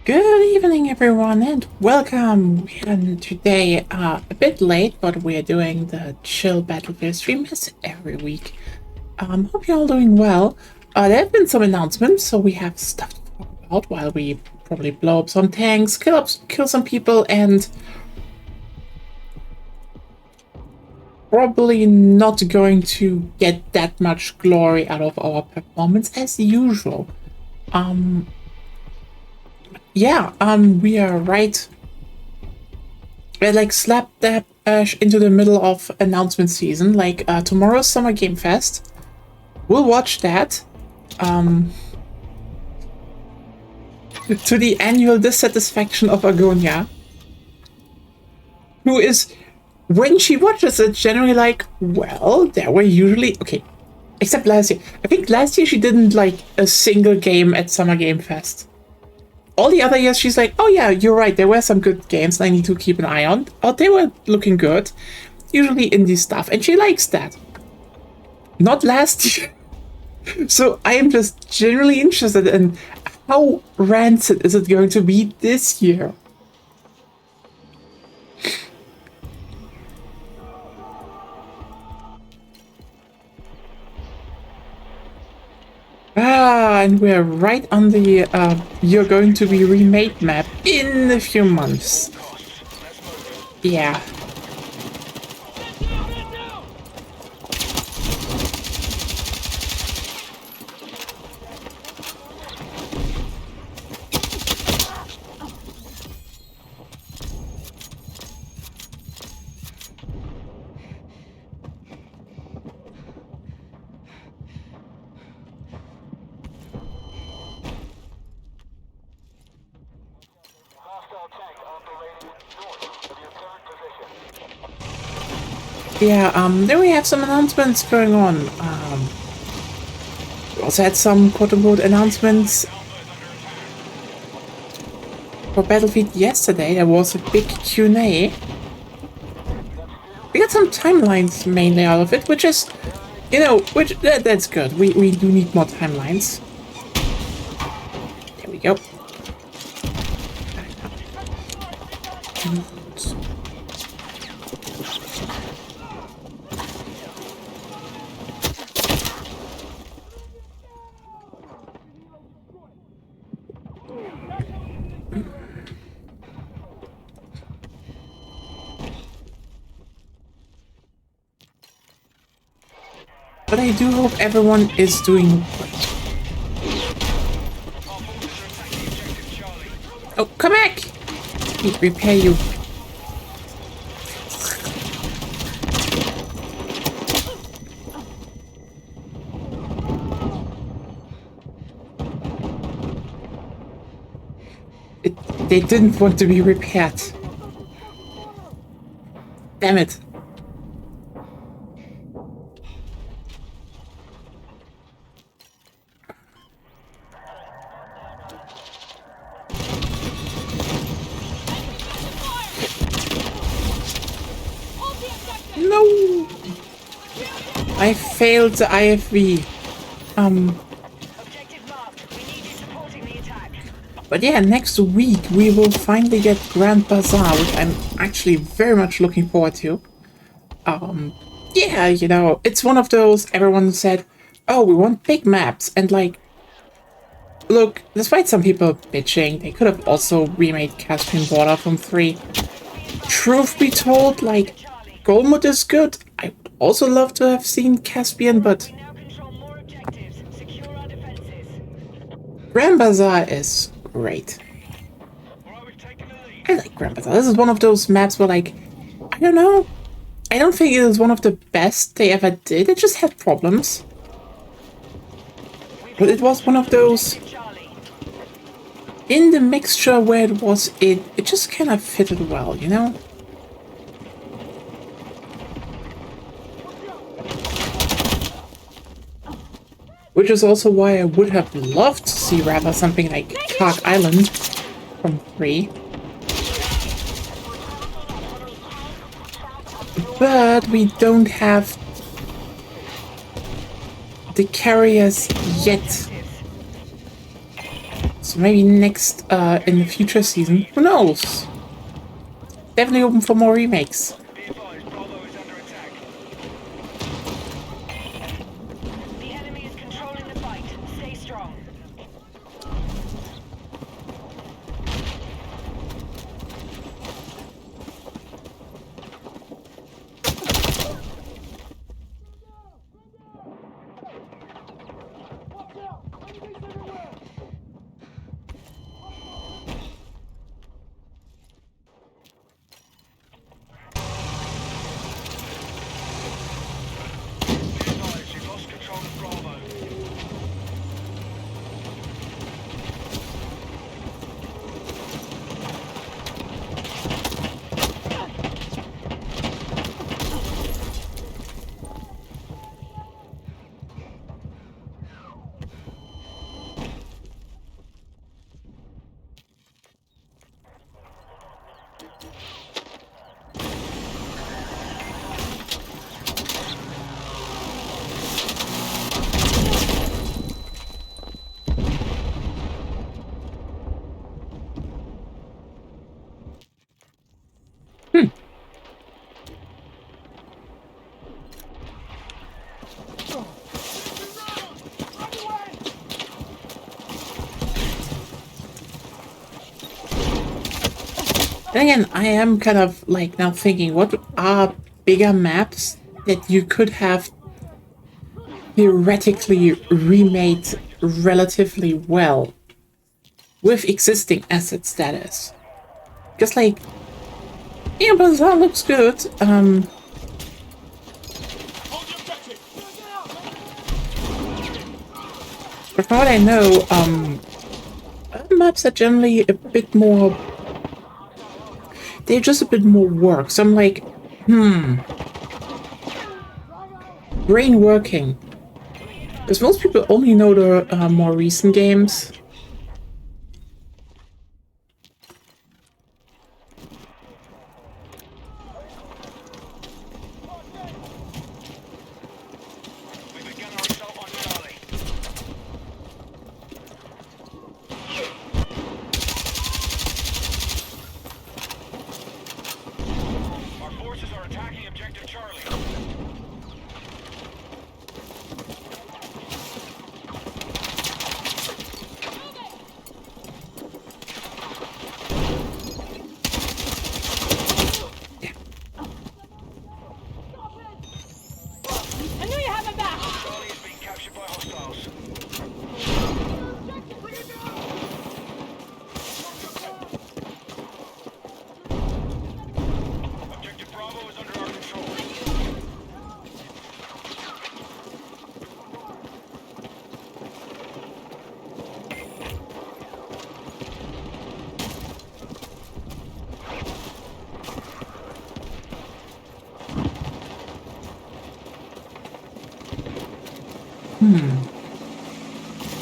Good evening, everyone, and welcome. And today, a bit late, but we are doing the chill Battlefield stream as every week. Hope you're all doing well. There have been some announcements, so we have stuff to talk about while we probably blow up some tanks, kill some people, and probably not going to get that much glory out of our performance as usual. We are right, like slap dab into the middle of announcement season. Like tomorrow's Summer Game Fest. We'll watch that. To the annual dissatisfaction of Agonia, who is, when she watches it, generally like, well, there were usually okay, except last year. I think last year she didn't like a single game at Summer Game Fest. All the other years, she's like, oh yeah, you're right, there were some good games I need to keep an eye on. Oh, they were looking good. Usually indie stuff, and she likes that. not last year. So I am just generally interested in how rancid is it going to be this year. And we're right on the you're going to be remade map in a few months. Yeah. Yeah, then we have some announcements going on. We also had some quote-unquote announcements for Battlefield yesterday. There was a big Q&A. We got some timelines mainly out of it, which is, you know, that's good. We do need more timelines. There we go. But I do hope everyone is doing great. Oh, come back! I need to repair you. They didn't want to be repaired. Damn it. No! I failed the IFV. But yeah, next week we will finally get Grand Bazaar, which I'm actually very much looking forward to. Yeah, you know, it's one of those everyone said, oh, we want big maps, and like, look, despite some people bitching, they could have also remade Caspian Border from 3. Truth be told, like, Golmud is good. I would also love to have seen Caspian, but Grand Bazaar is great. I like Grand Bazaar. This is one of those maps where, like, I don't know. I don't think it is one of the best they ever did. It just had problems. But it was one of those in the mixture where it just kind of fitted well, you know? Which is also why I would have loved to see rather something like Kark Island from 3. But we don't have the carriers yet. So maybe next, in the future season, who knows? Definitely open for more remakes. Then again, I am kind of like now thinking, what are bigger maps that you could have theoretically remade relatively well with existing assets, that is. Just like, yeah, but that looks good. But from what I know, maps are generally a bit more. They're just a bit more work. So I'm like, brain working. Because most people only know the more recent games.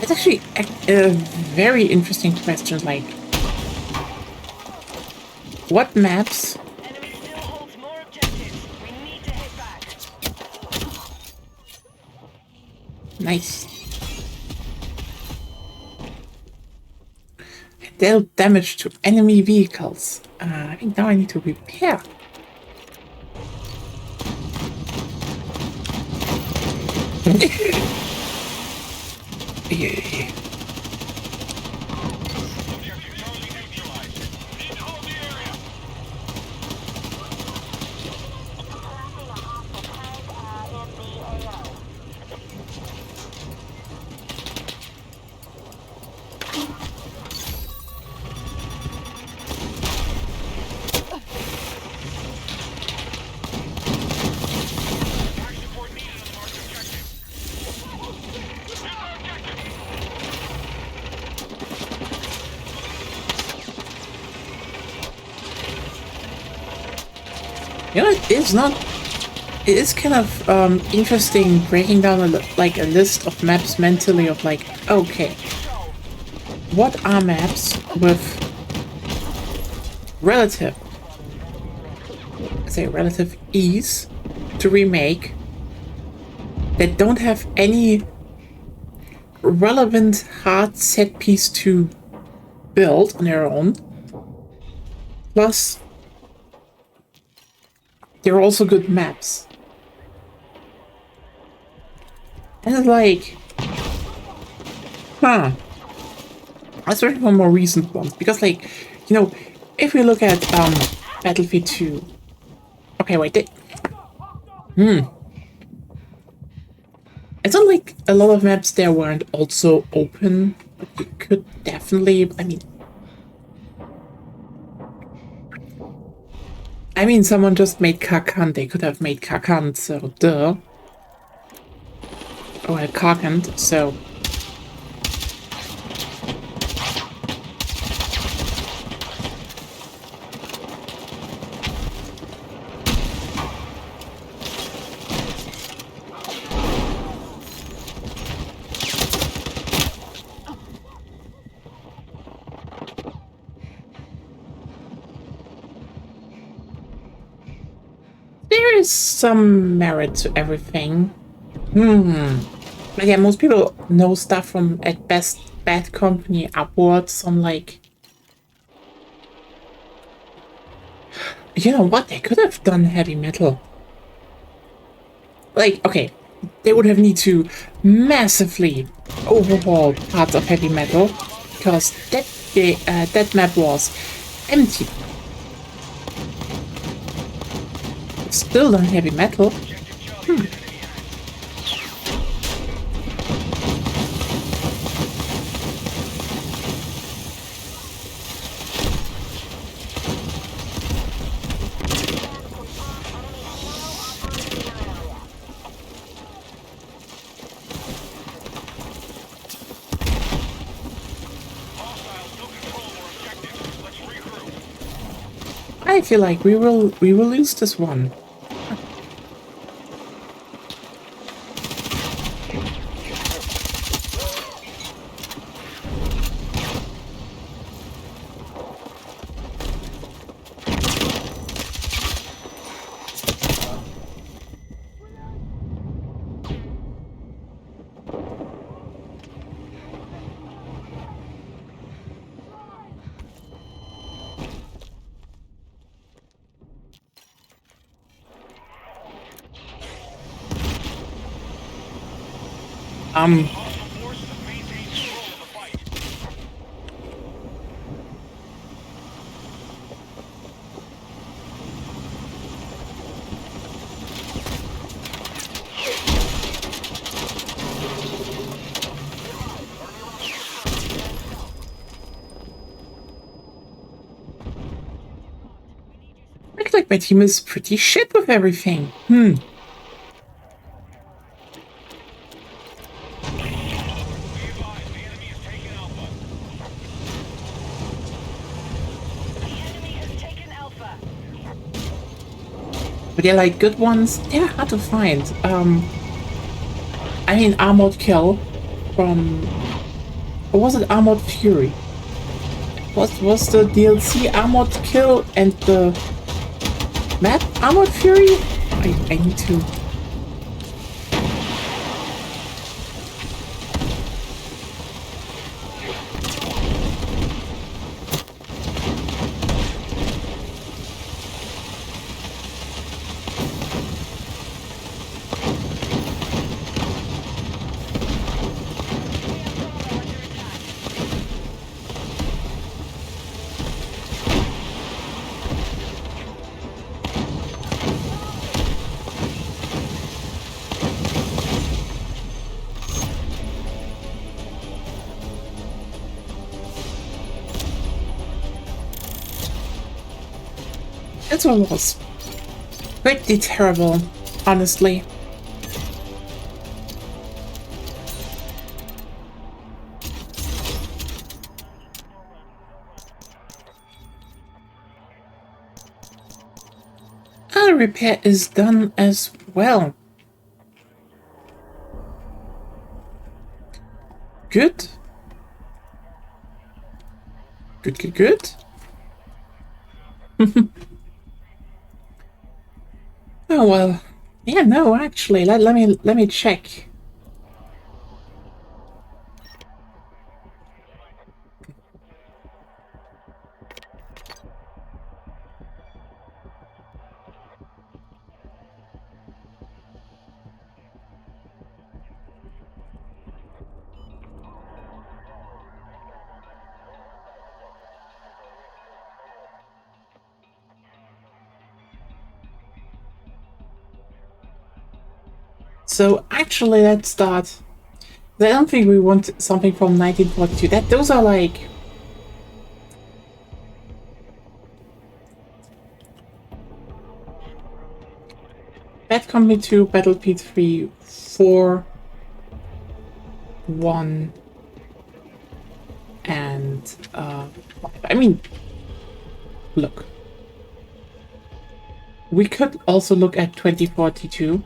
It's actually a very interesting question. Like, what maps? Enemy still holds more objectives. We need to hit back. Nice. Dealt damage to enemy vehicles. I think now I need to repair. Yeah. You know, it is kind of interesting breaking down a list of maps mentally of like, okay, what are maps with relative ease to remake that don't have any relevant hard set piece to build on their own, plus they're also good maps. And it's like, especially for more recent ones, because like, you know, if we look at Battlefield 2. Okay, wait, it's not like a lot of maps there weren't also open, but you could definitely, I mean, someone just made Karkand. They could have made Karkand, so duh. Or Karkand, so. There is some merit to everything. But yeah, most people know stuff from at best Bad Company upwards. I'm like, you know what? They could have done heavy metal. Like, okay, they would have need to massively overhaul parts of heavy metal because that map was empty. It's still on heavy metal. I feel like we will lose this one. Looks like my team is pretty shit with everything. But they're like good ones. They're hard to find. I mean, Armored Kill from... Or was it Armored Fury? What was the DLC Armored Kill and the map Armored Fury? I need to... This one was pretty terrible, honestly. Our repair is done as well. Good. Good. Oh well, yeah. No, actually, let me check. So actually, let's start. I don't think we want something from 1942. Those are like Bad Company 2, Battlefield 3, 4, 1, and 5. I mean, look. We could also look at 2042.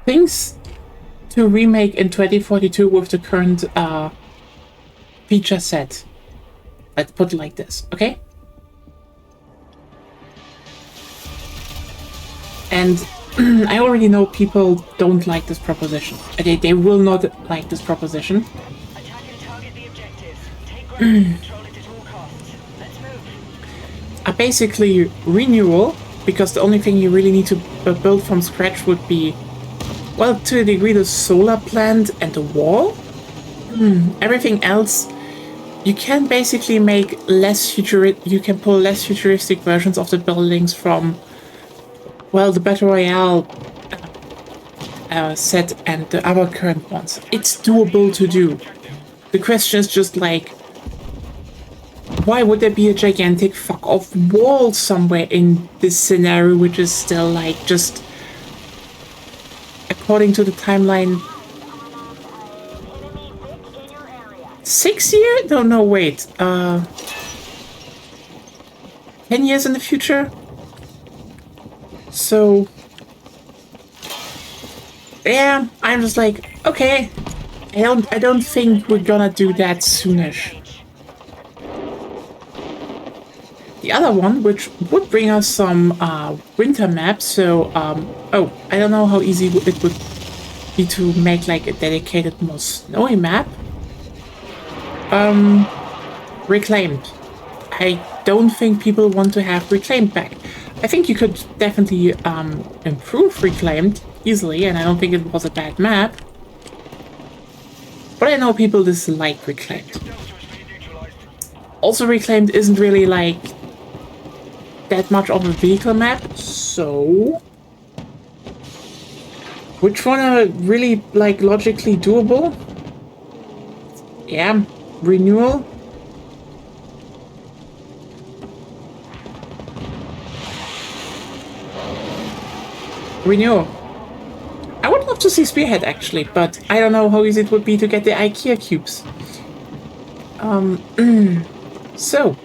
Things to remake in 2042 with the current feature set. Let's put it like this, okay? And I already know people don't like this proposition. They will not like this proposition. Attack and target the objectives. Take ground and control it at all costs. Let's move. Basically renewal because the only thing you really need to build from scratch would be, well, to a degree, the solar plant and the wall. Everything else, you can basically make you can pull less futuristic versions of the buildings from, well, the Battle Royale set and the other current ones. It's doable to do. The question is just like, why would there be a gigantic fuck off wall somewhere in this scenario, which is still like just, according to the timeline, 6 years? No, wait. 10 years in the future? So, yeah, I'm just like, okay, I don't think we're gonna do that soonish. The other one, which would bring us some winter maps, so, oh, I don't know how easy it would be to make like a dedicated, more snowy map. Reclaimed. I don't think people want to have Reclaimed back. I think you could definitely improve Reclaimed easily, and I don't think it was a bad map. But I know people dislike Reclaimed. Also, Reclaimed isn't really like that much of a vehicle map, so which one are really like logically doable? Yeah, renewal. Renewal. I would love to see Spearhead actually, but I don't know how easy it would be to get the IKEA cubes. So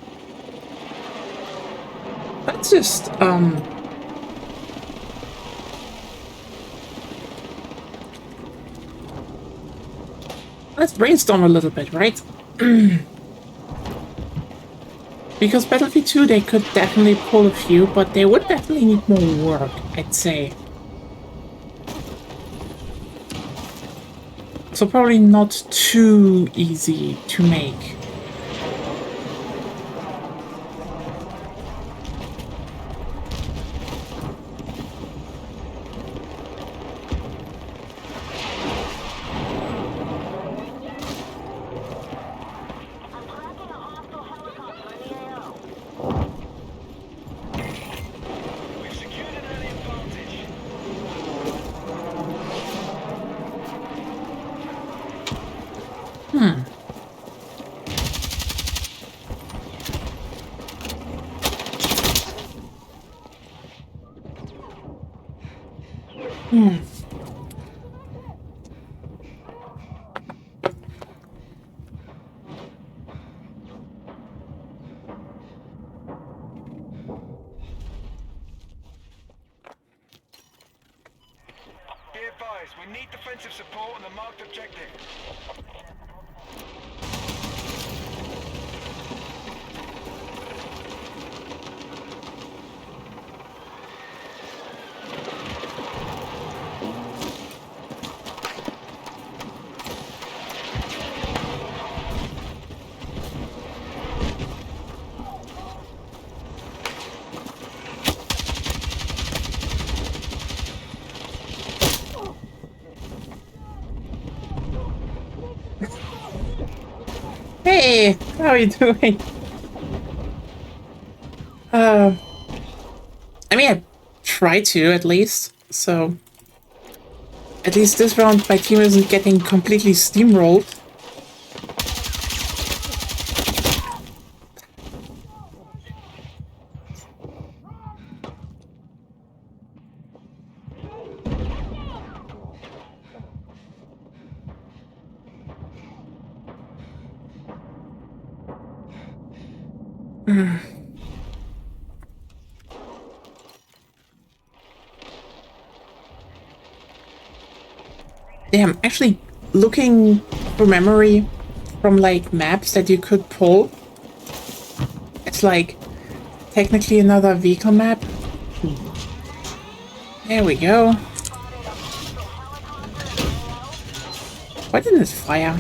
let's just let's brainstorm a little bit, right? Because Battlefield 2, they could definitely pull a few, but they would definitely need more work, I'd say. So probably not too easy to make. We need defensive support on the marked objective. Hey, how are you doing? I mean, I try to at least, so at least this round my team isn't getting completely steamrolled. Damn, actually looking for memory from like maps that you could pull. It's like technically another vehicle map. There we go. Why didn't it fire?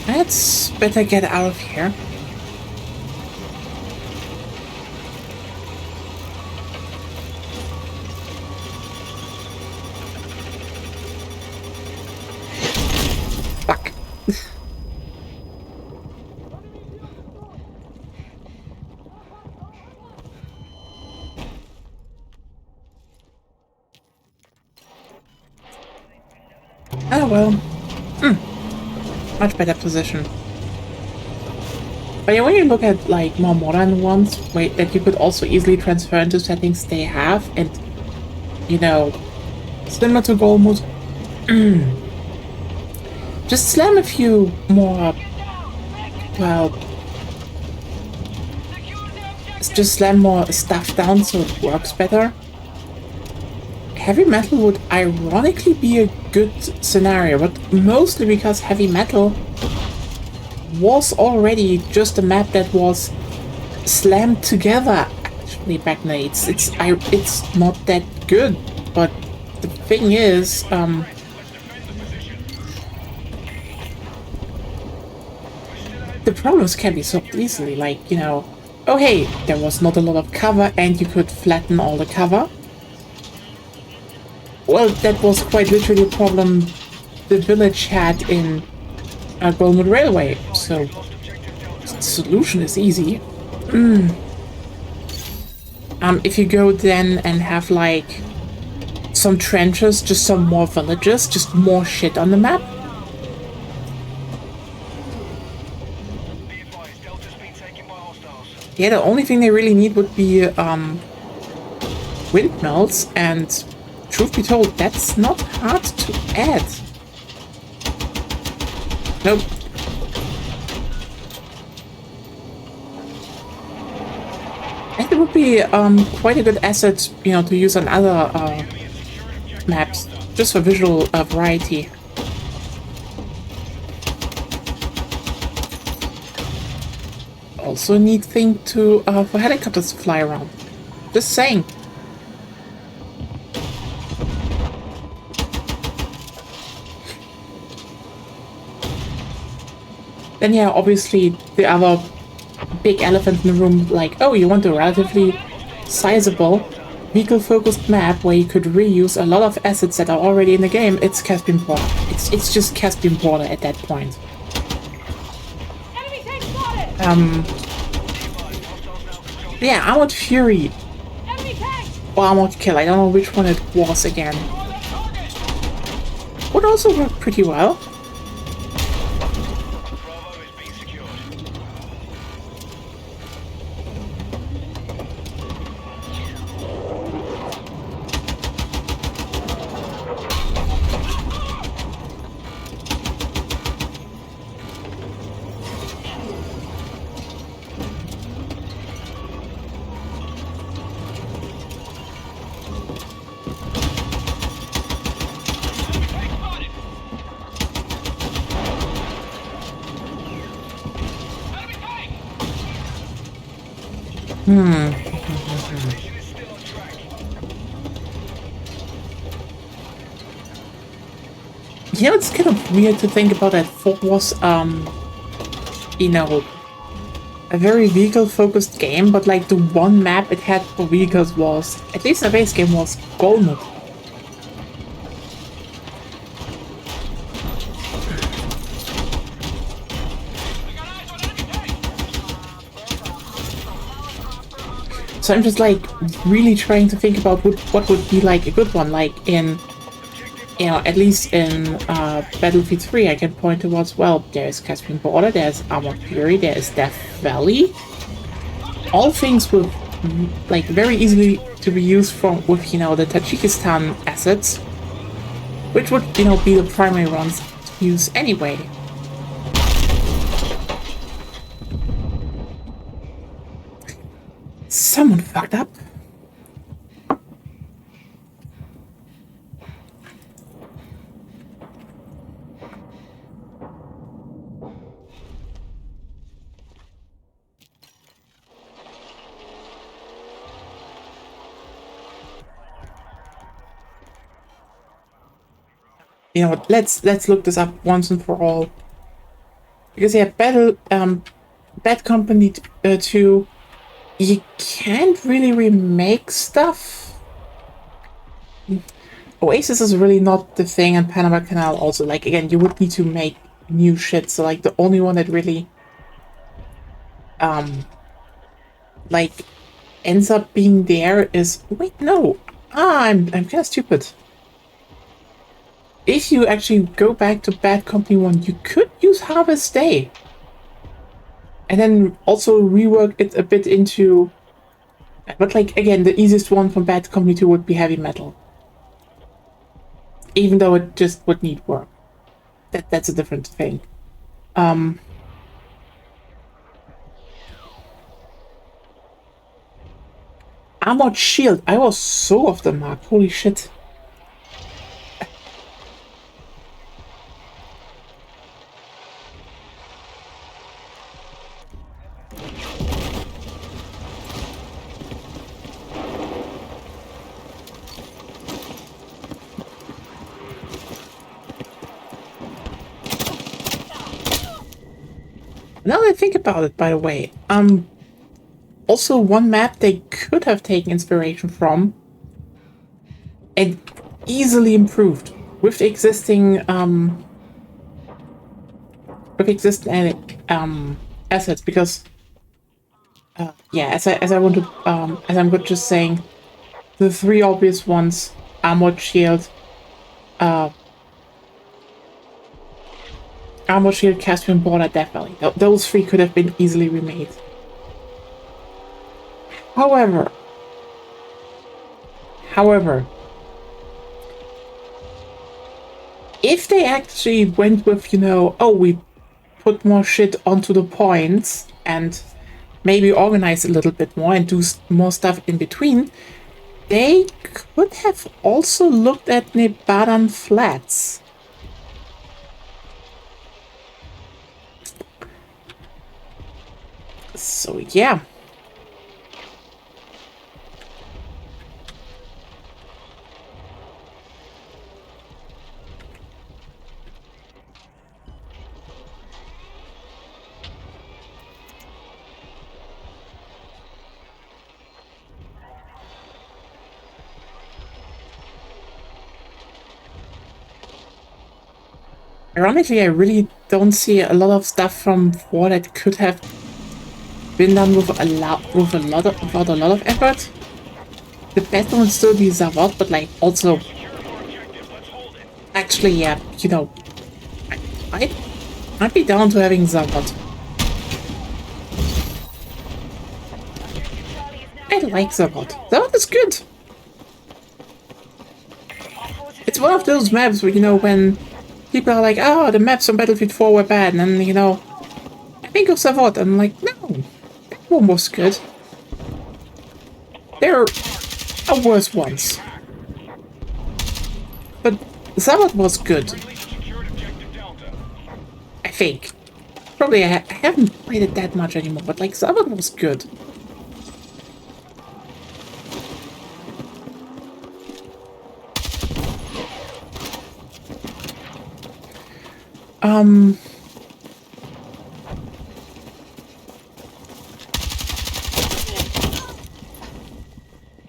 Let's better get out of here. Fuck. Oh well. Much better position. But yeah, when you look at like more modern ones, wait, that you could also easily transfer into settings they have, and you know, similar to goal mode, just slam a few more. Well, just slam more stuff down so it works better. Heavy metal would ironically be a good scenario, but mostly because heavy metal was already just a map that was slammed together. Actually, back then it's not that good. But the thing is, the problems can be solved easily. Like, you know, oh hey, there was not a lot of cover, and you could flatten all the cover. Well, that was quite literally a problem the village had in Golden Railway, so the solution is easy. If you go then and have like some trenches, just some more villages, just more shit on the map. Yeah, the only thing they really need would be windmills, and truth be told, that's not hard to add. Nope. And it would be quite a good asset, you know, to use on other maps, just for visual variety. Also a neat thing to for helicopters to fly around. Just saying. Then yeah, obviously the other big elephant in the room, like, oh, you want a relatively sizable vehicle-focused map where you could reuse a lot of assets that are already in the game. It's Caspian Border. It's just Caspian Border at that point. Yeah, Armored Fury. Or Armored Kill, I don't know which one it was again. Would also work pretty well. You know, it's kind of weird to think about that Fort was, you know, a very vehicle-focused game, but like the one map it had for vehicles was, at least the base game, was Golden. So I'm just like really trying to think about what would be like a good one, like in, you know, at least in Battlefield 3, I can point towards, well, there's Caspian Border, there's Armored Fury, there's Death Valley. All things with, like, very easily to be used from, with, you know, the Tajikistan assets, which would, you know, be the primary ones to use anyway. Someone fucked up. You know what, let's look this up once and for all. Because yeah, Bad Company 2, you can't really remake stuff. Oasis is really not the thing, and Panama Canal also, like, again, you would need to make new shit, so, like, the only one that really, like, ends up being there is... Wait, no! I'm kind of stupid. If you actually go back to Bad Company 1, you could use Harvest Day. And then also rework it a bit into... But, like, again, the easiest one from Bad Company 2 would be Heavy Metal. Even though it just would need work. That's a different thing. Armored Shield. I was so off the mark. Holy shit. Now that I think about it, by the way, also one map they could have taken inspiration from and easily improved with existing assets, because yeah, as I want to as I'm just saying, the three obvious ones: Armored Shield, Caspian Border, Death Valley. Those three could have been easily remade. However, if they actually went with, you know, oh, we put more shit onto the points and maybe organize a little bit more and do more stuff in between, they could have also looked at Nebadan Flats. So yeah. Ironically, I really don't see a lot of stuff from 4 that could have been done with a lot of effort. The best one would still be Zavod, but like also, actually, yeah, you know, I'd be down to having Zavod. I like Zavod. Zavod is good. It's one of those maps where, you know, when people are like, oh, the maps on Battlefield 4 were bad, and then, you know, I think of Zavod, and I'm like, no, that one was good. There are worse ones. But Zavod was good. I think. Probably I haven't played it that much anymore, but like Zavod was good.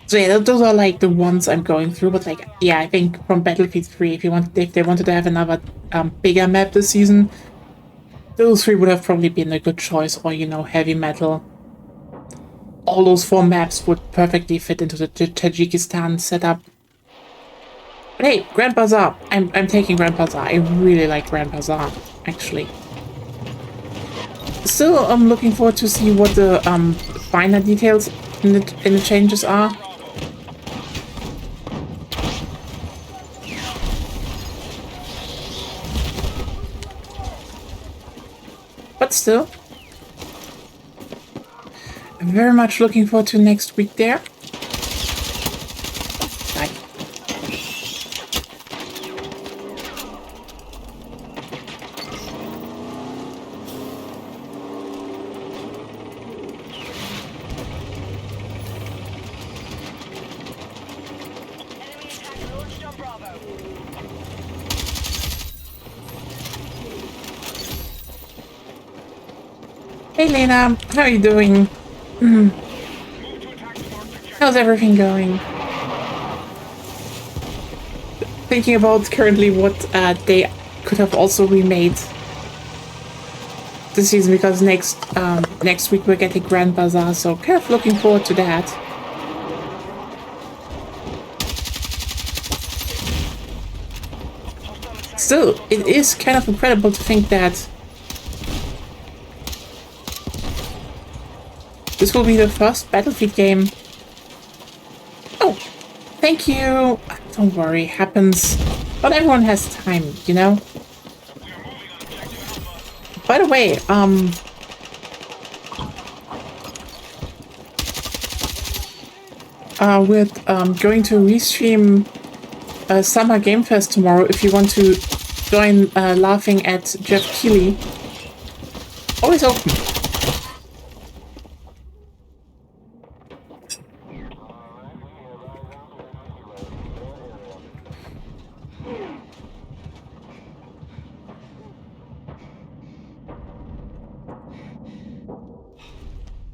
So yeah, those are like the ones I'm going through, but like, yeah, I think from Battlefield 3, if they wanted to have another bigger map this season, those three would have probably been a good choice, or, you know, Heavy Metal. All those 4 maps would perfectly fit into the Tajikistan setup. But hey, Grand Bazaar. I'm taking Grand Bazaar. I really like Grand Bazaar, actually. Still, I'm looking forward to see what the finer details in the changes are. But still, I'm very much looking forward to next week there. Bye. Enemy attack launched on Bravo. Hey Lena, how are you doing? How's everything going? Thinking about currently what they could have also remade this season because next week we're getting Grand Bazaar, so kind of looking forward to that. Still, it is kind of incredible to think that this will be the first Battlefield game. Oh, thank you. Don't worry, happens. Not everyone has time, you know? By the way, we're going to restream Summer Game Fest tomorrow if you want to join laughing at Jeff Keighley. Always open.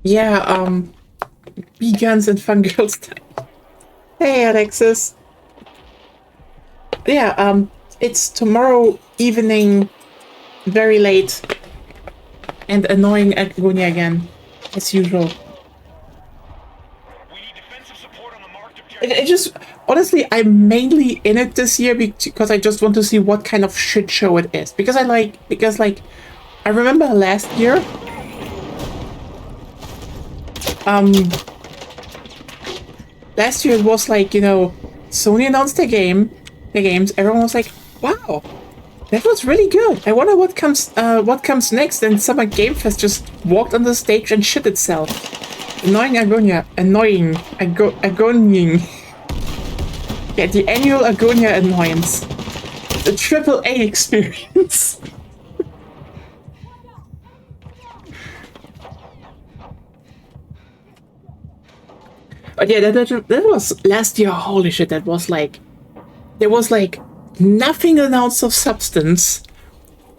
Yeah, bee guns and fun girls time. Hey, Alexis. Yeah, it's tomorrow evening, very late, and annoying at Agonia again, as usual. It just, honestly, I'm mainly in it this year because I just want to see what kind of shit show it is. Because I remember last year, it was like, you know, Sony announced their games, everyone was like, wow, that was really good. I wonder what comes next. And Summer Game Fest just walked on the stage and shit itself. Annoying Agonia. Agonying. Yeah, the annual Agonia annoyance. The AAA experience. But yeah, that was last year. Holy shit, that was like... There was like nothing announced of substance.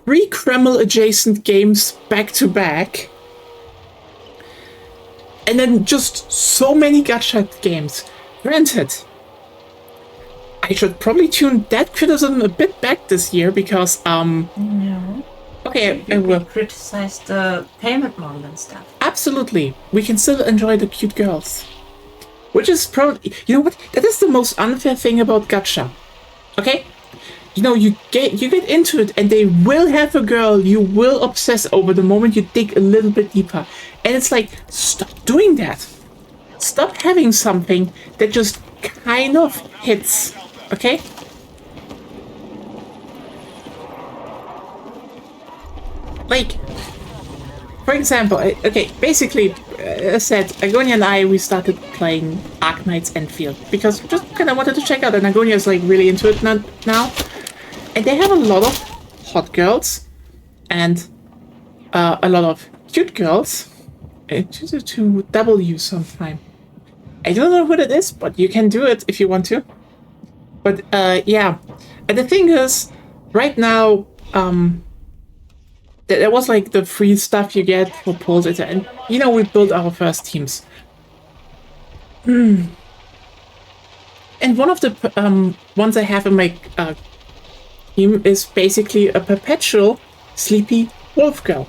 3 Kreml adjacent games back to back. And then just so many gacha games. Granted, I should probably tune that criticism a bit back this year because, No. Okay, I will. Criticize the payment model and stuff. Absolutely. We can still enjoy the cute girls. Which is probably... You know what? That is the most unfair thing about gacha. Okay? You know, you get into it and they will have a girl you will obsess over the moment you dig a little bit deeper. And it's like, stop doing that. Stop having something that just kind of hits. Okay? Like, for example, okay, basically, as I said, Agonia and I, we started playing Arknight's Enfield because we just kind of wanted to check out, and Agonia is like really into it now. And they have a lot of hot girls and a lot of cute girls. To W sometime. I don't know what it is, but you can do it if you want to. But yeah, and the thing is, right now, there was like the free stuff you get for polls, and you know, we built our first teams. And one of the ones I have in my team is basically a perpetual sleepy wolf girl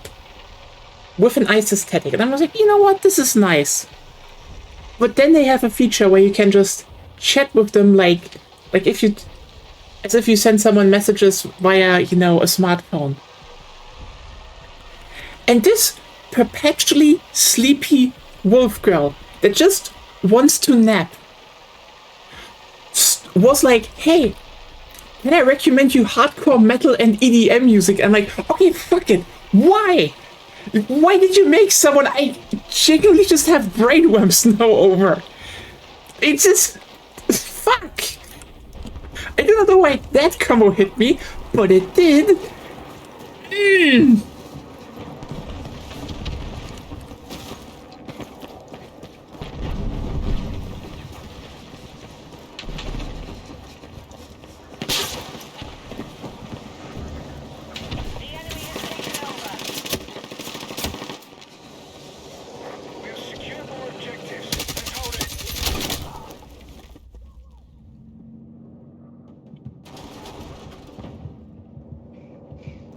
with an ice aesthetic, and I was like, you know what, this is nice. But then they have a feature where you can just chat with them like if you, as if you send someone messages via, you know, a smartphone. And this perpetually sleepy wolf girl that just wants to nap was like, hey, can I recommend you hardcore metal and EDM music? I'm like, okay, fuck it. Why? Why did you make someone I genuinely just have brainworms now over? It's just... Fuck! I don't know why that combo hit me, but it did.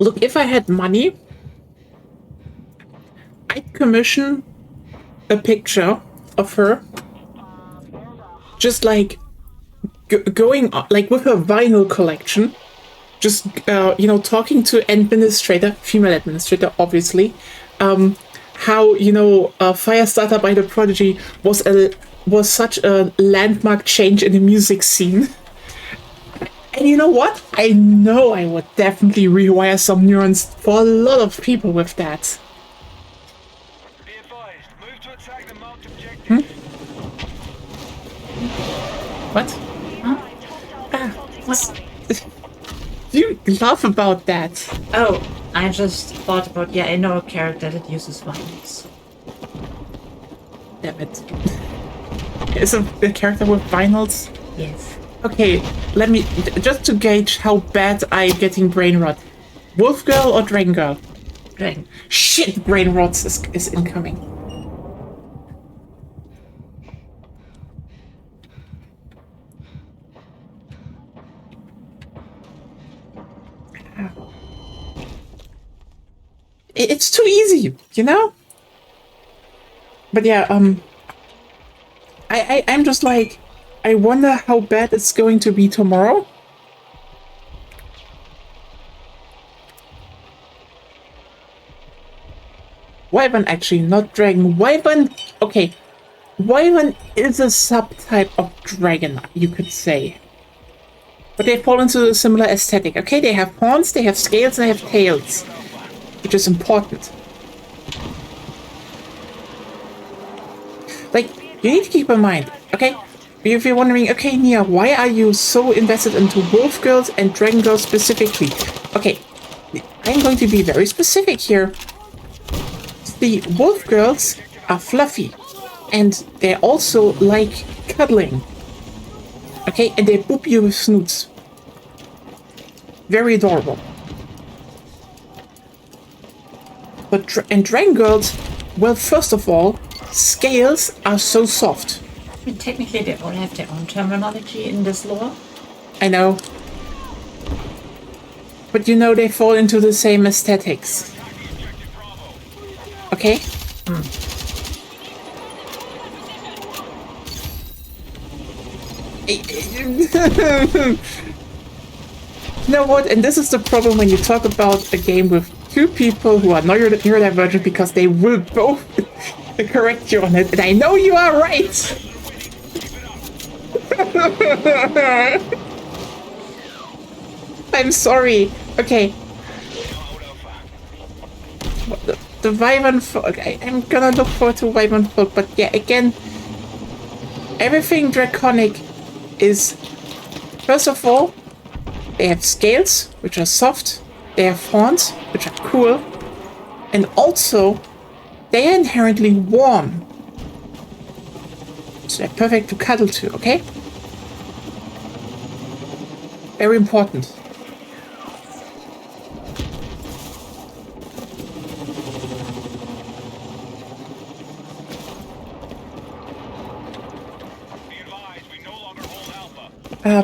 Look, if I had money, I'd commission a picture of her, just like going like with her vinyl collection, just talking to administrator, female administrator, obviously, how Firestarter by the Prodigy was such a landmark change in the music scene. And you know what? I know I would definitely rewire some neurons for a lot of people with that. Be advised, move to attack the marked objective. What? What? You laugh about that. Oh, I just thought about, yeah, I know a character that uses violence. Damn it. Is a character with vinyls? Yes. Okay, let me, just to gauge how bad I'm getting brain rot. Wolf girl or dragon girl? Dragon. Shit, brain rot is incoming. It's too easy, you know? But yeah, I'm just like, I wonder how bad it's going to be tomorrow. Wyvern, actually, not dragon. Wyvern, okay. Wyvern is a subtype of dragon, you could say. But they fall into a similar aesthetic. Okay, they have horns, they have scales, and they have tails. Which is important. Like, you need to keep in mind, okay? If you're wondering, okay, Nia, why are you so invested into wolf girls and dragon girls specifically? Okay, I'm going to be very specific here. The wolf girls are fluffy, and they also like cuddling. Okay, and they boop you with snoots. Very adorable. But dragon girls, well, first of all, scales are so soft. I mean, technically, they all have their own terminology in this lore. I know. But you know they fall into the same aesthetics. Okay? You know what? And this is the problem when you talk about a game with two people who are neurodivergent, because they will both correct you on it. And I know you are right! I'm sorry. Okay. The Wyvern folk. I'm gonna look forward to Wyvern folk, but yeah, again, everything draconic is, first of all, they have scales, which are soft, they have horns, which are cool, and also, they are inherently warm. So they're perfect to cuddle to, okay? Very important.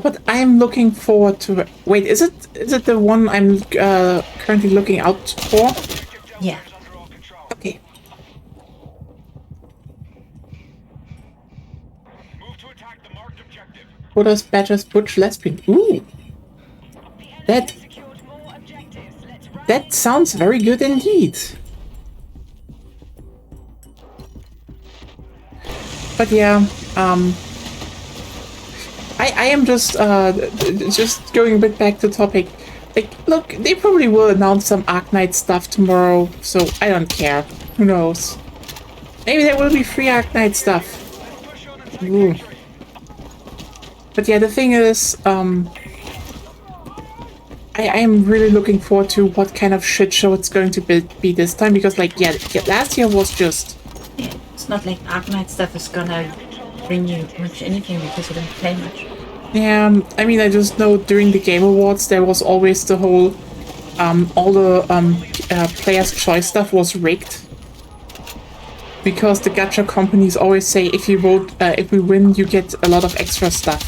But I'm looking forward to. Wait, is it the one I'm currently looking out for? Yeah. Okay. Move to attack the marked objective. Buddha's Badger's Butch Lesbian. Ooh, that Secured more objectives. Let's run. that sounds very good indeed. But yeah, I am just going a bit back to topic. Like, look, they probably will announce some Arknight stuff tomorrow, so I don't care. Who knows? Maybe there will be free Arknight stuff. Ooh. But yeah, the thing is, I am really looking forward to what kind of shit show it's going to be this time, because, like, yeah, last year was just... Yeah, it's not like Arknight stuff is gonna bring you much anything because you don't play much. Yeah, I mean, I just know during the Game Awards there was always the whole, all the player's choice stuff was rigged. Because the gacha companies always say if you vote, if we win, you get a lot of extra stuff.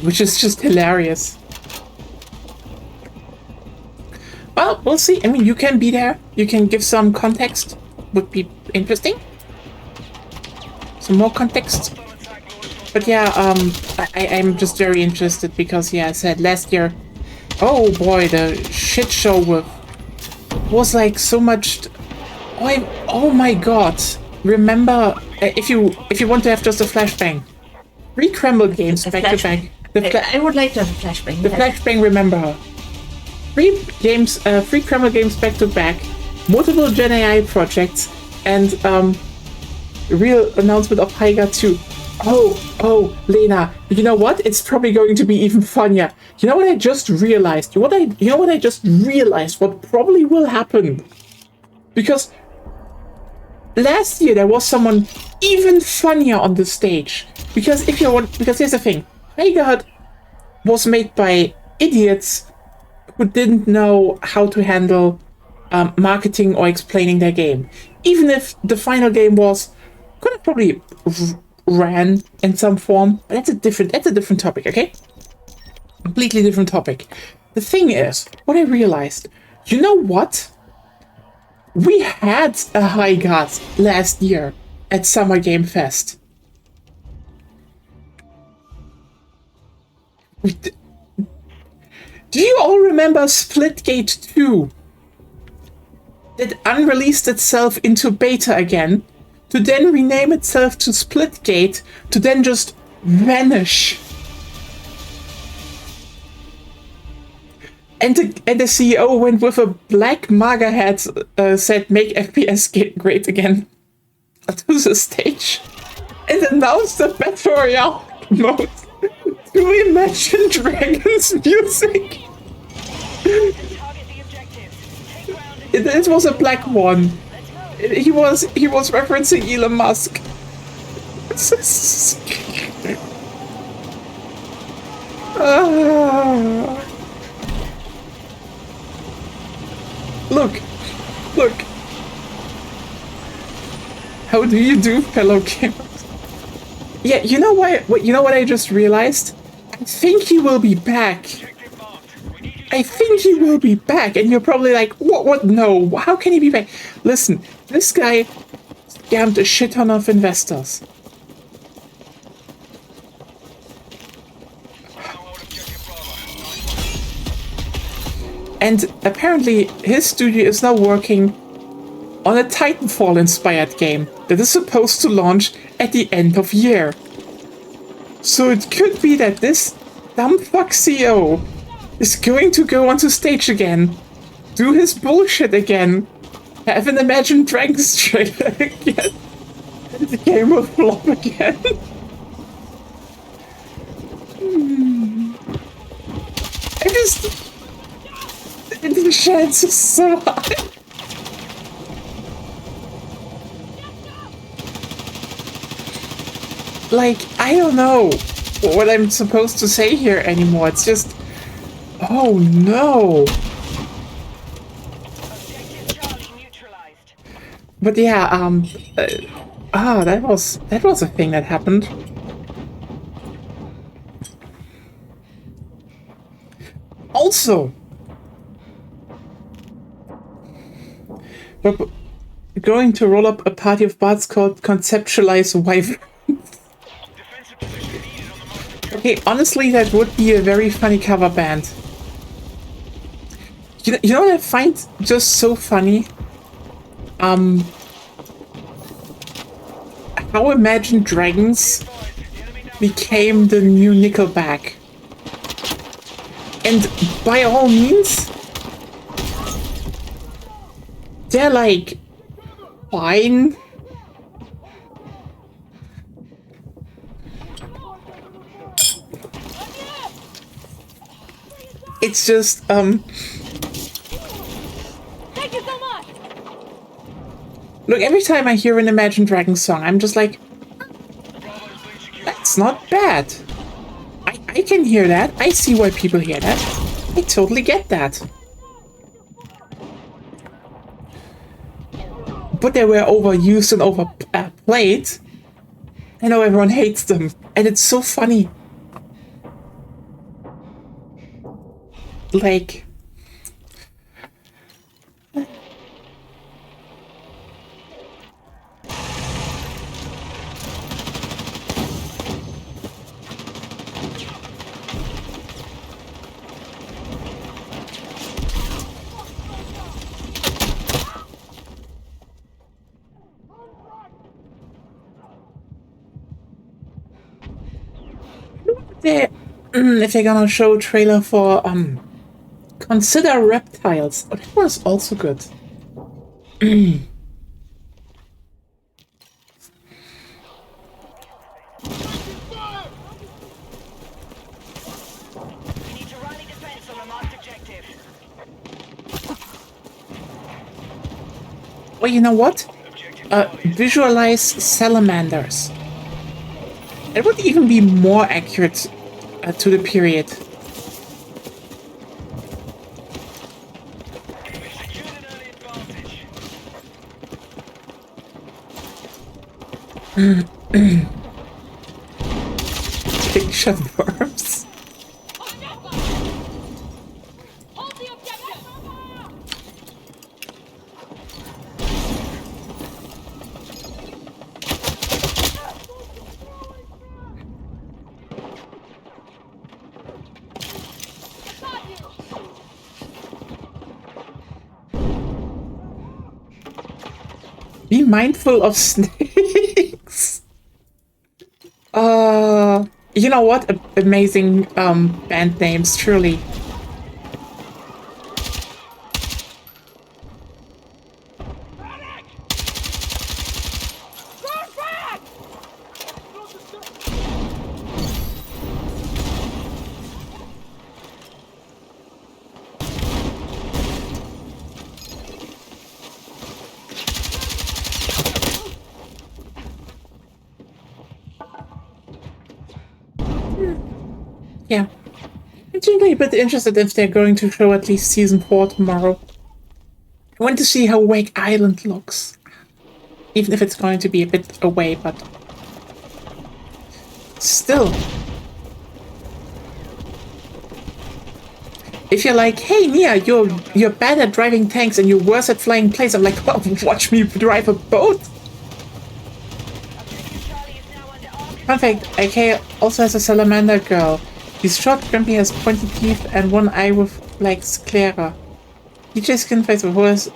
Which is just hilarious. Well, we'll see. I mean, you can be there. You can give some context. Would be interesting. Some more context. But yeah, I'm just very interested because, yeah, I said last year, oh boy, the shit show was like so much. Oh my god! Remember, if you want to have just a flashbang, 3 Kreml games back to back. I would like to have a flashbang. The flashbang, remember her. 3 Kreml games back to back, multiple Gen AI projects, and real announcement of Haiga 2. Oh, Lena, you know what? It's probably going to be even funnier. You know what I just realized? You know what I just realized? What probably will happen? Because last year there was someone even funnier on the stage. Because here's the thing. Haiga was made by idiots who didn't know how to handle marketing or explaining their game. Even if the final game could have probably ran in some form, but that's a different topic, okay? Completely different topic. The thing is, what I realized, you know what? We had a Haiga last year at Summer Game Fest. Do you all remember Splitgate 2? That unreleased itself into beta again, to then rename itself to Splitgate, to then just vanish. And the CEO went with a black MAGA hat, said make FPS great again, to the stage, and announced the Battle Royale mode to Imagine Dragons music. It was a black one. He was referencing Elon Musk. Look. How do you do, fellow gamers? Yeah, you know what I just realized? I think he will be back. And you're probably like, what? No, how can he be back? Listen, this guy scammed a shit ton of investors. And apparently his studio is now working on a Titanfall-inspired game that is supposed to launch at the end of year. So it could be that this dumb fuck CEO is going to go onto stage again, do his bullshit again, have an Imagine Dragons trailer again, and the game will flop again. The chance is so high. Like, I don't know what I'm supposed to say here anymore. It's just, oh no. But yeah, that was a thing that happened. Also, we're going to roll up a party of bards called Conceptualize Wife. Okay, honestly, that would be a very funny cover band. You know what I find just so funny? How Imagine Dragons became the new Nickelback. And by all means, they're like fine. It's just Thank you so much. Look, every time I hear an Imagine Dragons song, I'm just like, that's not bad. I can hear that. I see why people hear that. I totally get that. But they were overused and overplayed. I know everyone hates them. And it's so funny. Like, if they're gonna show a trailer for Consider Reptiles. Oh, that was also good. We need to rally defense on the marked objective. Well, you know what? Objective Charlie is Visualize salamanders. It would even be more accurate to the period. We've secured an early advantage. Picture worms. Hold the objective! Be mindful of snakes. You know what? Amazing band names, truly. Yeah. I'm generally a bit interested if they're going to show at least season 4 tomorrow. I want to see how Wake Island looks. Even if it's going to be a bit away, but still. If you're like, hey Nia, you're bad at driving tanks and you're worse at flying planes, I'm like, well, watch me drive a boat. Objective Charlie is now under our Fun fact, AK also has a salamander girl. He's short, grumpy, has pointy teeth, and one eye with like sclera. DJ's skin face with horse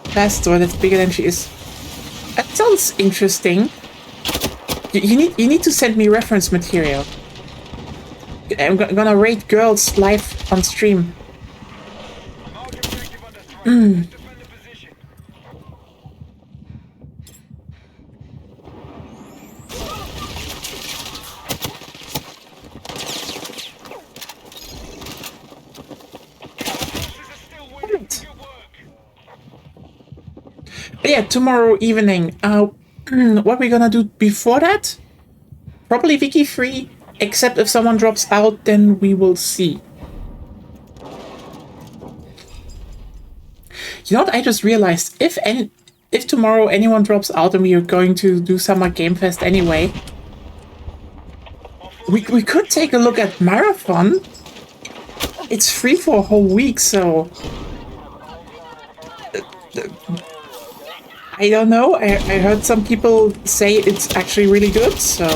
faster that's bigger than she is. That sounds interesting. You need to send me reference material. I'm gonna rate girls live on stream. marked objective under threat. Let's defend the position. Forces are still winning. Right. Good work. But yeah, tomorrow evening. What we're gonna do before that? Probably Wiki free, except if someone drops out, then we will see. You know what I just realized? If tomorrow anyone drops out and we are going to do Summer Game Fest anyway, we could take a look at Marathon. It's free for a whole week, so I don't know. I heard some people say it's actually really good, so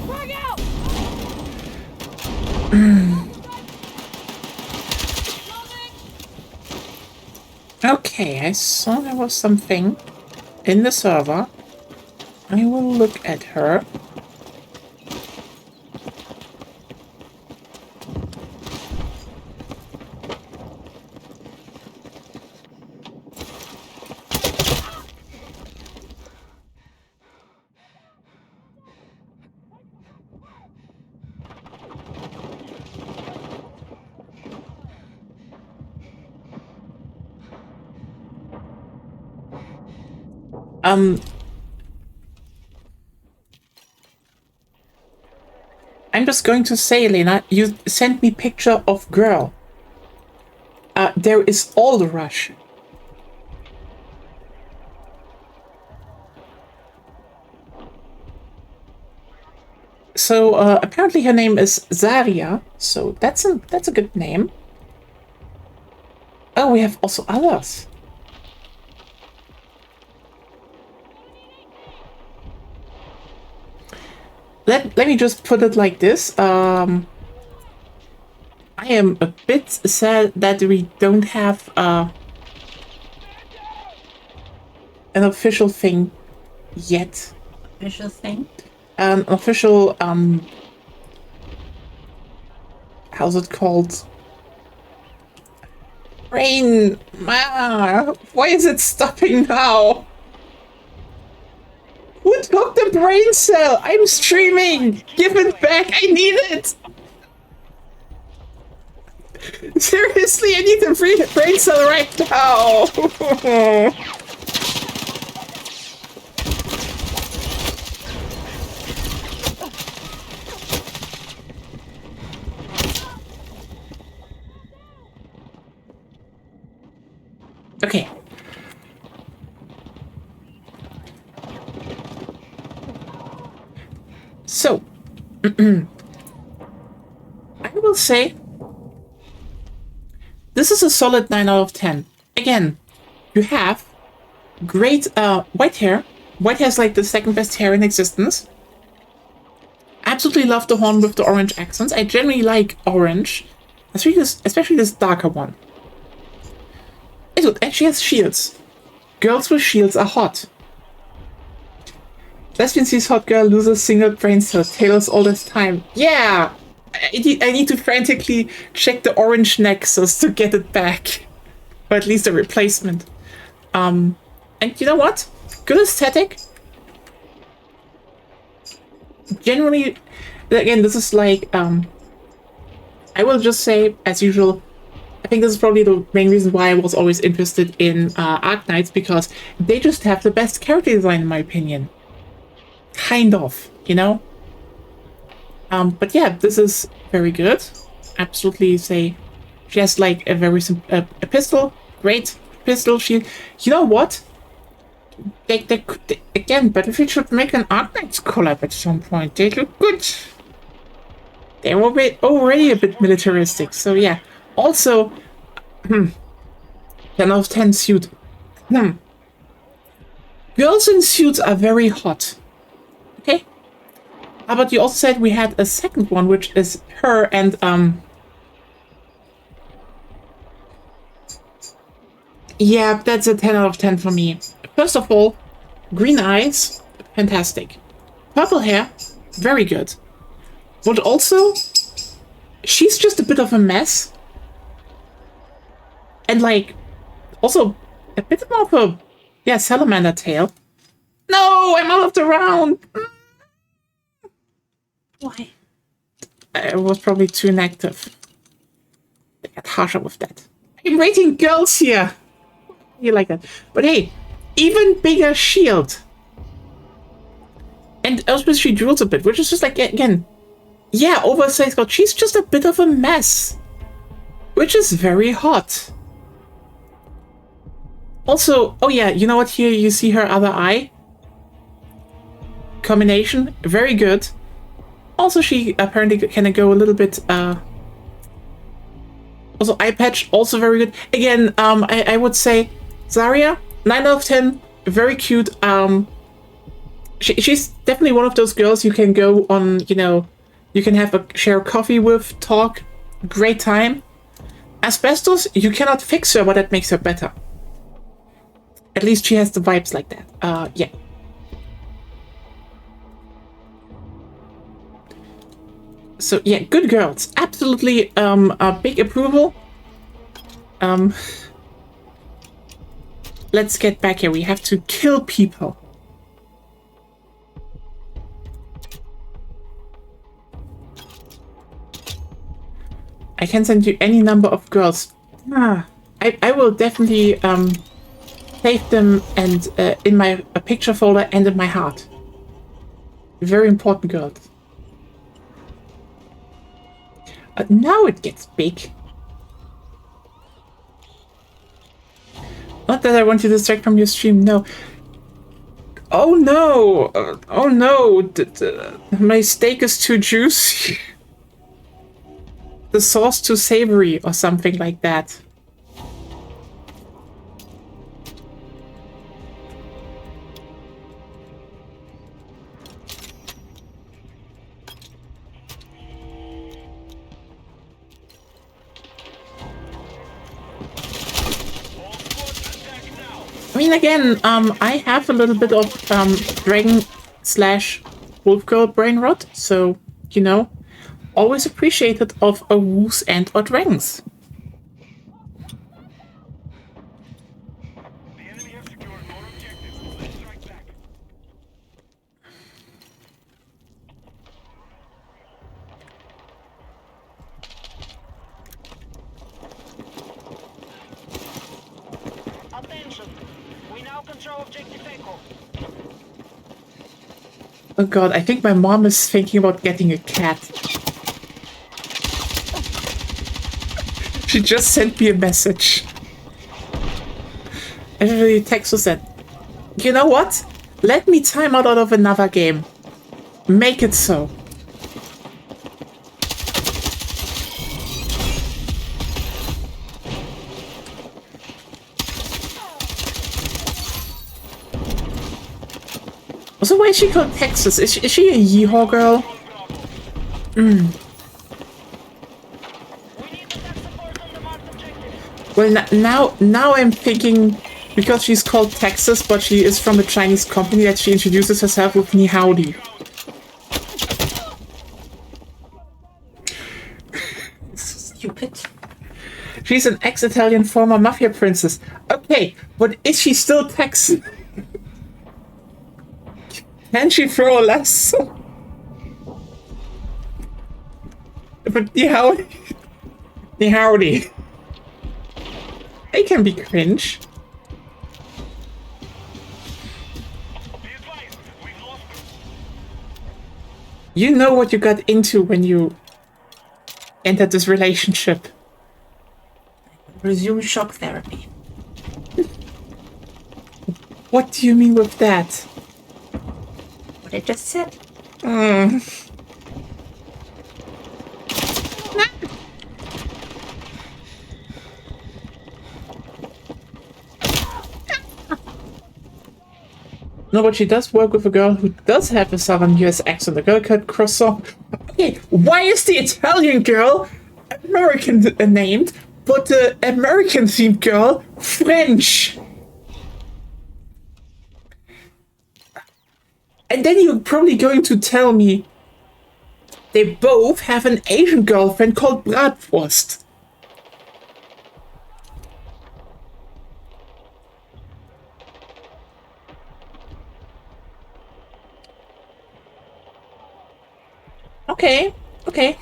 Frag out! okay. I saw there was something in the server. I will look at her. I'm just going to say, Lena, you sent me picture of girl. There is all the rush. So apparently her name is Zaria. So that's a good name. Oh, we have also others. Let me just put it like this. I am a bit sad that we don't have an official thing yet. Official thing? An official, how's it called? Brain! Why is it stopping now? Who took the brain cell? I'm streaming! Give it back! I need it! Seriously, I need the brain cell right now! Okay. So, I will say this is a solid 9 out of 10. Again, you have great white hair. White hair is like the second best hair in existence. Absolutely love the horn with the orange accents. I generally like orange, especially this darker one. It's good. And she has shields. Girls with shields are hot. Lesbian sees hot girl loses single brain cell. Taylor's all this time. Yeah! I need to frantically check the orange nexus to get it back. Or at least a replacement. And you know what? Good aesthetic. Generally, again, this is like, I will just say, as usual, I think this is probably the main reason why I was always interested in Arknights, because they just have the best character design, in my opinion. Kind of, you know? But yeah, this is very good. Absolutely say she has like a very a pistol. Great pistol shield. You know what? Again, Battlefield should make an Arknights collab at some point. They look good. They were already a bit militaristic, so yeah. Also, 10 out of 10 suit. Girls in suits are very hot. Okay? But you also said we had a second one, which is her and, yeah, that's a 10 out of 10 for me. First of all, green eyes, fantastic. Purple hair, very good. But also, she's just a bit of a mess. And like, also a bit more of a, yeah, salamander tail. No, I'm out of the round. Why? I was probably too inactive. I got harsher with that. I'm rating girls here. You like that. But hey, even bigger shield. And Elspeth, she drools a bit, which is just like, again, yeah, oversized girl. She's just a bit of a mess. Which is very hot. Also, oh yeah, you know what? Here you see her other eye. Combination, very good. Also, she apparently can go a little bit, also eye patch, also very good. Again, I would say Zarya, 9 out of 10, very cute. She's definitely one of those girls you can go on, you know, you can have share coffee with, talk, great time. Asbestos, you cannot fix her, but that makes her better. At least she has the vibes like that. Yeah. So yeah, good girls. Absolutely a big approval. Let's get back here. We have to kill people. I can send you any number of girls. I will definitely save them and in my picture folder and in my heart. Very important girls. Now it gets big. Not that I want to distract from your stream, no. Oh no! Oh no! My steak is too juicy. The sauce too savory or something like that. mean, again, I have a little bit of dragon slash wolf girl brain rot, so you know, always appreciated of a wolves and or dragons. The enemy have secured more objectives. Let's strike back. Attention! We now control objective Echo. Oh god, I think my mom is thinking about getting a cat. She just sent me a message. Everybody text was said, you know what? Let me time out of another game. Make it so. So why is she called Texas? Is she a yeehaw girl? We need attack support on the marked objective. Well, now I'm thinking, because she's called Texas, but she is from a Chinese company, that she introduces herself with Ni Howdy. Stupid. She's an ex-Italian former mafia princess. Okay, but is she still Texan? Can she throw a lasso? But Ni Howdy. Ni Howdy. They can be cringe. Be advised, we've lost them. You know what you got into when you entered this relationship. Resume shock therapy. What do you mean with that? What I just said. No, but she does work with a girl who does have a southern US accent. A girl called Croissant. Okay, why is the Italian girl American named, but the American themed girl French? And then you're probably going to tell me they both have an Asian girlfriend called Bratwurst. Okay, okay.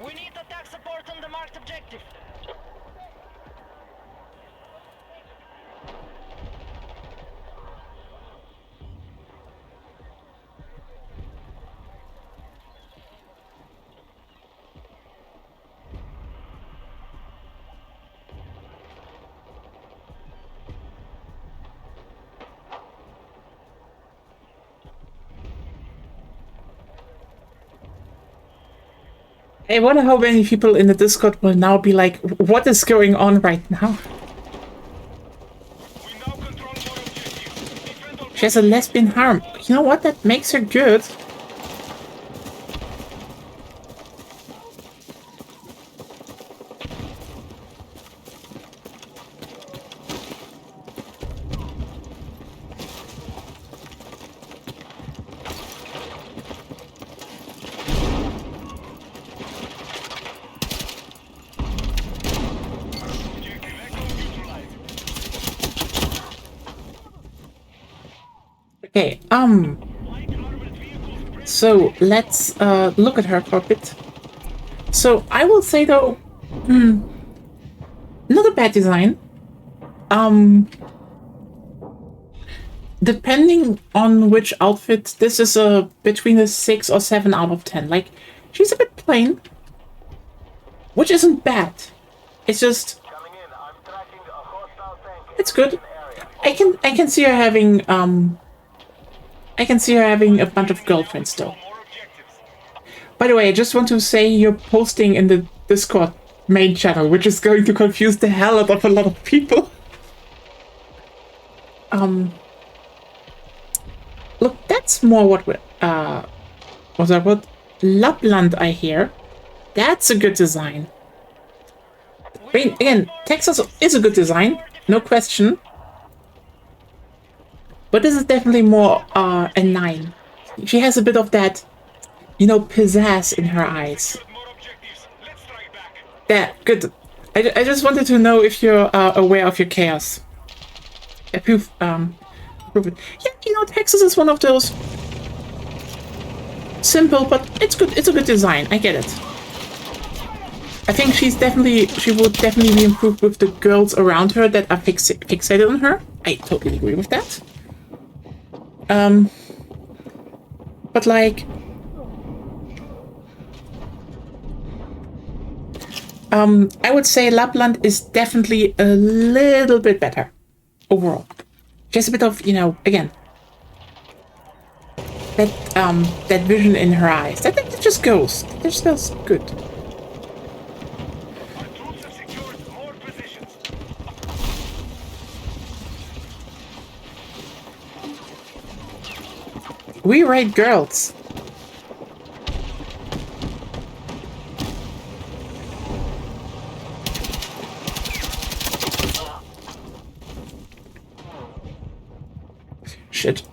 We need attack support on the marked objective. I wonder how many people in the Discord will now be like, what is going on right now? We now control more objectives. Defend all. She has a lesbian harem. You know what? That makes her good. Objective Echo neutralized. Okay, Light armored vehicles. so let's look at her for a bit. So I will say though, not a bad design. Depending on which outfit, this is a between a 6 or 7 out of 10. Like, she's a bit plain, which isn't bad. It's just, Coming in. I'm tracking a hostile tank. it's good. I can see her having I can see her having a bunch of girlfriends though. More objectives. By the way, I just want to say you're posting in the Discord main channel, which is going to confuse the hell out of a lot of people. Look, that's more what we what's that word? Lapland, I hear. That's a good design. I mean, again, Texas is a good design. No question. But this is definitely more a 9. She has a bit of that, you know, pizzazz in her eyes. More objectives. Let's strike back. Yeah, good. I just wanted to know if you're aware of your chaos. Approve it. Yeah, you know, Texas is one of those simple, but it's good. It's a good design. I get it. I think she would definitely be improved with the girls around her that are fixated on her. I totally agree with that. But like, I would say Lapland is definitely a little bit better overall. Just a bit of, you know, again, that vision in her eyes. That just goes. That just feels good. Our troops have secured more positions. We rate girls. Shit.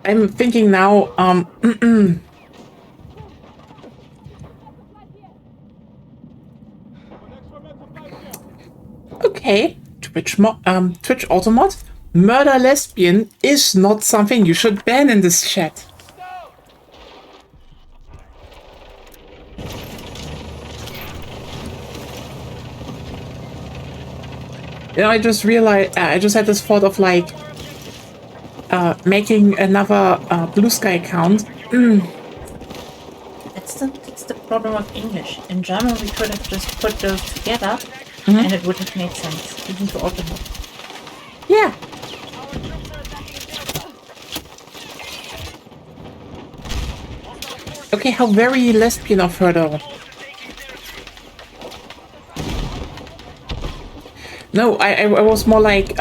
I'm thinking now, okay, Twitch Automod, murder lesbian is not something you should ban in this chat. You know, I just realized, I just had this thought of like, making another Blue Sky account. That's the problem of English. In German, we could have just put those together, and it would have made sense, even to automate. Yeah. Okay, how very lesbian of her though. No, I was more like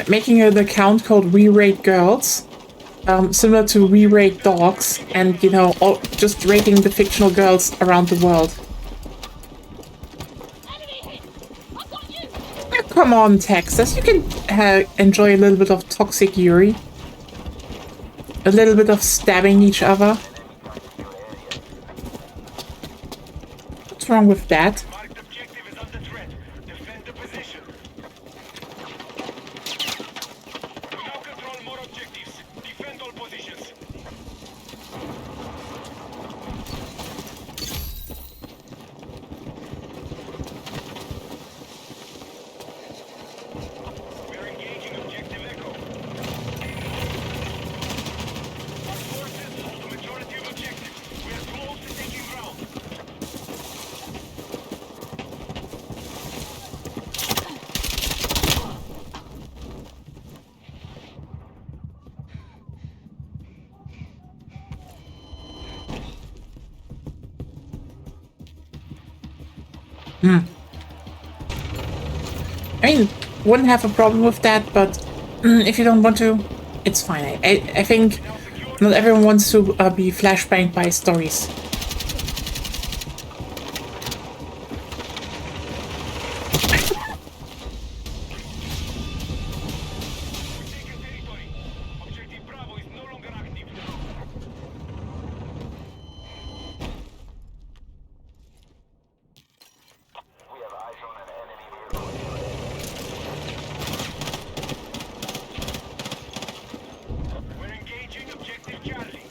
making an account called We Rate Girls, similar to We Rate Dogs, and you know, just rating the fictional girls around the world. Oh, come on, Texas, you can enjoy a little bit of toxic Yuri, a little bit of stabbing each other. What's wrong with that? Marked objective is under threat. Defend the position. We now control more objectives. Defend all positions. We're engaging objective Echo. Our forces hold the majority of objectives. We are close to taking ground. I mean, wouldn't have a problem with that, but if you don't want to, it's fine. I think not everyone wants to be flashbanged by stories. Taken territory. Objective Bravo is no longer active. We have eyes on an enemy vehicle. We're engaging objective Charlie.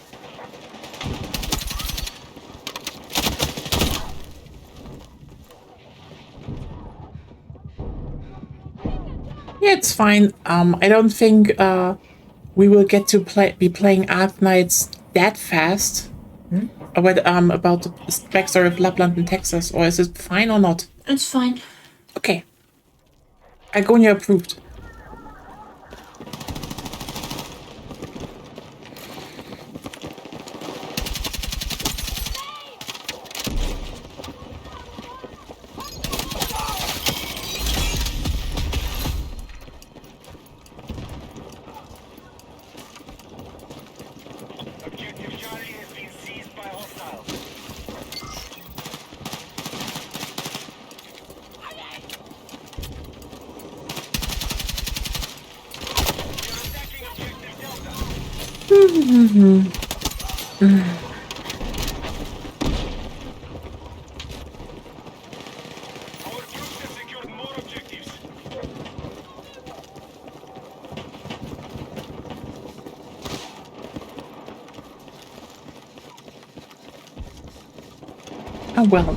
Yeah, it's fine. I don't think we will get to be playing Arknights that fast. About the backstory of Lapland and Texas, or is it fine or not? It's fine. Okay. Agonia approved. Objective Charlie has been seized by hostiles. Our troops have secured more objectives. Oh well.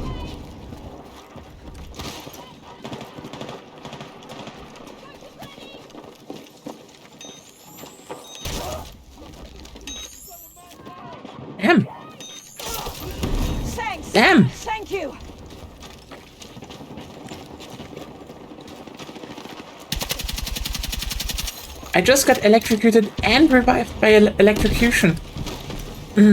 Damn. Thanks. Damn. Thank you. I just got electrocuted and revived by electrocution. We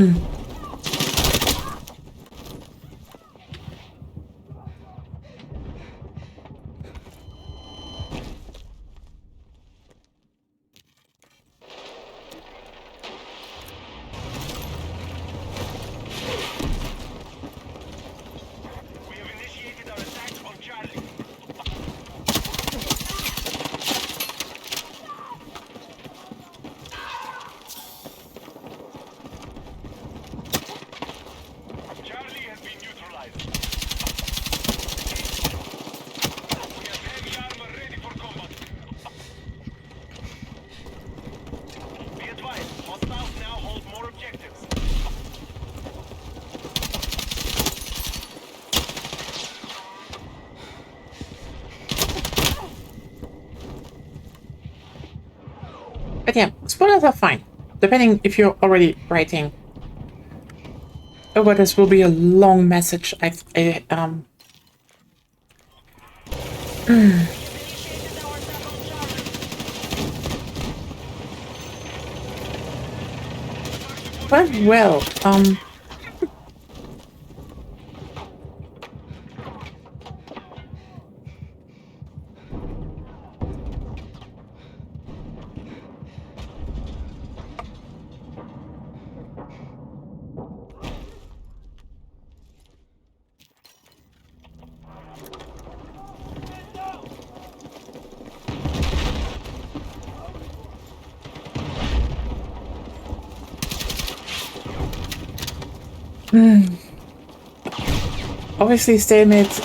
have initiated our attacks on Charlie. Charlie has been neutralized. We have heavy armor ready for combat. Be advised, hostiles now hold more objectives. But yeah, spoilers are fine. Depending if you're already writing. Oh, but this will be a long message. Initiated our attack on Charlie. But well, obviously stalemate,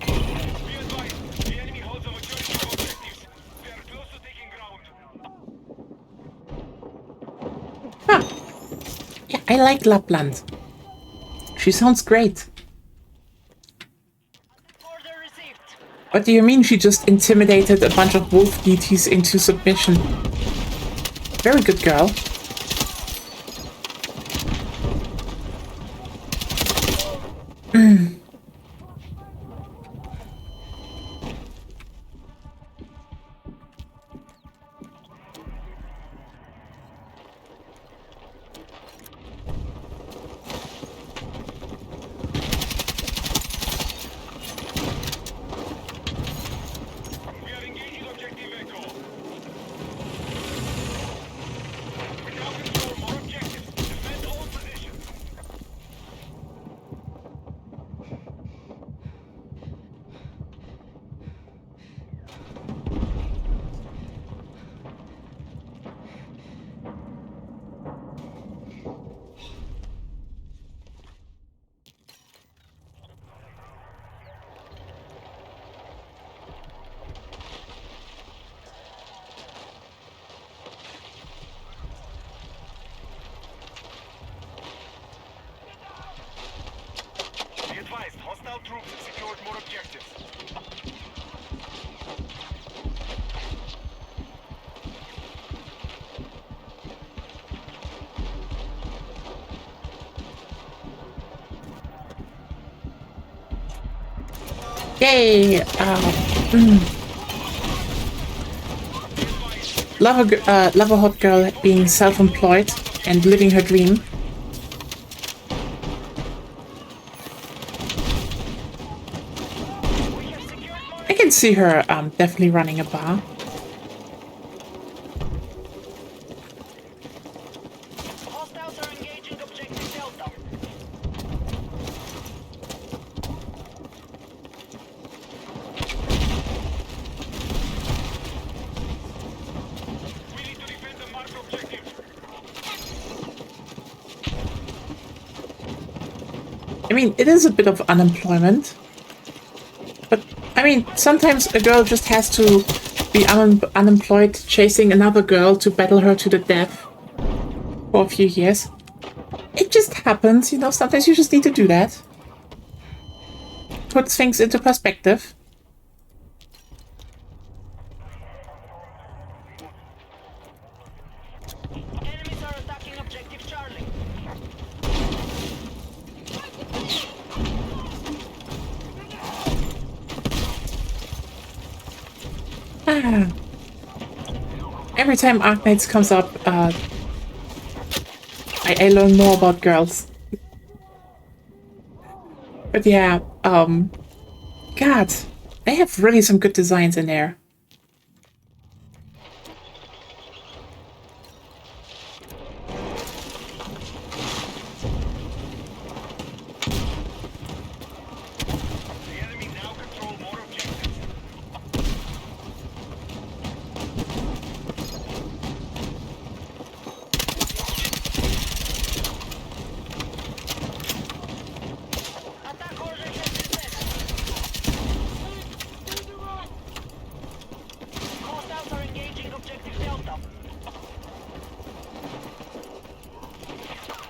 Be advised, the enemy holds a majority of objectives. We are close to taking ground. yeah, I like Lapland. She sounds great. Order received. What do you mean she just intimidated a bunch of wolf deities into submission? Very good girl. We are engaging objective Echo. We now control more objectives. Defend all positions. Be advised, hostile troops have secured more objectives. Yay! Love a hot girl being self-employed and living her dream. I can see her definitely running a bar. Hostiles are engaging objective Delta. I mean, it is a bit of unemployment. But, I mean, sometimes a girl just has to be unemployed chasing another girl to battle her to the death for a few years. It just happens, you know, sometimes you just need to do that. Put things into perspective. Enemies are attacking objective Charlie. Ah. Every time Arknights comes up, I learn more about girls. But yeah, God, they have really some good designs in there. The enemy now control more objectives. Attack order has been set. Hostiles are engaging objective Delta.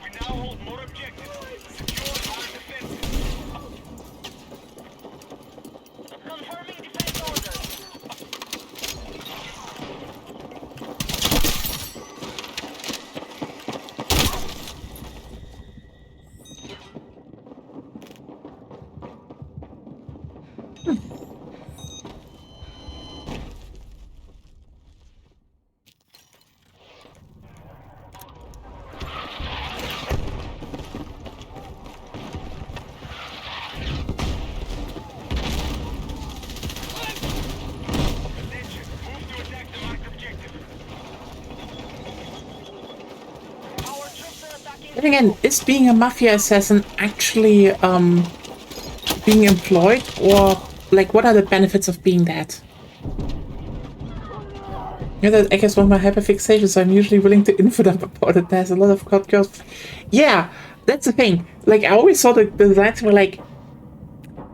We now hold more objectives. Secure our defenses. Confirming defense orders. Attention, move to attack the marked objective. Our troops are attacking. Then again, is being a mafia assassin actually, being employed? Or, like, what are the benefits of being that? Yeah, that's, I guess, one of my hyperfixations, so I'm usually willing to info them about it. There's a lot of catgirls. Yeah, that's the thing. Like, I always saw the designs were like...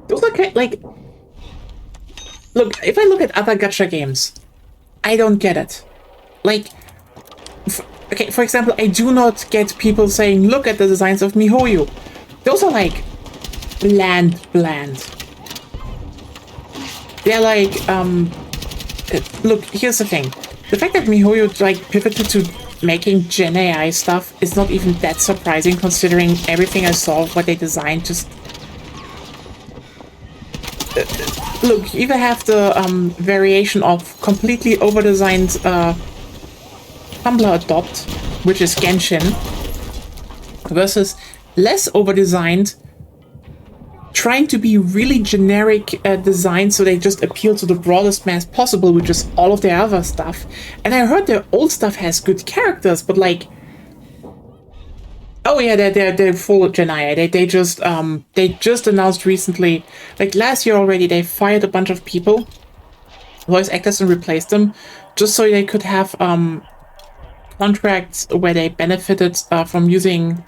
Those are kind like... Look, if I look at other gacha games, I don't get it. Like... Okay, for example, I do not get people saying, look at the designs of MiHoYo. Those are like... bland. They're like, look, here's the thing. The fact that MiHoYo like pivoted to making Gen AI stuff is not even that surprising considering everything I saw what they designed. Just look, you either have the variation of completely over-designed Tumblr Adopt, which is Genshin, versus less over-designed, trying to be really generic design so they just appeal to the broadest mass possible, which is all of their other stuff. And I heard their old stuff has good characters, but like, oh yeah, they're full of Gen AI. They just announced recently, like last year already, they fired a bunch of people, voice actors, and replaced them just so they could have contracts where they benefited from using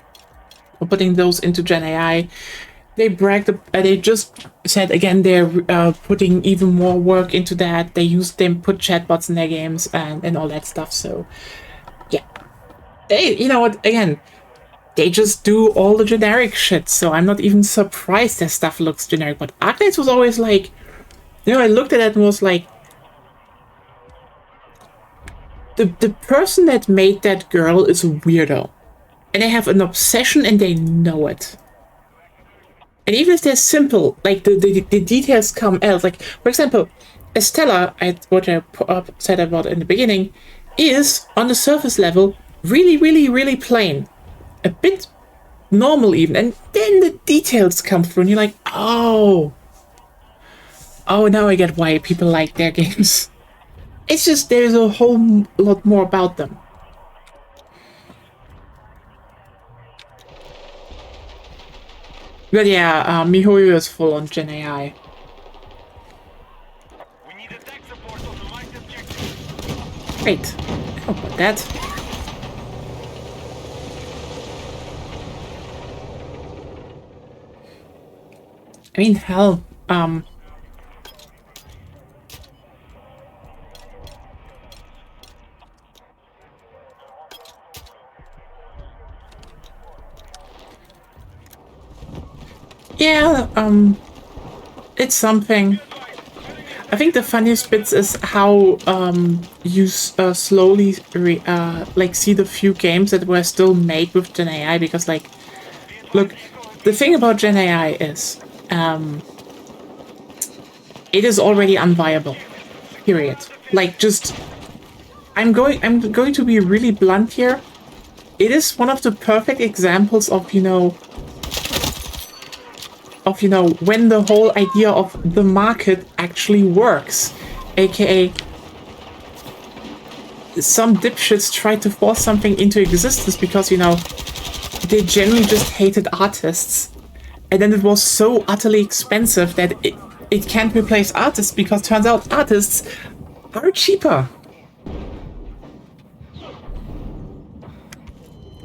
or putting those into Gen AI. They bragged. They just said again they're putting even more work into that. They put chatbots in their games and all that stuff. So yeah, you know what? Again, they just do all the generic shit. So I'm not even surprised their stuff looks generic. But Arknights was always like, you know, I looked at it and was like, the person that made that girl is a weirdo, and they have an obsession and they know it. And even if they're simple, like the details come else. Like, for example, Estella, what I said about in the beginning, is, on the surface level, really, really, really plain. A bit normal even. And then the details come through and you're like, oh. Oh, now I get why people like their games. It's just, there's a whole lot more about them. But yeah, MiHoYo is full on Gen AI. We need attack support on the marked objective. Great. How about that? I mean, hell, yeah, it's something. I think the funniest bits is how you slowly like see the few games that were still made with Gen AI, because like, look, the thing about Gen AI is it is already unviable. Period. Like, just I'm going to be really blunt here. It is one of the perfect examples of, when the whole idea of the market actually works, aka some dipshits tried to force something into existence because, they generally just hated artists, and then it was so utterly expensive that it can't replace artists, because turns out artists are cheaper.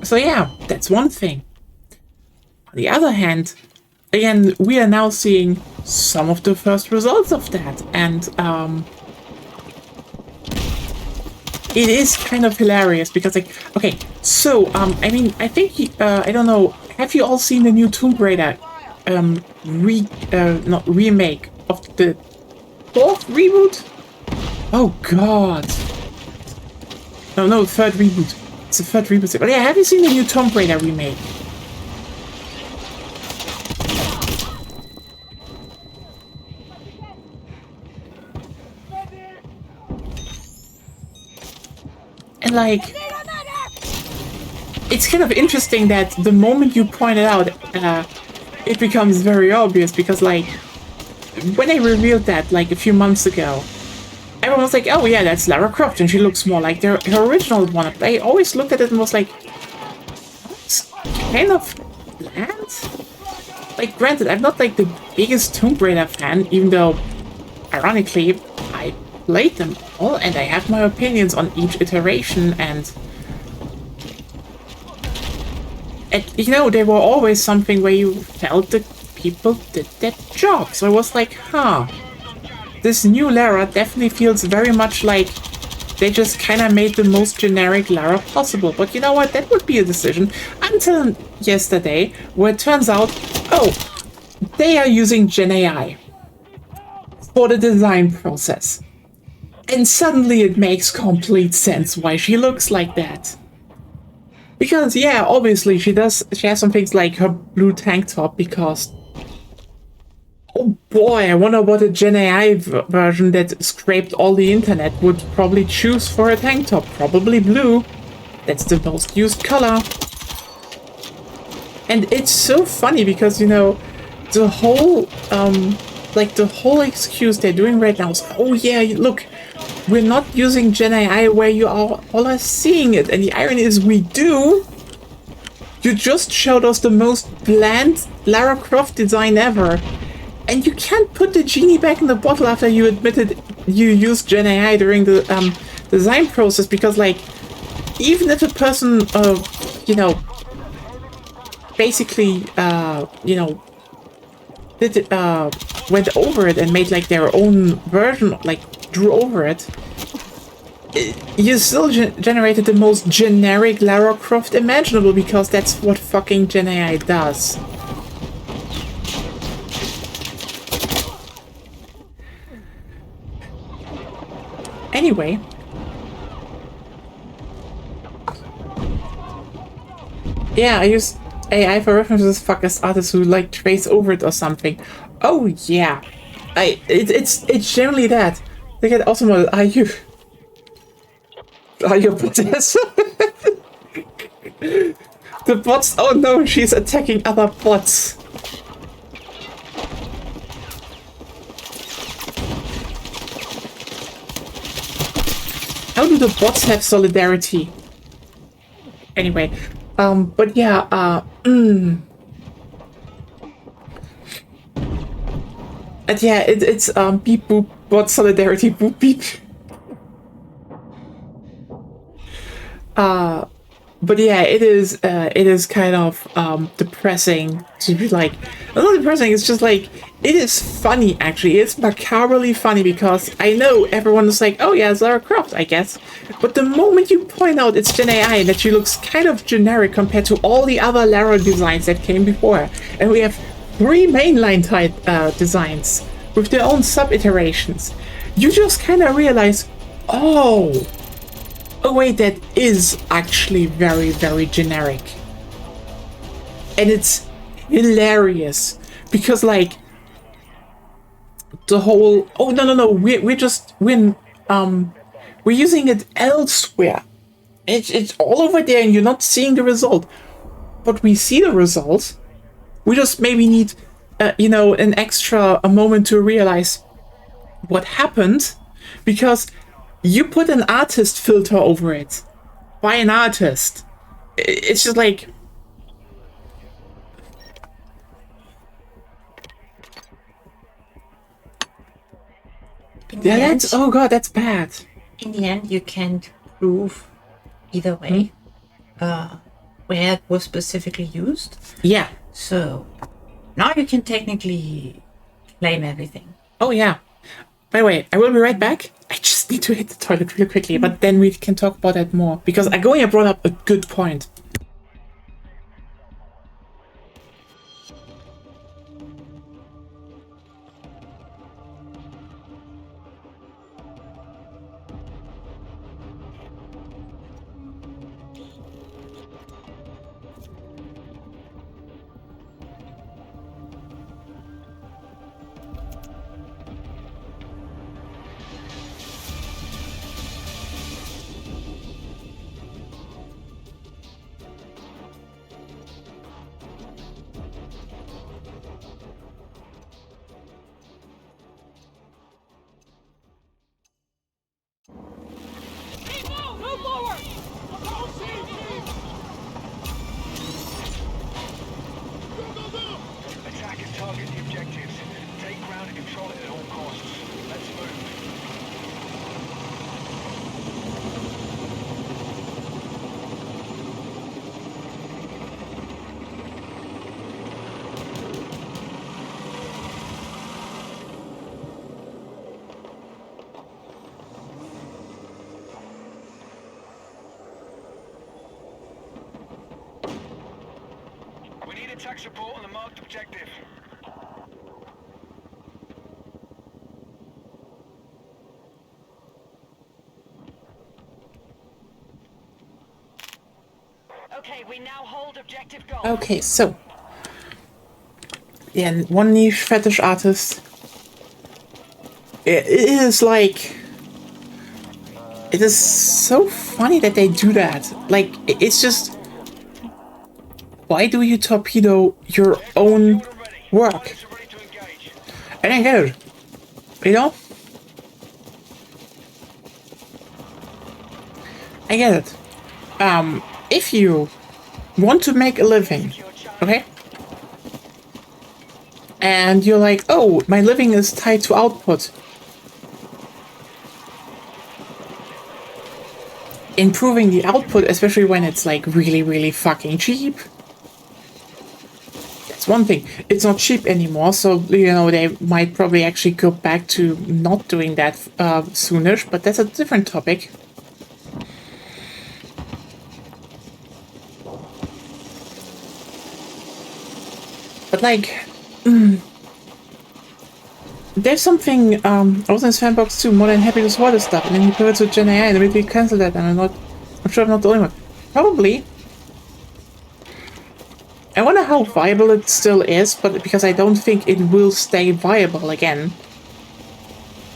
So yeah, that's one thing. On the other hand, again, we are now seeing some of the first results of that, and it is kind of hilarious because, like, okay, so I mean, I think I don't know, have you all seen the new Tomb Raider not remake of the fourth reboot? Oh god, no, third reboot. It's the third reboot. But yeah, have you seen the new Tomb Raider remake? And like, it's kind of interesting that the moment you point it out, it becomes very obvious, because like, when I revealed that like a few months ago, everyone was like, oh yeah, that's Lara Croft and she looks more like her original one. I always looked at it and was like, it's kind of bland. Like, granted, I'm not like the biggest Tomb Raider fan, even though, ironically, I played them all and I have my opinions on each iteration, and they were always something where you felt that people did their job. So I was like, huh, this new Lara definitely feels very much like they just kind of made the most generic Lara possible. But you know what? That would be a decision. Until yesterday, where it turns out, oh, they are using Gen AI for the design process. And suddenly it makes complete sense why she looks like that. Because, yeah, obviously she has some things like her blue tank top, because oh boy, I wonder what a Gen AI version that scraped all the internet would probably choose for a tank top. Probably blue. That's the most used color. And it's so funny because, the whole, the whole excuse they're doing right now is, oh yeah, look, we're not using Gen AI where you all are seeing it. And the irony is we do. You just showed us the most bland Lara Croft design ever. And you can't put the genie back in the bottle after you admitted you used Gen AI during the design process, because, like, even if a person, basically, did it, went over it and made, like, their own version, like, drew over it, you still generated the most generic Lara Croft imaginable, because that's what fucking Gen AI does. Anyway, yeah, I use AI for references, fuckers artists who like trace over it or something. Oh yeah, it's generally that. They get automated. Are you possessed? The bots. Oh no, she's attacking other bots. How do the bots have solidarity? Anyway, but yeah, and yeah, it's beep boop bot solidarity boop beep. But yeah, it is kind of depressing to be like, not depressing, it's just like, it is funny, actually. It's macabrely funny because I know everyone is like, oh yeah, Lara Croft, I guess. But the moment you point out it's Gen AI, that she looks kind of generic compared to all the other Lara designs that came before. And we have 3 mainline type designs with their own sub-iterations. You just kind of realize, oh wait, that is actually very, very generic. And it's hilarious because, like, the whole no, we're using it elsewhere. It's all over there and you're not seeing the result, but we see the result. We just maybe need an extra a moment to realize what happened, because you put an artist filter over it by an artist. It's just like, yeah, that's, oh god, that's bad. In the end, you can't prove either way where it was specifically used. Yeah. So now you can technically claim everything. Oh yeah. By the way, I will be right back. I just need to hit the toilet real quickly, but then we can talk about that more, because Agonia brought up a good point. Move forward! Attack and target the objectives. Take ground and control it at all costs. Let's move. We need attack support on the marked objective. Okay, we now hold objective goal. Okay, so yeah, one niche fetish artist. It is like, it is so funny that they do that. Like, it's just, why do you torpedo your own work? Pilots are ready to engage. I don't get it. You know? I get it. If you want to make a living, okay? And you're like, oh, my living is tied to output. Improving the output, especially when it's like really, really fucking cheap. That's one thing. It's not cheap anymore, so, you know, they might probably actually go back to not doing that soonish, but that's a different topic. But like, there's something, I was in Sandbox too, more than happy to swallow stuff, and then you pivot to Gen AI and immediately cancel that, and I'm sure I'm not the only one. Probably. I wonder how viable it still is, but because I don't think it will stay viable again.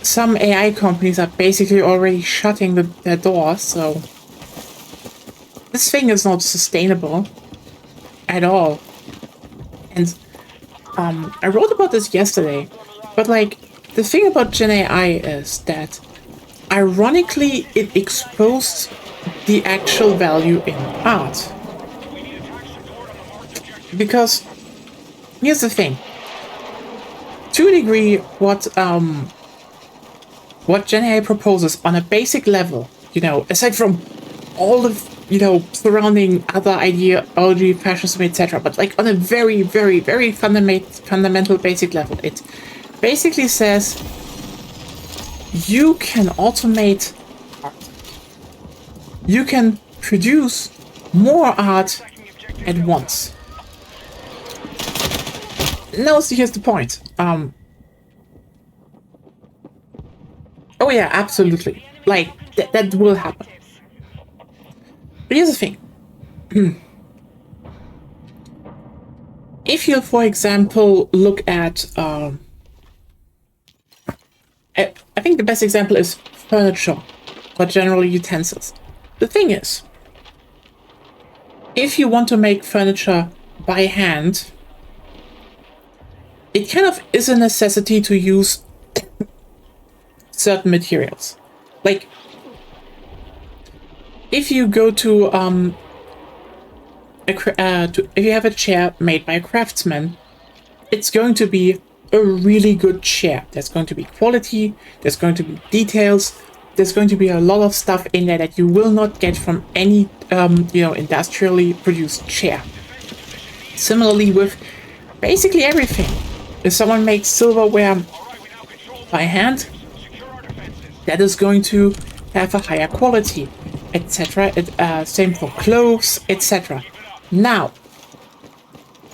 Some AI companies are basically already shutting their doors, so this thing is not sustainable at all. And I wrote about this yesterday, but like, the thing about Gen AI is that ironically it exposed the actual value in art. Because here's the thing, to a degree, what Gen AI proposes on a basic level, you know, aside from all the you know, surrounding other ideology, fascism, etc. But like on a very, very, very fundamental basic level. It basically says you can automate art. You can produce more art at once. Now, so here's the point. Oh yeah, absolutely. Like, that will happen. But here's the thing. If you, for example, look at... I think the best example is furniture, or generally utensils. The thing is, if you want to make furniture by hand, it kind of is a necessity to use certain materials. Like, if you go to, if you have a chair made by a craftsman, it's going to be a really good chair. There's going to be quality, there's going to be details, there's going to be a lot of stuff in there that you will not get from any, you know, industrially produced chair. Similarly with basically everything. If someone makes silverware by hand, that is going to have a higher quality, etc. Same for clothes, etc. Now,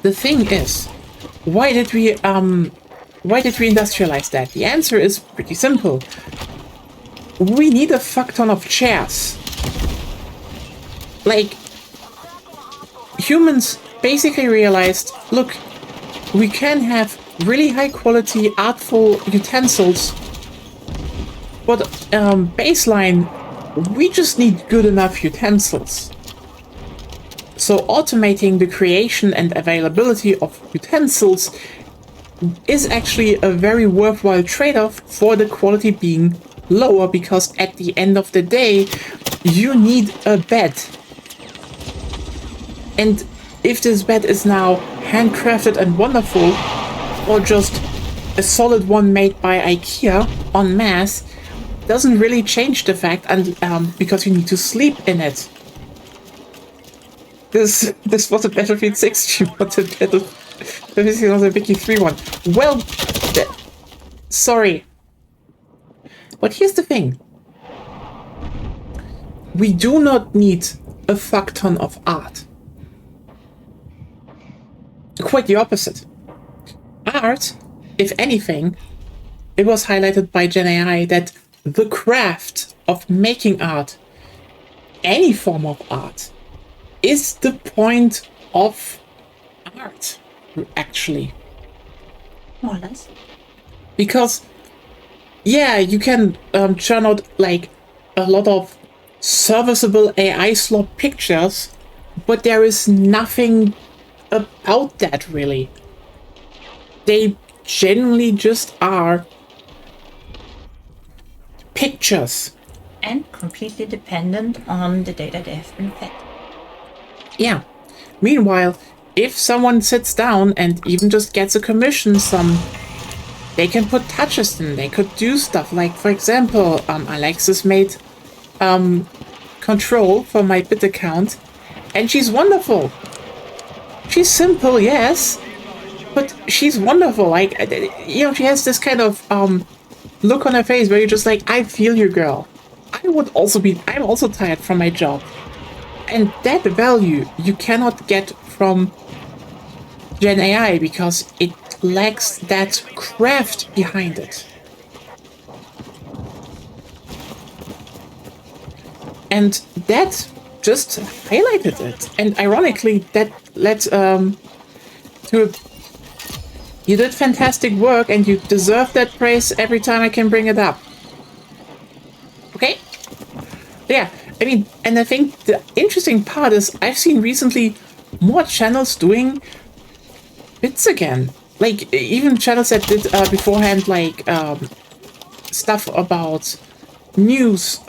the thing is, why did we industrialize that? The answer is pretty simple. We need a fuck ton of chairs. Like, humans basically realized, look, we can have really high quality, artful utensils, but baseline, we just need good enough utensils. So automating the creation and availability of utensils is actually a very worthwhile trade-off for the quality being lower, because at the end of the day, you need a bed. And if this bed is now handcrafted and wonderful, or just a solid one made by IKEA en masse, doesn't really change the fact, and because you need to sleep in it. This was a Battlefield 6 stream, not a Battlefield, not a Wiki 3 one. Well, sorry. But here's the thing. We do not need a fuck ton of art. Quite the opposite. Art, if anything, it was highlighted by Gen AI that the craft of making art, any form of art, is the point of art, actually. More or less. Because, yeah, you can churn out, like, a lot of serviceable AI slop pictures, but there is nothing about that, really. They generally just are pictures. And completely dependent on the data they have been fed. Yeah. Meanwhile, if someone sits down and even just gets a commission, they can put touches in, they could do stuff. Like, for example, Alexis made control for my bit account, and she's wonderful. She's simple, yes, but she's wonderful. Like, you know, she has this kind of look on her face where you're just like, I feel you, girl. I'm also tired from my job. And that value you cannot get from Gen AI because it lacks that craft behind it. And that just highlighted it. And ironically, that led to... You did fantastic work and you deserve that praise every time I can bring it up. Okay? Yeah, I mean, and I think the interesting part is I've seen recently more channels doing bits again. Like, even channels that did beforehand, like, stuff about news,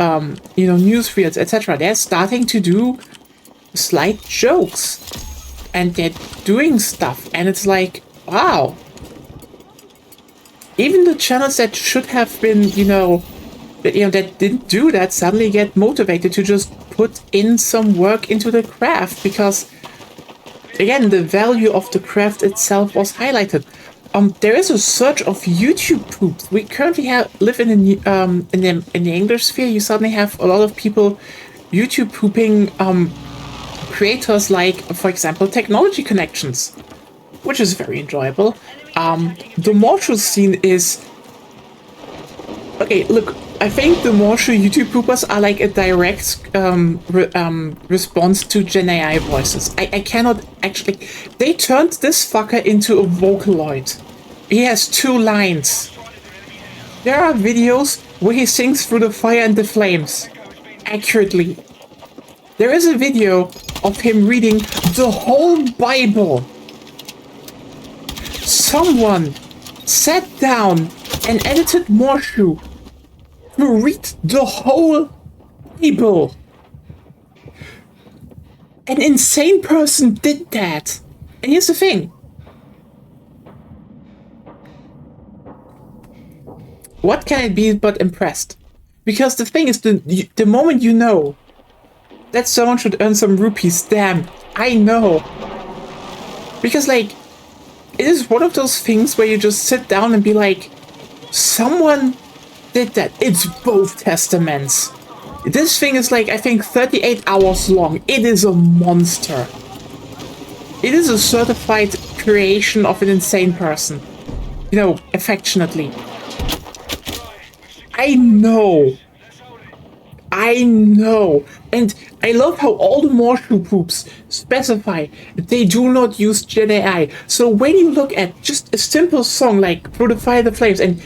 you know, news feeds, etc. They're starting to do slight jokes. And they're doing stuff. And it's like, wow. Even the channels that should have been, you know, that, you know, that didn't do that suddenly get motivated to just put in some work into the craft, because again, the value of the craft itself was highlighted. There is a surge of YouTube poops. We currently live in the English sphere. You suddenly have a lot of people YouTube pooping creators like, for example, Technology Connections, which is very enjoyable. The Morshu scene is... Okay, look, I think the Morshu YouTube poopers are like a direct response to Gen AI voices. I cannot actually... They turned this fucker into a Vocaloid. He has 2 lines. There are videos where he sings through the fire and the flames. Accurately. There is a video of him reading the whole Bible. Someone sat down and edited Morshu to read the whole Bible. An insane person did that. And here's the thing. What can I be but impressed? Because the thing is, the moment you know that someone should earn some rupees, damn, I know. Because, like, it is one of those things where you just sit down and be like, someone did that. It's both testaments. This thing is like, I think, 38 hours long. It is a monster. It is a certified creation of an insane person. You know, affectionately. I know. I know. And I love how all the Morshu poops specify that they do not use Gen AI. So when you look at just a simple song like Through the Fire, the Flames, and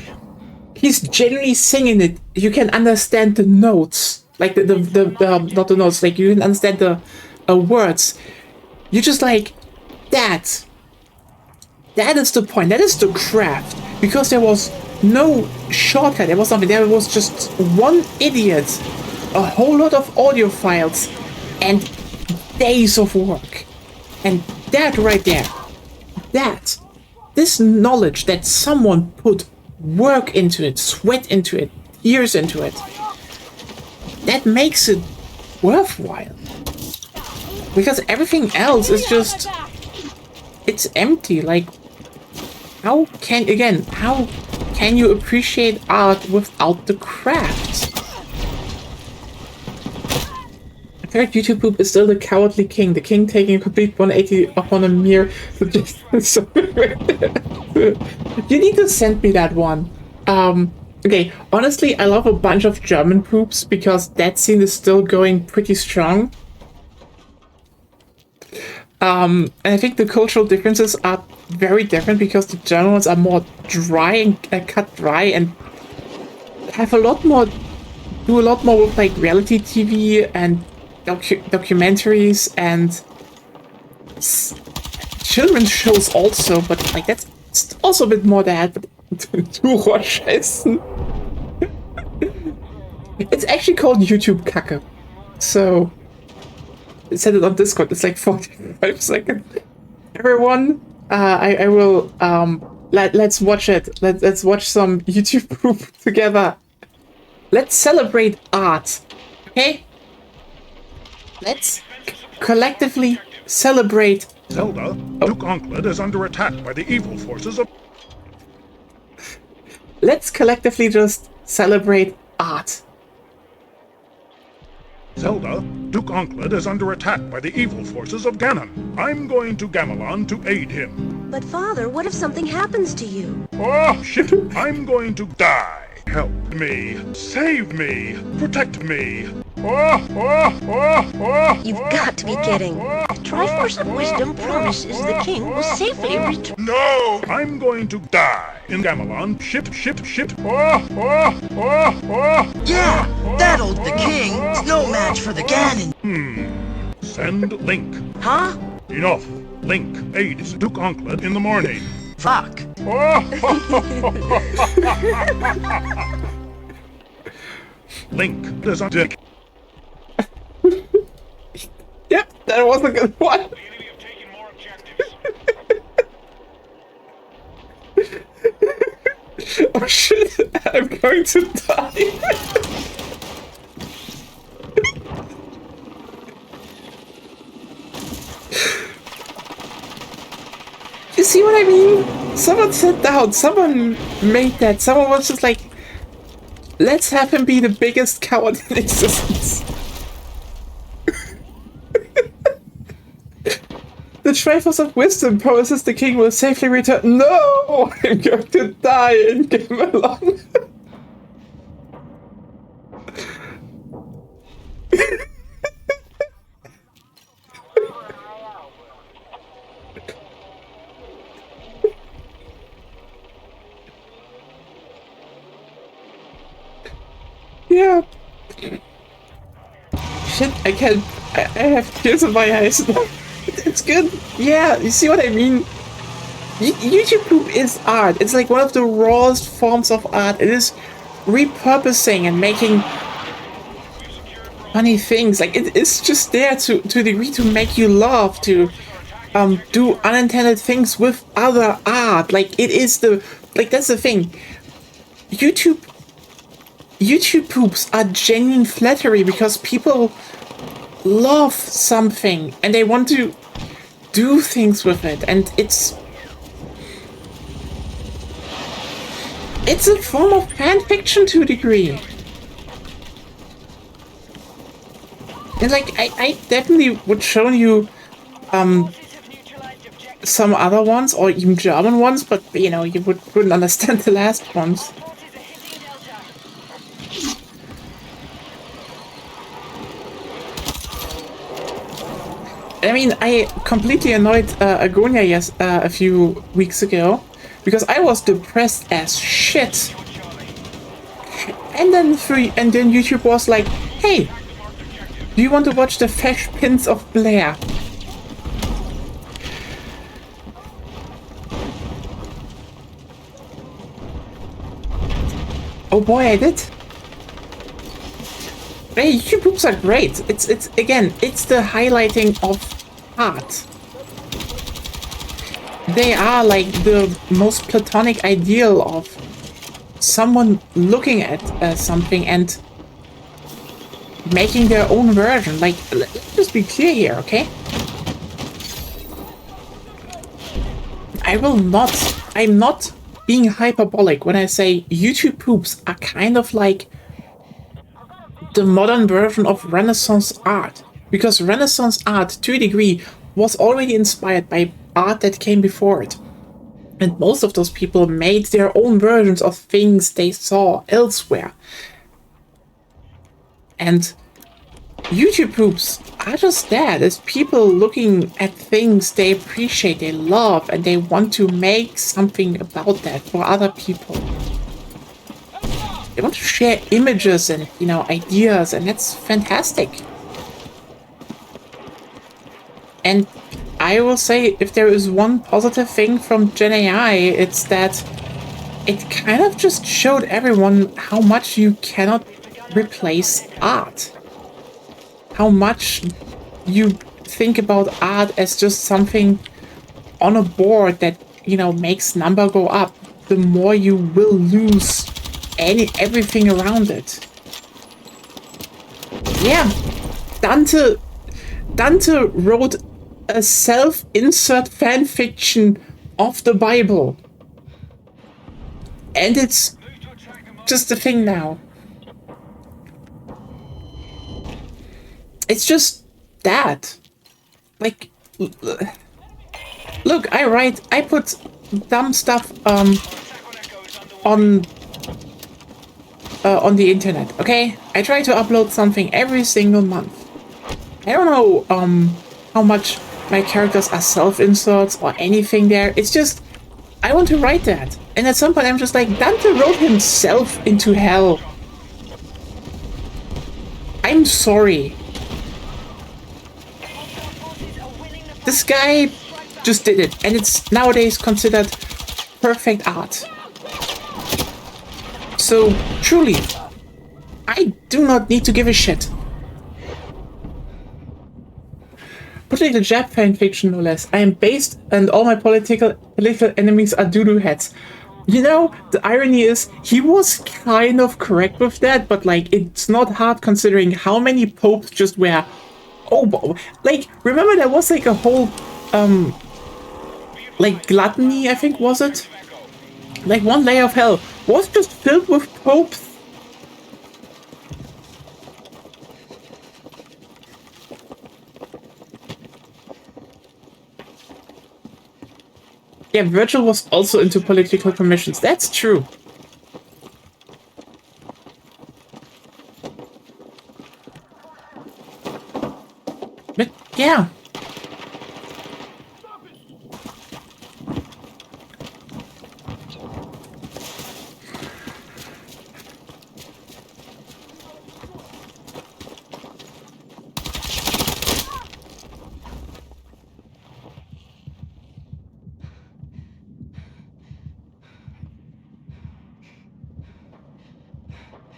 he's genuinely singing it, you can understand the notes. Like the not the notes, like you can understand the words. You're just like, that. That is the point. That is the craft. Because there was no shortcut. There was something. There was just one idiot, a whole lot of audio files, and days of work. And that right there, this knowledge that someone put work into it, sweat into it, years into it, that makes it worthwhile. Because everything else is just, it's empty. Like, how can you appreciate art without the craft? A third YouTube poop is still the cowardly king. The king taking a complete 180 upon a mere suggestion. You need to send me that one. Okay, honestly, I love a bunch of German poops because that scene is still going pretty strong. And I think the cultural differences are very different because the German ones are more dry and cut dry and have do a lot more with like reality TV and documentaries and children's shows also, but like that's also a bit more that. But it's actually called YouTube Kacke. So I said it on Discord. It's like 45 seconds. Everyone, I will let's watch it. Let's watch some YouTube poop together. Let's celebrate art. Okay? Let's collectively celebrate. Zelda, Duke Onkled is under attack by the evil forces of... Let's collectively just celebrate art. Zelda, Duke Onkled is under attack by the evil forces of Ganon. I'm going to Gamelon to aid him. But father, what if something happens to you? Oh, shit! I'm going to die. Help me. Save me. Protect me. You've got to be kidding. Triforce of Wisdom promises the king will safely return. No! I'm going to die in Gamelon. Shit. Yeah, that old the king is no match for the Ganon. Send Link. Huh? Enough. Link aids Duke Onkled in the morning. Fuck. Link, there's a dick. Yep, that was a good one. The enemy have taken more objectives. Oh shit. I'm going to die. You see what I mean? Someone sat down, someone made that, someone was just like, let's have him be the biggest coward in existence. The Triforce of Wisdom promises the king will safely return. No! I'm going to die in Gamelon. Yeah. Shit, I can't. I have tears in my eyes now. It's good. Yeah, you see what I mean? YouTube poop is art. It's like one of the rawest forms of art. It is repurposing and making funny things. Like, it is just there to a degree to make you laugh, to do unintended things with other art. Like, it is the... Like, that's the thing. YouTube poops are genuine flattery because people love something and they want to do things with it, and it's a form of fan fiction to a degree. And like, I definitely would show you some other ones, or even German ones, but you know, you wouldn't understand the last ones. I mean, I completely annoyed Agonia a few weeks ago because I was depressed as shit. And then YouTube was like, "Hey, do you want to watch the Fresh Prince of Blair?" Oh boy, I did. Hey, YouTube poops are great. It's again, it's the highlighting of art. They are like the most platonic ideal of someone looking at something and making their own version. Like, let's just be clear here, okay? I'm not being hyperbolic when I say YouTube poops are kind of like the modern version of Renaissance art, because Renaissance art, to a degree, was already inspired by art that came before it. And most of those people made their own versions of things they saw elsewhere. And YouTube poops are just that. It's people looking at things they appreciate, they love, and they want to make something about that for other people. They want to share images and, you know, ideas, and that's fantastic. And I will say, if there is one positive thing from Gen AI, it's that it kind of just showed everyone how much you cannot replace art. How much you think about art as just something on a board that, you know, makes number go up. The more you will lose everything around it. Yeah, Dante wrote a self-insert fanfiction of the Bible, and it's just a thing now. It's just that. Like, look, I put dumb stuff on the internet, okay? I try to upload something every single month. I don't know how much my characters are self-inserts or anything there. It's just, I want to write that. And at some point I'm just like, Dante wrote himself into hell. I'm sorry. This guy just did it, and it's nowadays considered perfect art. So, truly, I do not need to give a shit. Political jab fanfiction, no less. I am based, and all my political enemies are doo-doo heads. You know, the irony is he was kind of correct with that, but like it's not hard considering how many popes just were. Oh, like remember there was like a whole like gluttony, I think was it? Like one layer of hell was just filled with popes. Yeah, Virgil was also into political commissions. That's true. But yeah.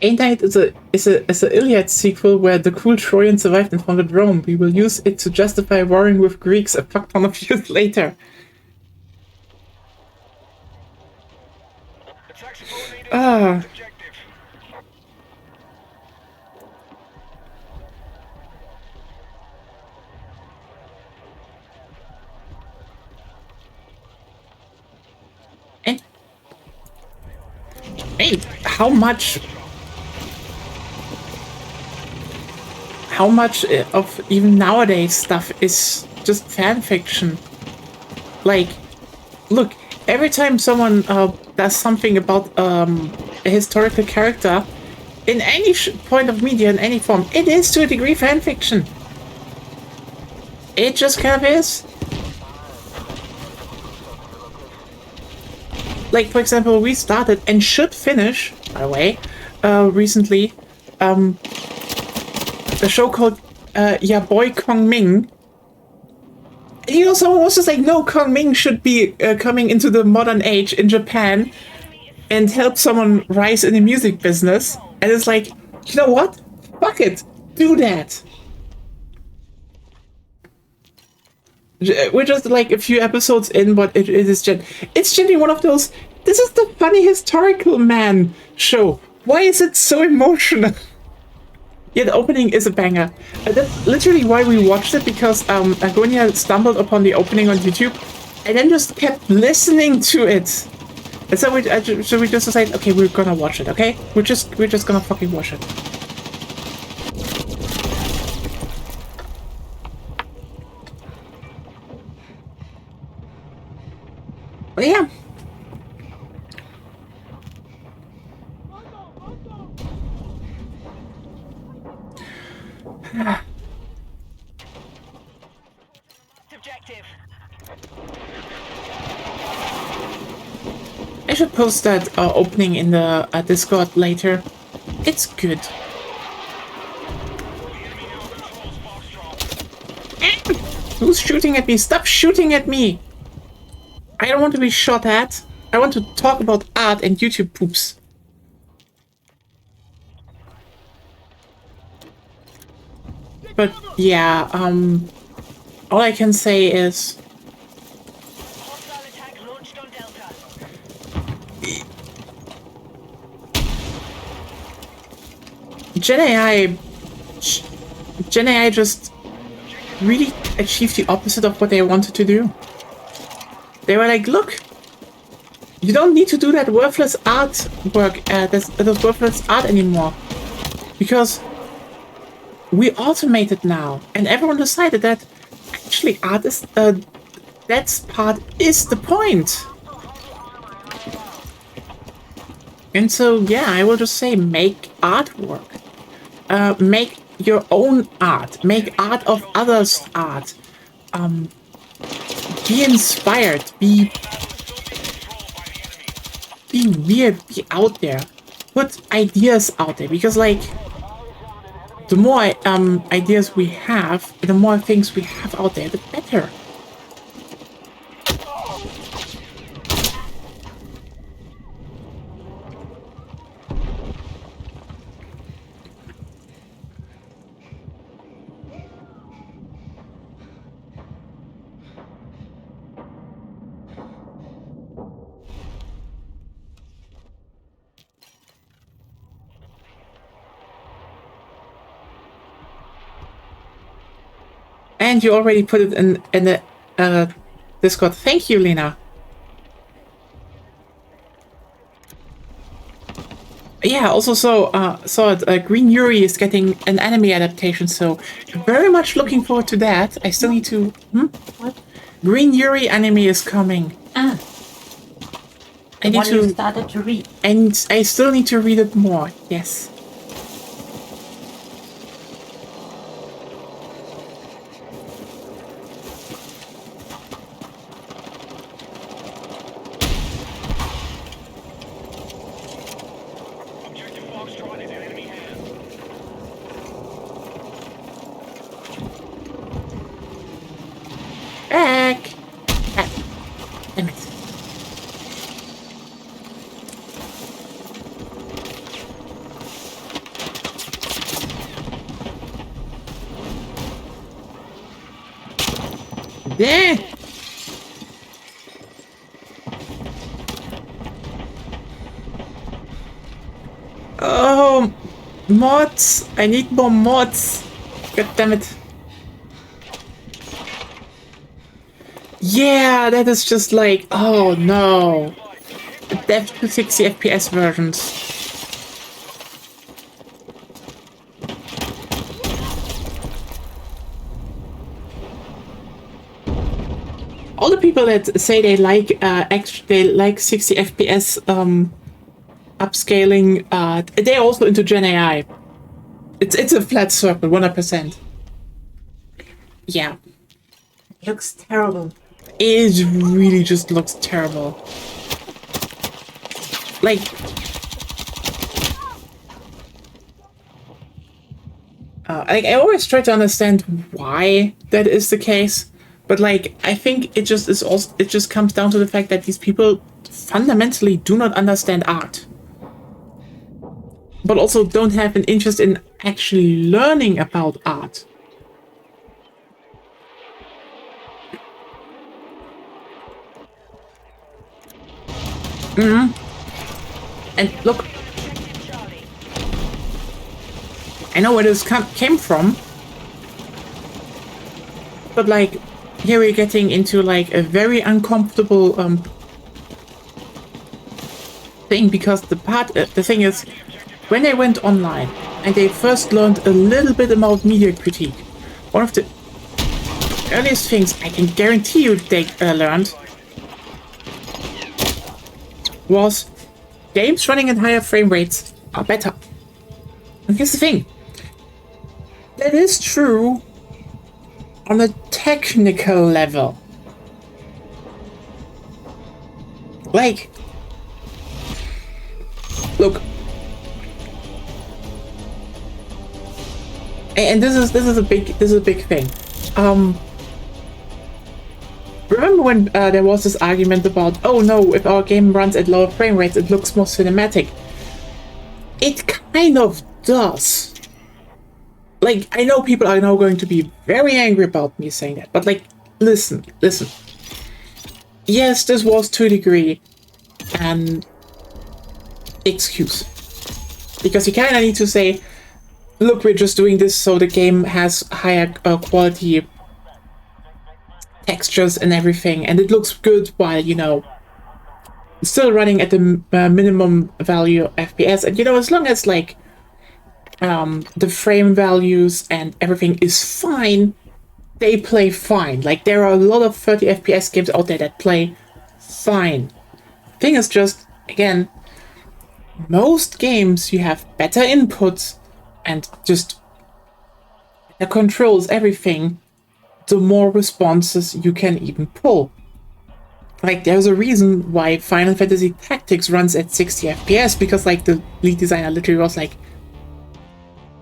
Aeneid is a Iliad sequel where the cool Trojan survived and founded Rome. We will use it to justify warring with Greeks a fuck ton of years later. Ah. And hey, how much of even nowadays stuff is just fan fiction? Like, look, every time someone does something about a historical character in any point of media in any form, it is to a degree fan fiction. It just kind of is. Like, for example, we started and should finish, by the way, recently, a show called Ya Boy Kong Ming. You know, someone was just like, no, Kong Ming should be coming into the modern age in Japan and help someone rise in the music business. And it's like, you know what? Fuck it. Do that. We're just like a few episodes in, but it's genuinely one of those, this is the funny historical man show. Why is it so emotional? Yeah, the opening is a banger. That's literally why we watched it, because Agonia stumbled upon the opening on YouTube and then just kept listening to it. And so we just decided, okay, we're gonna watch it, okay? We're just gonna fucking watch it. But yeah. Objective. I should post that opening in the Discord later. It's good. Who's shooting at me? Stop shooting at me! I don't want to be shot at. I want to talk about art and YouTube poops. But yeah, all I can say is Hostile attack launched on Delta. Gen AI just really achieved the opposite of what they wanted to do. They were like, look, you don't need to do that worthless artwork, that worthless art anymore, because we automate it now, and everyone decided that actually art is that part is the point. And so yeah, I will just say, make artwork, make your own art, make art of others' art, be inspired, be weird, be out there, put ideas out there, because like the more ideas we have, the more things we have out there, the better. And you already put it in the Discord. Thank you, Lena. Yeah, also saw it, Green Yuri is getting an anime adaptation, so very much looking forward to that. I still need to... What? Green Yuri anime is coming. Ah. I need You started to read. And I still need to read it more, yes. Objective Foxtrot is in enemy hands. Back! Ah, damn it. There! Oh, mods! I need more mods! God damn it. Yeah, that is just like, oh no. The dev to 60 FPS versions. All the people that say they like they like 60 FPS upscaling, they're also into Gen AI. It's a flat circle, 100%. Yeah. Looks terrible. It really just looks terrible. Like, I always try to understand why that is the case, but like I think it just comes down to the fact that these people fundamentally do not understand art, but also don't have an interest in actually learning about art. And look, I know where this came from, but like here we're getting into like a very uncomfortable thing, because the thing is, when they went online and they first learned a little bit about media critique, one of the earliest things I can guarantee you they learned was games running at higher frame rates are better. And here's the thing. That is true on a technical level. Like, look, and this is a big thing. Remember when there was this argument about, oh no, if our game runs at lower frame rates, it looks more cinematic. It kind of does. Like, I know people are now going to be very angry about me saying that, but like, listen. Yes, this was to a degree an excuse. Because you kind of need to say, look, we're just doing this so the game has higher quality textures and everything, and it looks good while, you know, still running at the minimum value FPS. And, you know, as long as, like, the frame values and everything is fine, they play fine. Like, there are a lot of 30 FPS games out there that play fine. Thing is just, again, most games you have better inputs and just better controls, everything, the more responses you can even pull. Like, there's a reason why Final Fantasy Tactics runs at 60 FPS, because, like, the lead designer literally was like,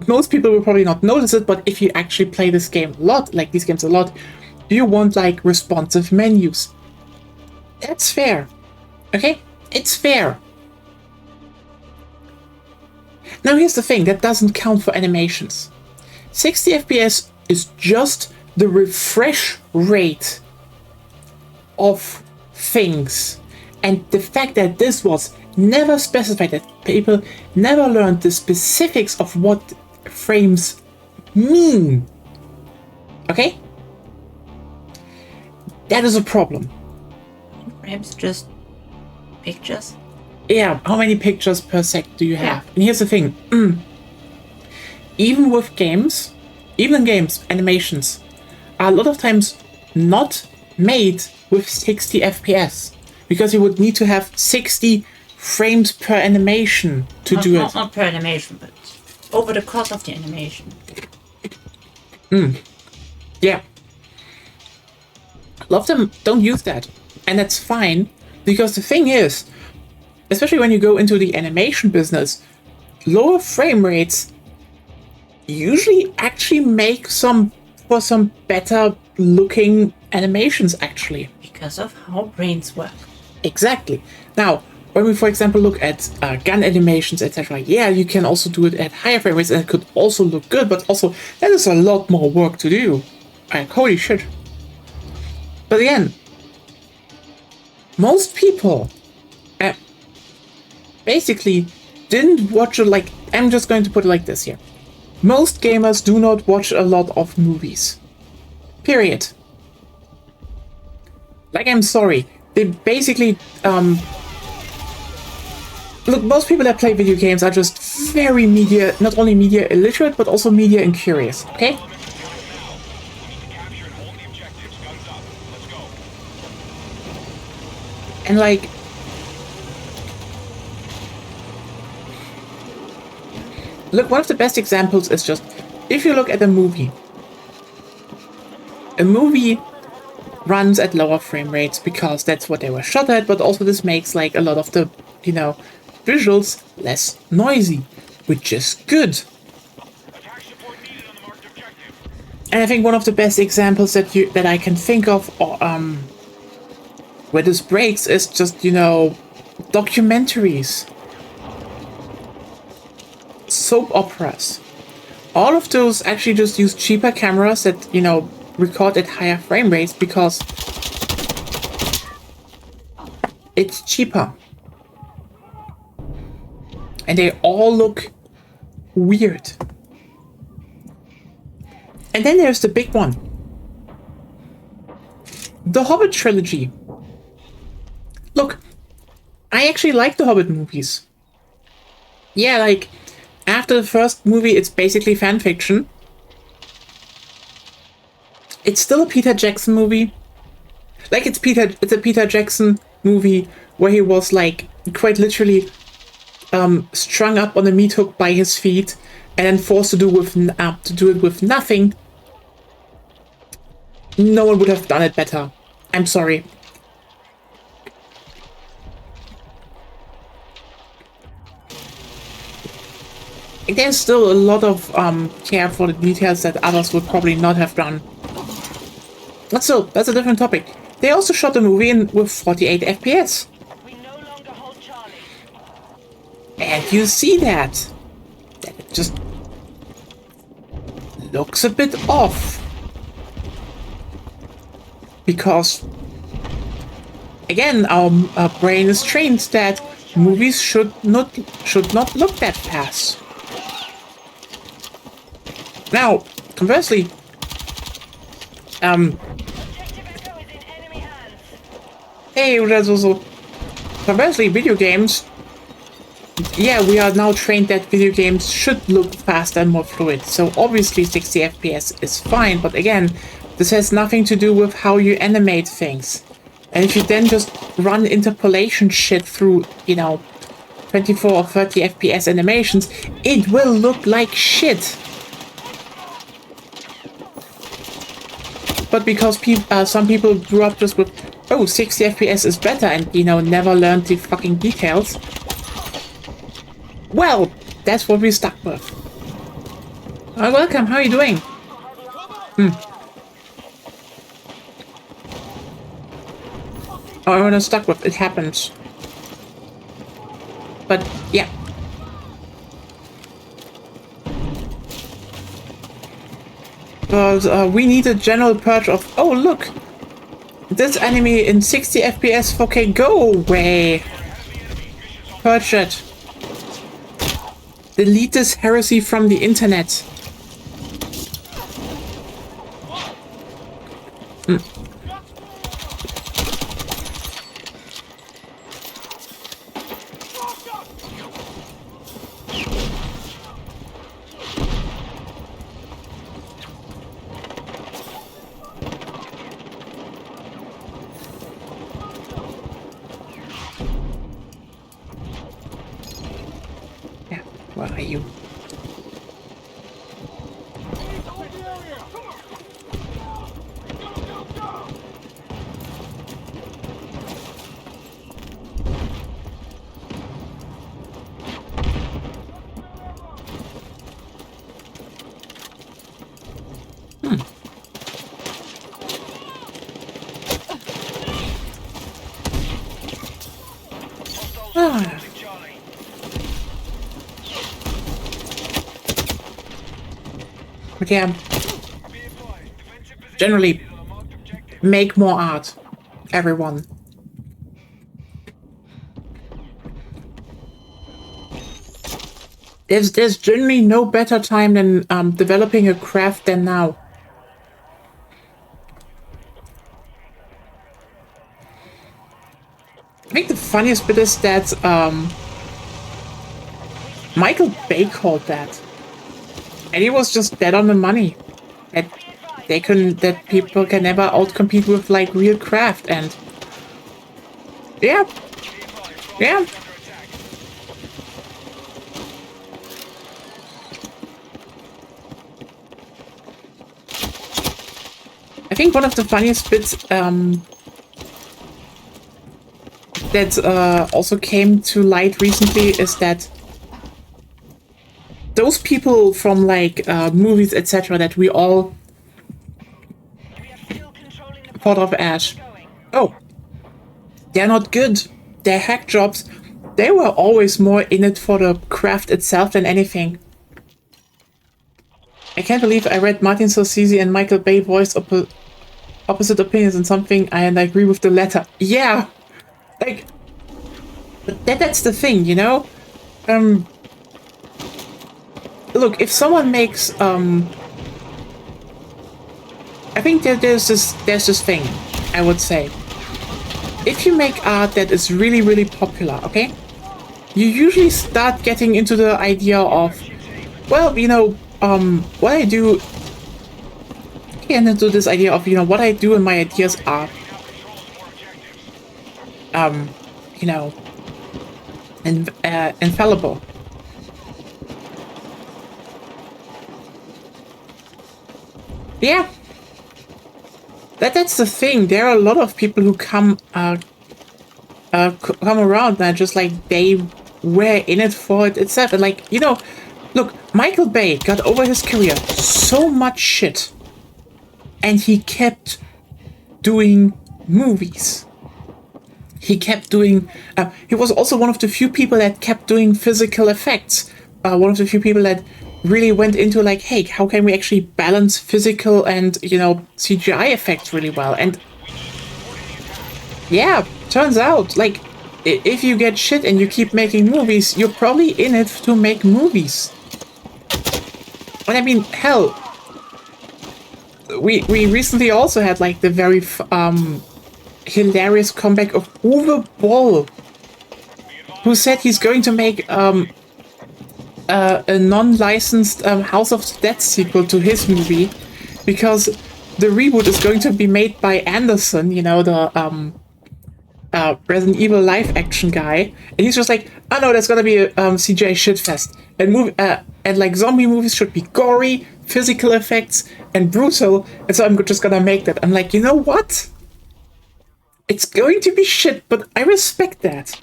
most people will probably not notice it, but if you actually play this game a lot, like these games a lot, you want, like, responsive menus. That's fair. Okay? It's fair. Now here's the thing, that doesn't count for animations. 60 FPS is just the refresh rate of things. And the fact that this was never specified, that people never learned the specifics of what frames mean. Okay? That is a problem. Frames just pictures. Yeah, how many pictures per sec do you have? Yeah. And here's the thing. Even with games, even in games, animations are a lot of times not made with 60 FPS. Because you would need to have 60 frames per animation to do it. Not per animation, but over the course of the animation. Yeah. A lot of them don't use that. And that's fine. Because the thing is, especially when you go into the animation business, lower frame rates usually actually make for some better looking animations actually. Because of how brains work. Exactly. Now, when we, for example, look at gun animations, etc., yeah, you can also do it at higher frame rates and it could also look good, but also that is a lot more work to do. Like, holy shit. But again, most people basically didn't watch it like, I'm just going to put it like this here. Most gamers do not watch a lot of movies. Period. Like, I'm sorry. They basically, look, most people that play video games are just very media, not only media illiterate, but also media incurious, okay? And like, look, one of the best examples is just, if you look at a movie runs at lower frame rates because that's what they were shot at, but also this makes like a lot of the, you know, visuals less noisy, which is good. And I think one of the best examples that I can think of, where this breaks is just, you know, documentaries, soap operas. All of those actually just use cheaper cameras that, you know, record at higher frame rates because it's cheaper. And they all look weird. And then there's the big one. The Hobbit trilogy. Look, I actually like the Hobbit movies. Yeah, like, after the first movie, it's basically fan fiction. It's still a Peter Jackson movie. Like, it's a Peter Jackson movie where he was, like, quite literally strung up on a meat hook by his feet and then forced to do it with nothing. No one would have done it better. I'm sorry. There's still a lot of care for the details that others would probably not have done. But still, that's a different topic. They also shot the movie with 48 FPS. We no longer hold Charlie. And you see that. That it just looks a bit off. Because, again, our brain is trained that movies should not look that fast. Now, conversely, hey, that's also conversely, video games. Yeah, we are now trained that video games should look faster and more fluid. So obviously 60 FPS is fine, but again, this has nothing to do with how you animate things. And if you then just run interpolation shit through, you know, 24 or 30 FPS animations, it will look like shit. But because some people grew up just with, oh, 60 FPS is better and, you know, never learned the fucking details, well, that's what we're stuck with. Oh, welcome, how are you doing? Oh, we're not stuck with, it happens. But, yeah. But we need a general purge of, oh look, this anime in 60 FPS 4K, go away. Purge it. Delete this heresy from the internet. are you? Ah. But yeah, generally, make more art, everyone. There's generally no better time than developing a craft than now. I think the funniest bit is that Michael Bay called that, and he was just dead on the money. That people can never outcompete with like real craft, and yeah. I think one of the funniest bits that also came to light recently is that those people from like movies, etc., that we all thought of as, oh, they're not good, they're hack jobs. They were always more in it for the craft itself than anything. I can't believe I read Martin Scorsese and Michael Bay voiced opposite opinions on something, and I agree with the latter. Yeah, like that's the thing, you know. Look, if someone makes I think that there's this thing, I would say. If you make art that is really, really popular, okay, you usually start getting into the idea of, well, you know, what I do, get into this idea of, you know, what I do and my ideas are, you know, infallible. Yeah. That's the thing. There are a lot of people who come around and just like they were in it for it itself. And like, you know, look, Michael Bay got over his career so much shit, and he kept doing movies. He kept doing. He was also one of the few people that kept doing physical effects. One of the few people that really went into like, hey, how can we actually balance physical and, you know, CGI effects really well? And yeah, turns out, like, if you get shit and you keep making movies, you're probably in it to make movies. But I mean, hell, we recently also had like the very hilarious comeback of Uwe Boll, who said he's going to make a non-licensed House of the Dead sequel to his movie, because the reboot is going to be made by Anderson, you know, the Resident Evil live action guy, and he's just like, oh no, that's gonna be a CGI shitfest, and like zombie movies should be gory, physical effects, and brutal, and so I'm just gonna make that. I'm like, you know what? It's going to be shit, but I respect that.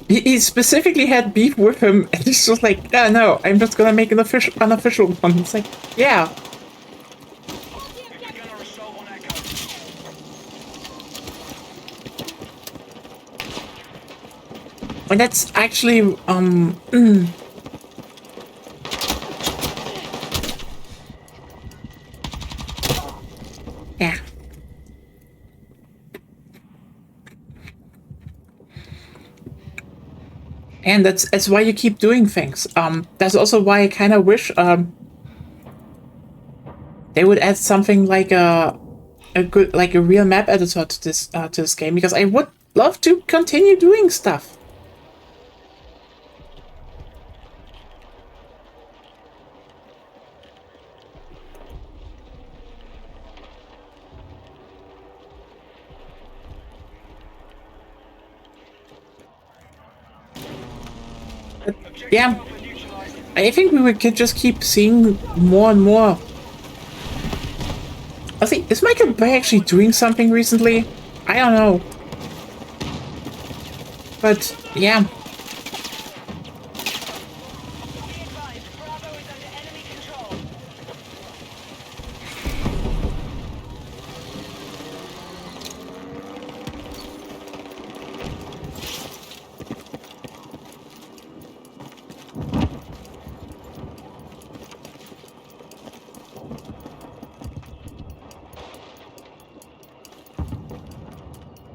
He specifically had beef with him, and he's just like, yeah, no, I'm just gonna make an unofficial one. It's like, yeah. And that's actually, yeah. And that's why you keep doing things. That's also why I kind of wish they would add something like a good, like a real map editor to this game, because I would love to continue doing stuff. Yeah, I think we could just keep seeing more and more. I think, is Michael Bay actually doing something recently? I don't know. But, yeah. Be advised, Bravo is under enemy control.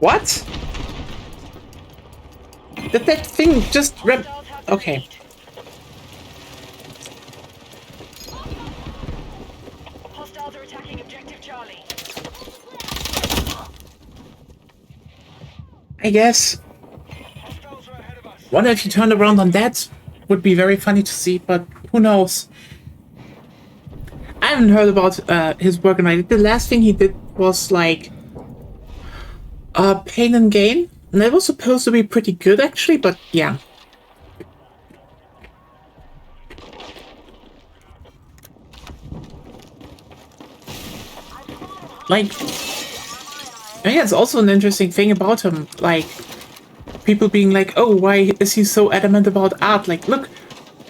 What? Did that thing just rip? Hostiles have the Okay. lead. Hostiles are attacking objective Charlie. I guess. Hostiles are ahead of us. Wonder if you turned around on that. Would be very funny to see, but who knows? I haven't heard about his work on it. The last thing he did was like Pain and Gain. And that was supposed to be pretty good actually, but yeah. Like, I think that's also an interesting thing about him. Like, people being like, oh, why is he so adamant about art? Like, look,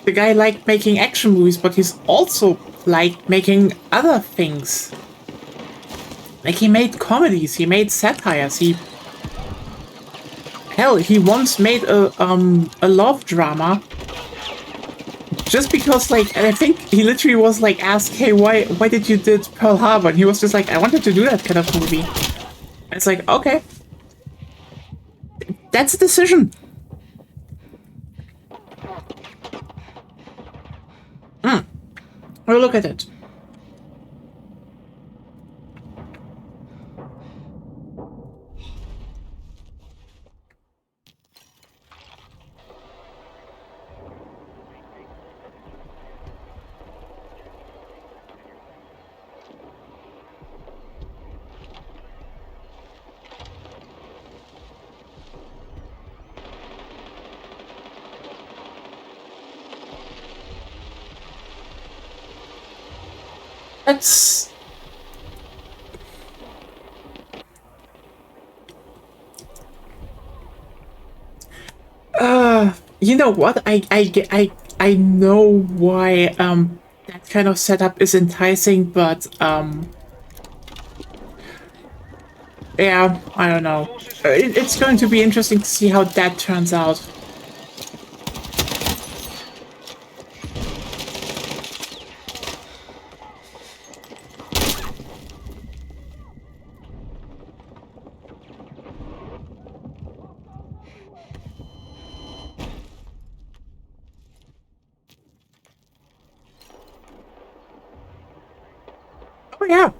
the guy liked making action movies, but he's also liked making other things. Like, he made comedies, he made satires, hell, he once made a love drama. Just because, like, and I think he literally was like asked, hey, why did you did Pearl Harbor? And he was just like, I wanted to do that kind of movie. And it's like, okay. That's a decision. Well, look at it. That's... you know what? I know why that kind of setup is enticing, but yeah, I don't know. It's going to be interesting to see how that turns out. Oh yeah,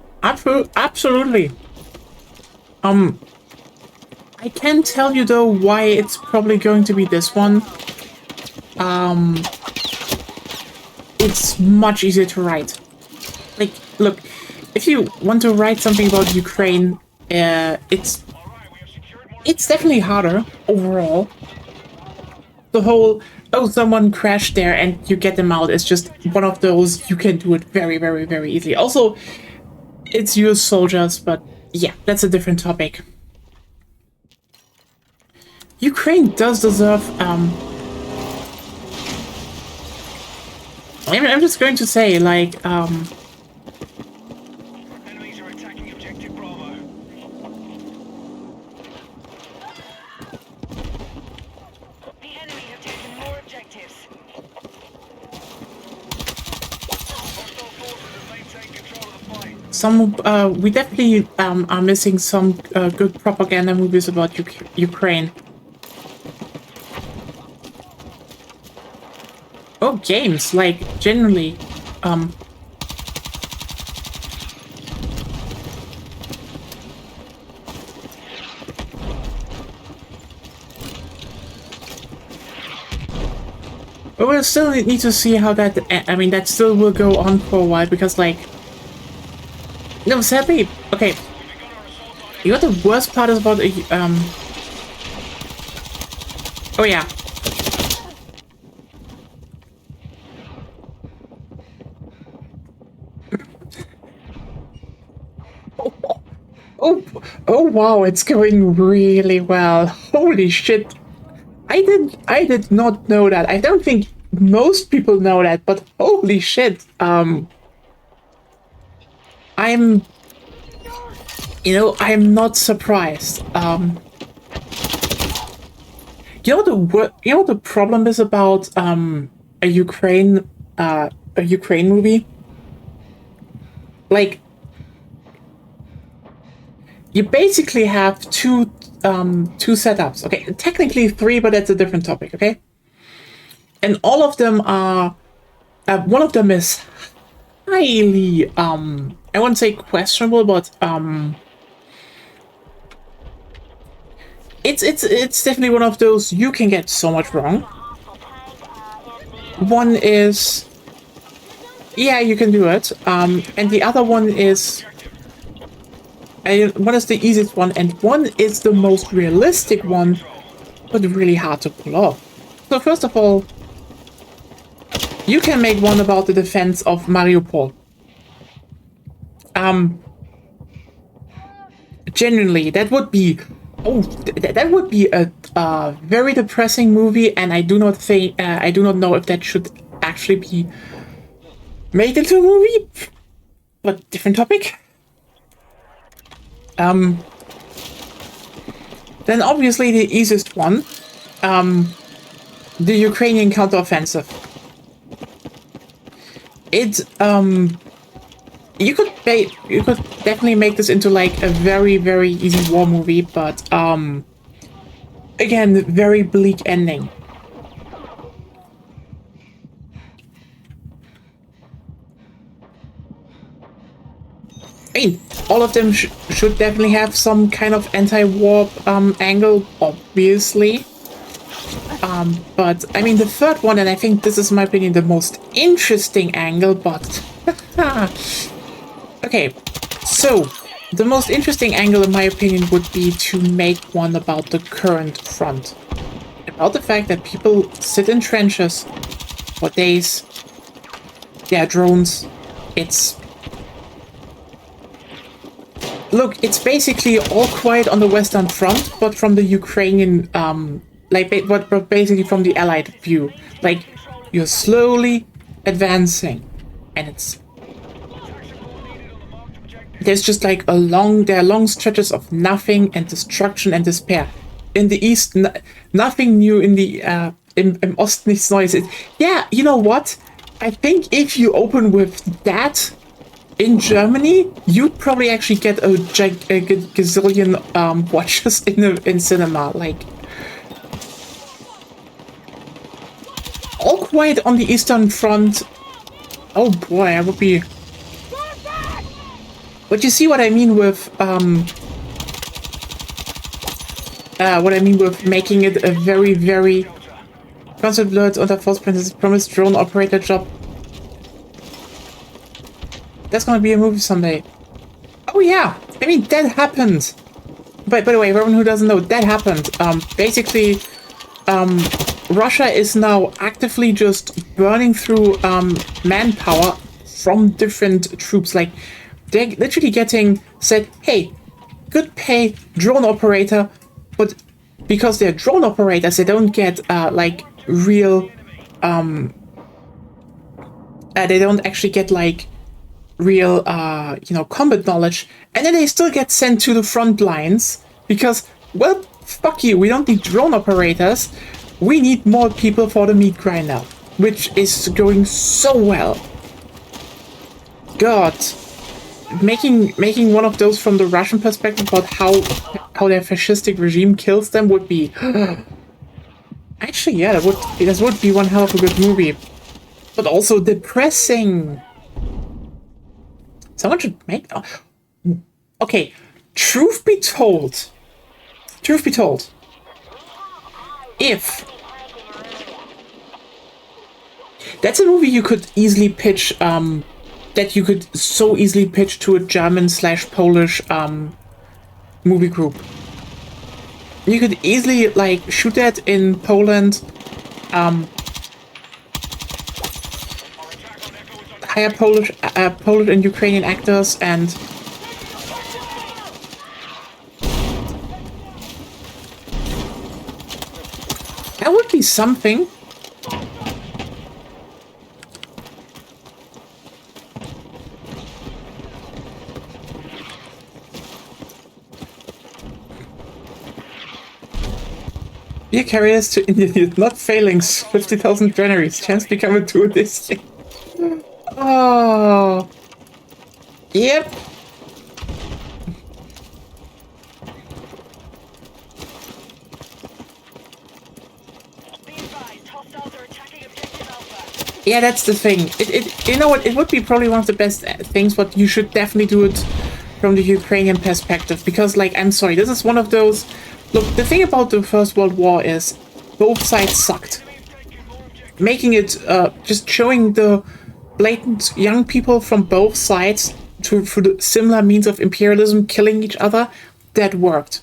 absolutely. I can tell you though why it's probably going to be this one. It's much easier to write. Like, look, if you want to write something about Ukraine, it's definitely harder overall. The whole, oh, someone crashed there and you get them out is just one of those, you can do it very, very, very easily. Also, it's US soldiers, but yeah, that's a different topic. Ukraine does deserve, I'm just going to say, like, Enemies are attacking objective Bravo. The enemy have taken more objectives. Hostile forces have maintained control of the fight. we definitely are missing some good propaganda movies about Ukraine. Oh, games, like, generally, but we'll still need to see how that, I mean, that still will go on for a while, because, like, no, sadly, okay, you know what the worst part is about, oh yeah, Oh wow, it's going really well. Holy shit. I did not know that. I don't think most people know that, but holy shit. I'm I'm not surprised. You know what the problem is about a Ukraine movie? Like, you basically have two setups. Okay, technically three, but that's a different topic. Okay, and all of them are. One of them is highly I wouldn't say questionable, but it's definitely one of those you can get so much wrong. One is, yeah, you can do it, and the other one is. One is the easiest one, and one is the most realistic one, but really hard to pull off. So first of all, you can make one about the defense of Mariupol. Genuinely, that would be, that would be a very depressing movie, and I do not think, I do not know if that should actually be made into a movie, but different topic. Then obviously the easiest one, the Ukrainian counteroffensive. You could definitely make this into like a very, very easy war movie, but again, very bleak ending. I mean, all of them should definitely have some kind of anti-war angle, obviously. But I mean, the third one, and I think this is, in my opinion, the most interesting angle, but okay, so the most interesting angle, in my opinion, would be to make one about the current front. About the fact that people sit in trenches for days. There are drones. Look, it's basically all quiet on the Western Front, but from the Ukrainian, but basically from the Allied view. Like, you're slowly advancing, and there's just like there are long stretches of nothing and destruction and despair. In the East, nothing new. In the im Osten nichts Neues. Yeah, you know what? I think if you open with that in Germany, you'd probably actually get a gazillion watches in cinema. Like, all quiet on the Eastern Front. Oh boy, I would be. But you see what I mean with making it a very, very concept alert under false princess promised drone operator job. That's gonna be a movie someday. Oh yeah, I mean that happened. But by the way, everyone who doesn't know, that happened. Basically, Russia is now actively just burning through manpower from different troops. Like, they're literally getting said, hey, good pay drone operator, but because they're drone operators, they don't get like real they don't actually get like real combat knowledge, and then they still get sent to the front lines because, well, fuck you, we don't need drone operators, we need more people for the meat grinder, which is going so well. God, making one of those from the Russian perspective about how their fascistic regime kills them would be actually, yeah, that would be one hell of a good movie, but also depressing. Someone should make. Okay, truth be told, if that's a movie you could easily pitch, that you could so easily pitch to a German/Polish movie group. You could easily like shoot that in Poland, hire Polish and Ukrainian actors, and would be something. Beer carriers to India, not failing. 50,000 granaries. Chance to become a tour this year. Oh. Yep. Yeah, that's the thing. You know what? It would be probably one of the best things, but you should definitely do it from the Ukrainian perspective. Because, like, I'm sorry, this is one of those... Look, the thing about the First World War is both sides sucked. Making it, just showing the blatant young people from both sides through the similar means of imperialism killing each other, that worked.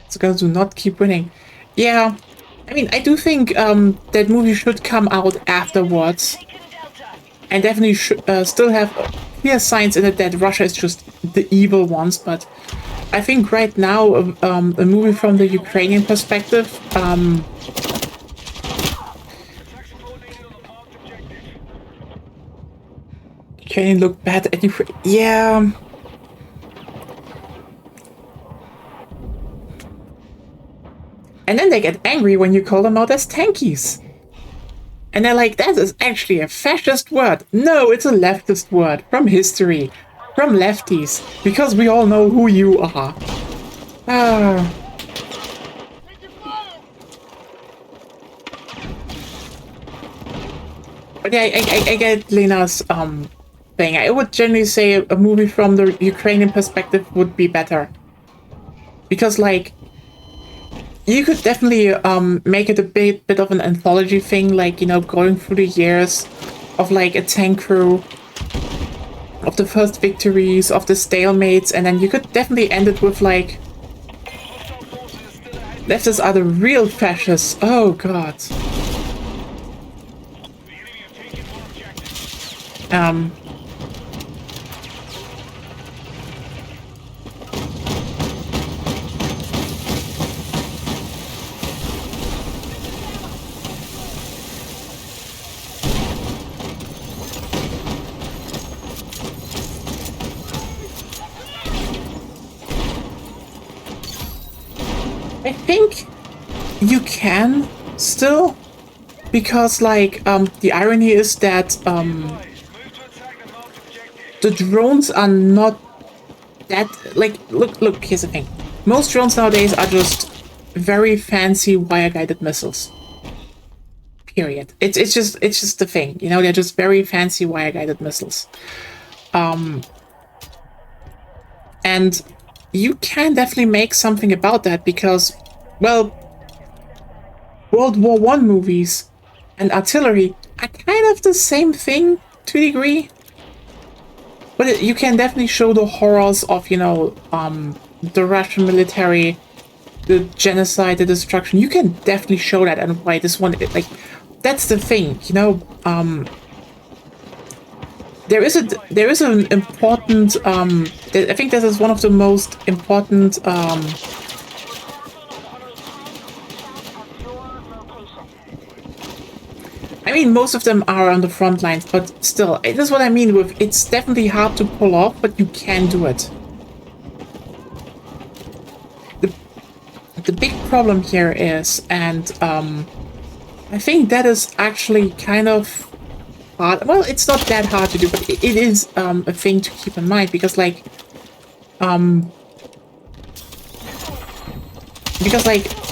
It's going to not keep winning. Yeah, I mean, I do think that movie should come out afterwards. And definitely should still have clear signs in it that Russia is just the evil ones, but I think right now a movie from the Ukrainian perspective can look bad at Ukraine. Yeah. And then they get angry when you call them out as tankies. And they're like, that is actually a fascist word. No, it's a leftist word from history, from lefties, because we all know who you are. But yeah, I get Lena's thing. I would generally say a movie from the Ukrainian perspective would be better. Because, like, you could definitely make it a bit of an anthology thing, like, you know, going through the years of, like, a tank crew, of the first victories, of the stalemates, and then you could definitely end it with, like, leftists are the real fascists. Oh, God. I think you can still, because, like, the irony is that the drones are not that, like, look, here's the thing. Most drones nowadays are just very fancy wire-guided missiles. Period. It's just the thing, you know, they're just very fancy wire-guided missiles. And you can definitely make something about that because, well, World War I movies and artillery are kind of the same thing to a degree. But you can definitely show the horrors of, you know, the Russian military, the genocide, the destruction. You can definitely show that, and why this one, like, that's the thing, you know. There is an important, I think this is one of the most important, I mean, most of them are on the front lines, but still, this is what I mean with, it's definitely hard to pull off, but you can do it. The big problem here is, and I think that is actually kind of hard. Well, it's not that hard to do, but it is a thing to keep in mind, because, like,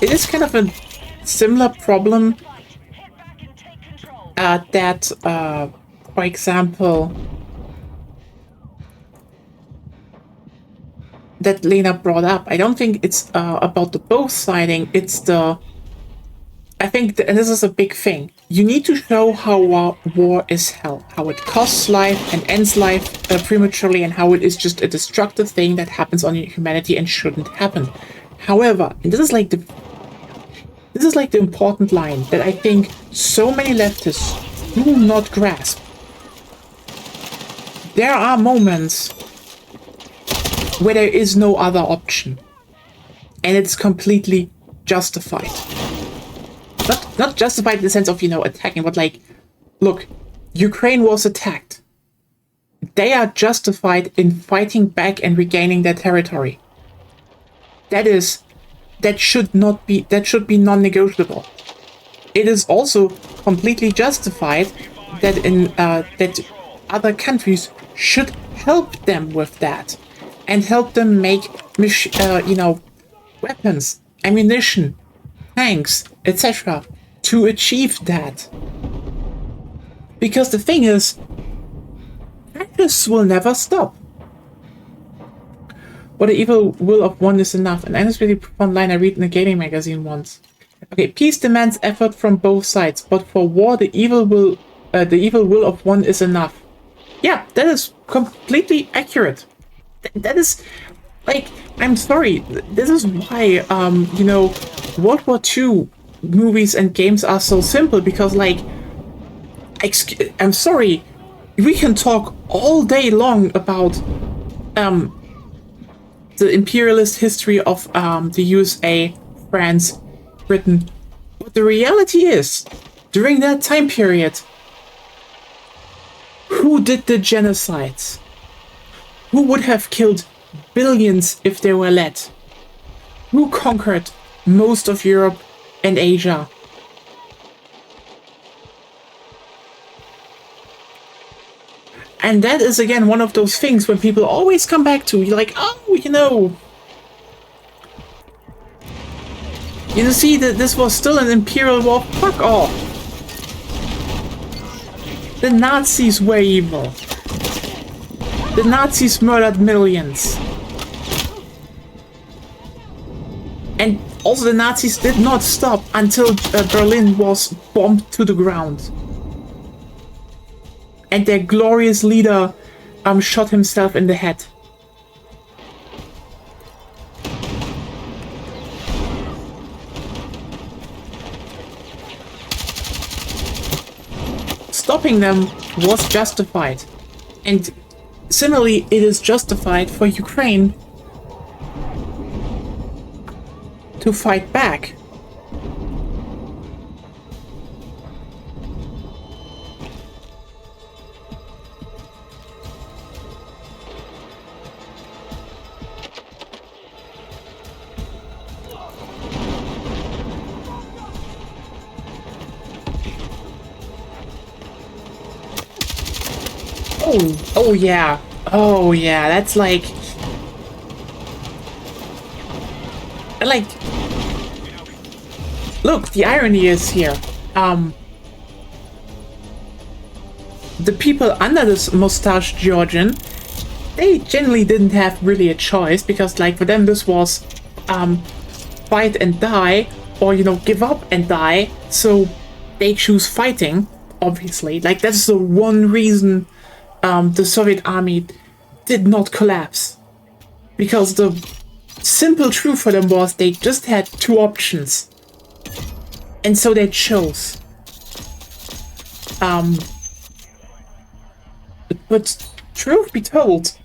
it is kind of a similar problem that, for example, that Lena brought up. I don't think it's about the both siding, it's the... I think, and this is a big thing, you need to show how war is hell, how it costs life and ends life prematurely, and how it is just a destructive thing that happens on humanity and shouldn't happen. However, and this is like the important line that I think so many leftists do not grasp. There are moments where there is no other option. and it's completely justified. Not justified in the sense of, attacking, but like, look, Ukraine was attacked. They are justified in fighting back and regaining their territory. That should be non-negotiable. It is also completely justified that other countries should help them with that and help them make weapons, ammunition, tanks, etc. to achieve that. Because the thing is, fascists will never stop. But the evil will of one is enough. And that's really profound line I read in a gaming magazine once. Okay, peace demands effort from both sides, but for war, the evil will of one is enough. Yeah, that is completely accurate. That is, like, I'm sorry. This is why, World War II movies and games are so simple, because, like, I'm sorry, we can talk all day long about, the imperialist history of, the USA, France, Britain. But the reality is, during that time period, who did the genocides? Who would have killed billions if they were let? Who conquered most of Europe and Asia? And that is, again, one of those things when people always come back to. You're like, oh, you see that this was still an imperial war? Fuck off. The Nazis were evil. The Nazis murdered millions. And also the Nazis did not stop until Berlin was bombed to the ground. And their glorious leader shot himself in the head. Stopping them was justified. And similarly, it is justified for Ukraine to fight back. Oh yeah. Oh yeah, that's like... Look, the irony is here. The people under this mustache Georgian, they generally didn't have really a choice, because like for them this was fight and die, or give up and die. So they choose fighting, obviously. Like that's the one reason the Soviet army did not collapse, because the simple truth for them was they just had two options, and so they chose. But truth be told,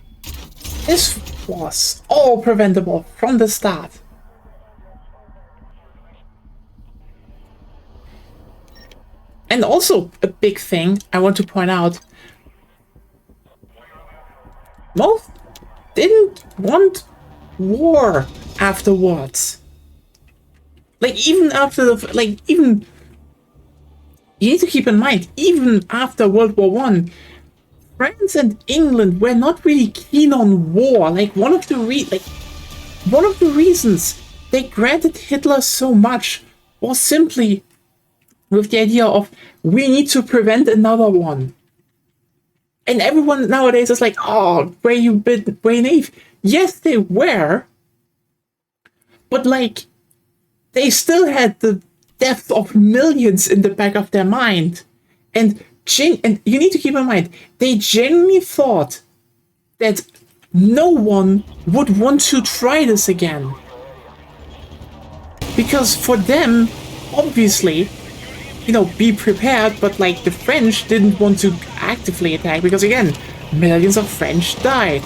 this was all preventable from the start. And also a big thing I want to point out, most didn't want war afterwards. Like even after the you need to keep in mind, even after World War I, France and England were not really keen on war. Like one of the reasons they granted Hitler so much was simply with the idea of, we need to prevent another one. And everyone nowadays is like, oh, were you naive? Yes, they were. But like, they still had the death of millions in the back of their mind. And you need to keep in mind, they genuinely thought that no one would want to try this again. Because for them, obviously, be prepared, but like the French didn't want to actively attack because, again, millions of French died.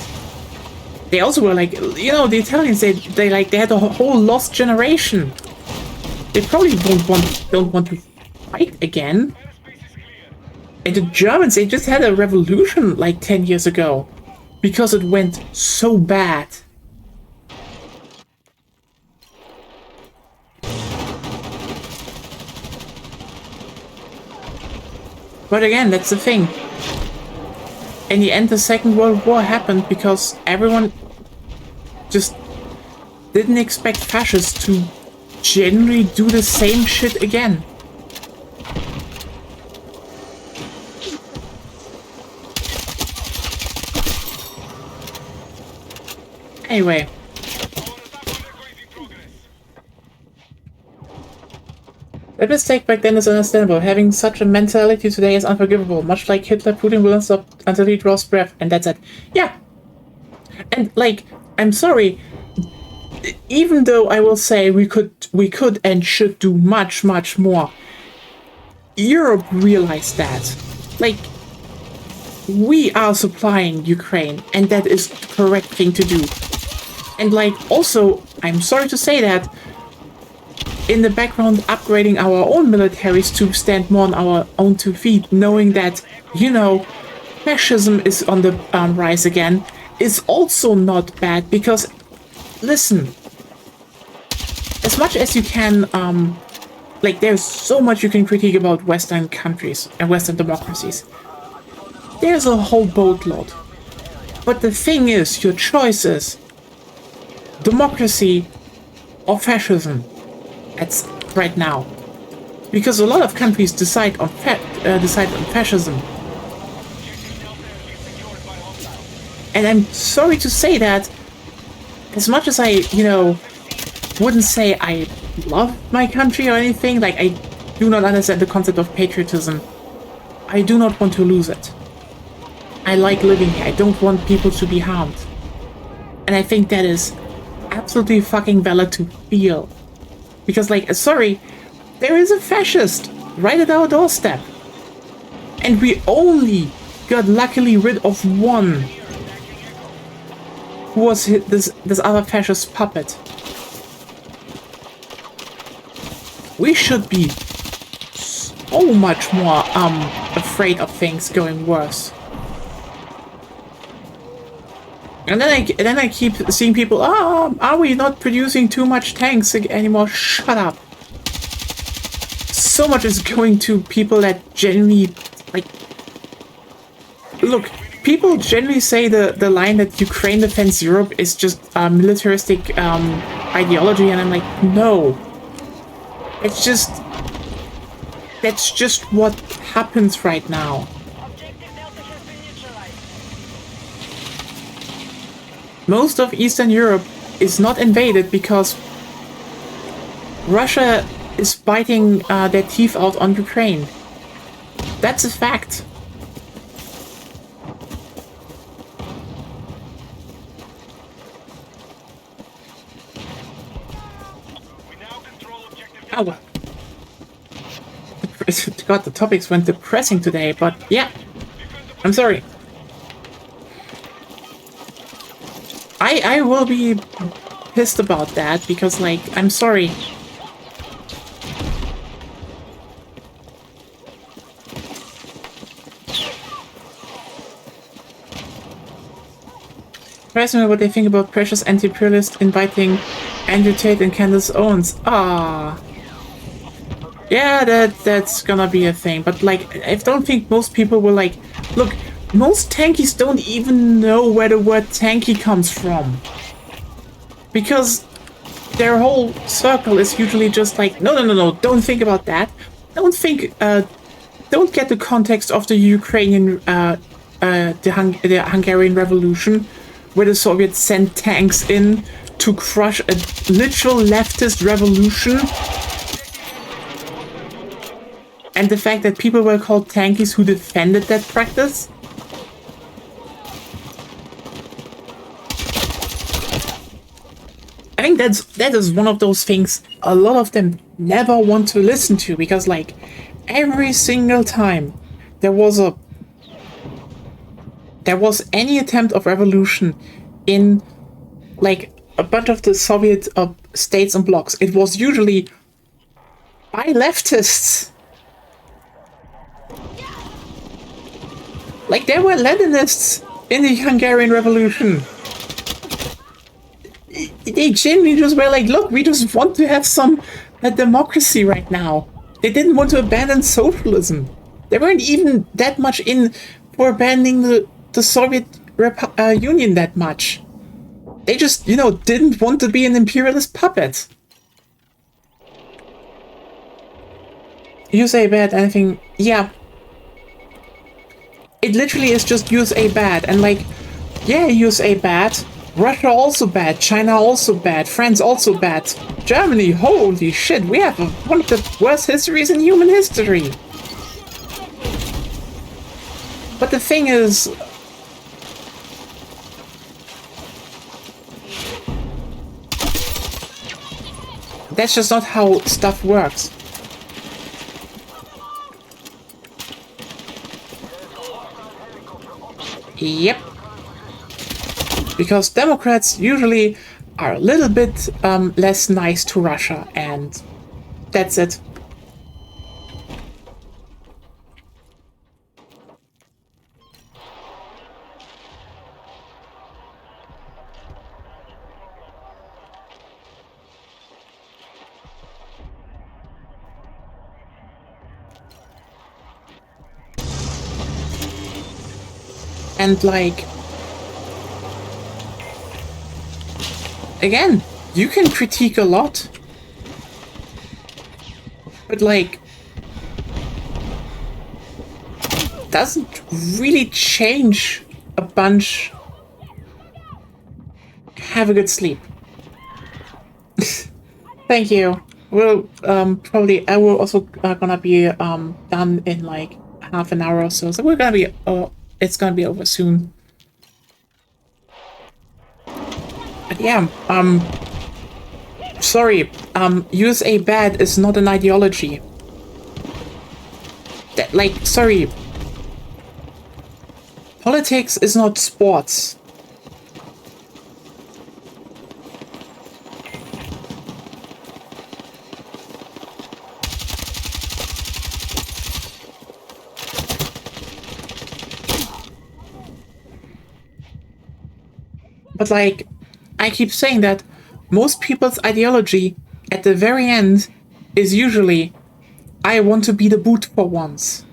They also were like, you know, the Italians, they had a whole lost generation. They probably don't want to fight again. And the Germans, they just had a revolution like 10 years ago because it went so bad. But again, that's the thing. In the end, the Second World War happened because everyone just didn't expect fascists to genuinely do the same shit again. Anyway. That mistake back then is understandable. Having such a mentality today is unforgivable. Much like Hitler, Putin will not stop until he draws breath, and that's it. Yeah. And like, I'm sorry. Even though I will say we could and should do much, much more. Europe realized that. Like, we are supplying Ukraine, and that is the correct thing to do. And like, also, I'm sorry to say that, in the background, upgrading our own militaries to stand more on our own 2 feet, knowing that, you know, fascism is on the rise again, is also not bad, because, listen, as much as you can, like, there's so much you can critique about Western countries and Western democracies. There's a whole boatload. But the thing is, your choice is democracy or fascism. That's right now, because a lot of countries decide on fascism, and I'm sorry to say that. As much as I, you know, wouldn't say I love my country or anything, like I do not understand the concept of patriotism. I do not want to lose it. I like living here. I don't want people to be harmed, and I think that is absolutely fucking valid to feel. Because, like, sorry, there is a fascist right at our doorstep. And we only got luckily rid of one who was this other fascist puppet. We should be so much more afraid of things going worse. And then I keep seeing people, are we not producing too much tanks anymore? Shut up. So much is going to people that genuinely, like, look, people generally say the line that Ukraine defends Europe is just militaristic ideology, and I'm like, no. It's just, that's just what happens right now. Most of Eastern Europe is not invaded because Russia is biting their teeth out on Ukraine. That's a fact. Oh well. God, the topics went depressing today, but yeah. I'm sorry. I will be pissed about that because, like, I'm sorry. Personally, what they think about precious anti-imperialist inviting Andrew Tate and Candace Owens. Ah. Yeah, that's gonna be a thing. But, like, I don't think most people will, like, look, most tankies don't even know where the word tanky comes from. Because their whole circle is usually just like, no, don't think about that. Don't get the context of the Ukrainian, the Hungarian Revolution, where the Soviets sent tanks in to crush a literal leftist revolution. And the fact that people were called tankies who defended that practice. I think that is one of those things a lot of them never want to listen to, because, like, every single time there was any attempt of revolution in like a bunch of the Soviet states and blocks, it was usually by leftists. Like, there were Leninists in the Hungarian Revolution. They genuinely just were like, look, we just want to have some democracy right now. They didn't want to abandon socialism. They weren't even that much in for abandoning the Soviet Union that much. They just, you know, didn't want to be an imperialist puppet. USA bad, anything, yeah. It literally is just USA bad, and like, yeah, USA bad, Russia also bad, China also bad, France also bad, Germany, holy shit, we have one of the worst histories in human history. But the thing is, that's just not how stuff works. Yep. Because Democrats usually are a little bit less nice to Russia, and that's it. And like, again, you can critique a lot, but like, doesn't really change a bunch. Have a good sleep. Thank you. We'll probably, I will also gonna be done in like half an hour or so. So we're gonna be it's gonna be over soon. But yeah, sorry, USA bad is not an ideology. That, like, sorry. Politics is not sports. But like, I keep saying that most people's ideology at the very end is usually, I want to be the boot for once.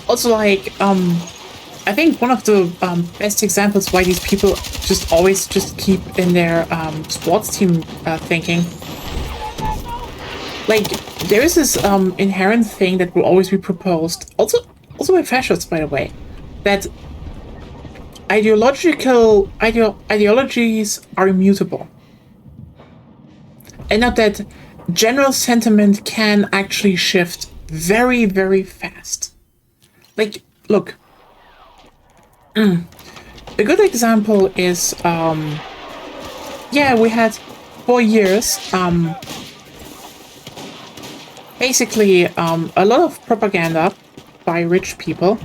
Also, like, I think one of the best examples why these people just always just keep in their sports team thinking. Like, there is this inherent thing that will always be proposed, also by fascists, by the way, that ideologies are immutable. And not that general sentiment can actually shift very, very fast. Like, look, a good example is, yeah, we had 4 years, basically, a lot of propaganda by rich people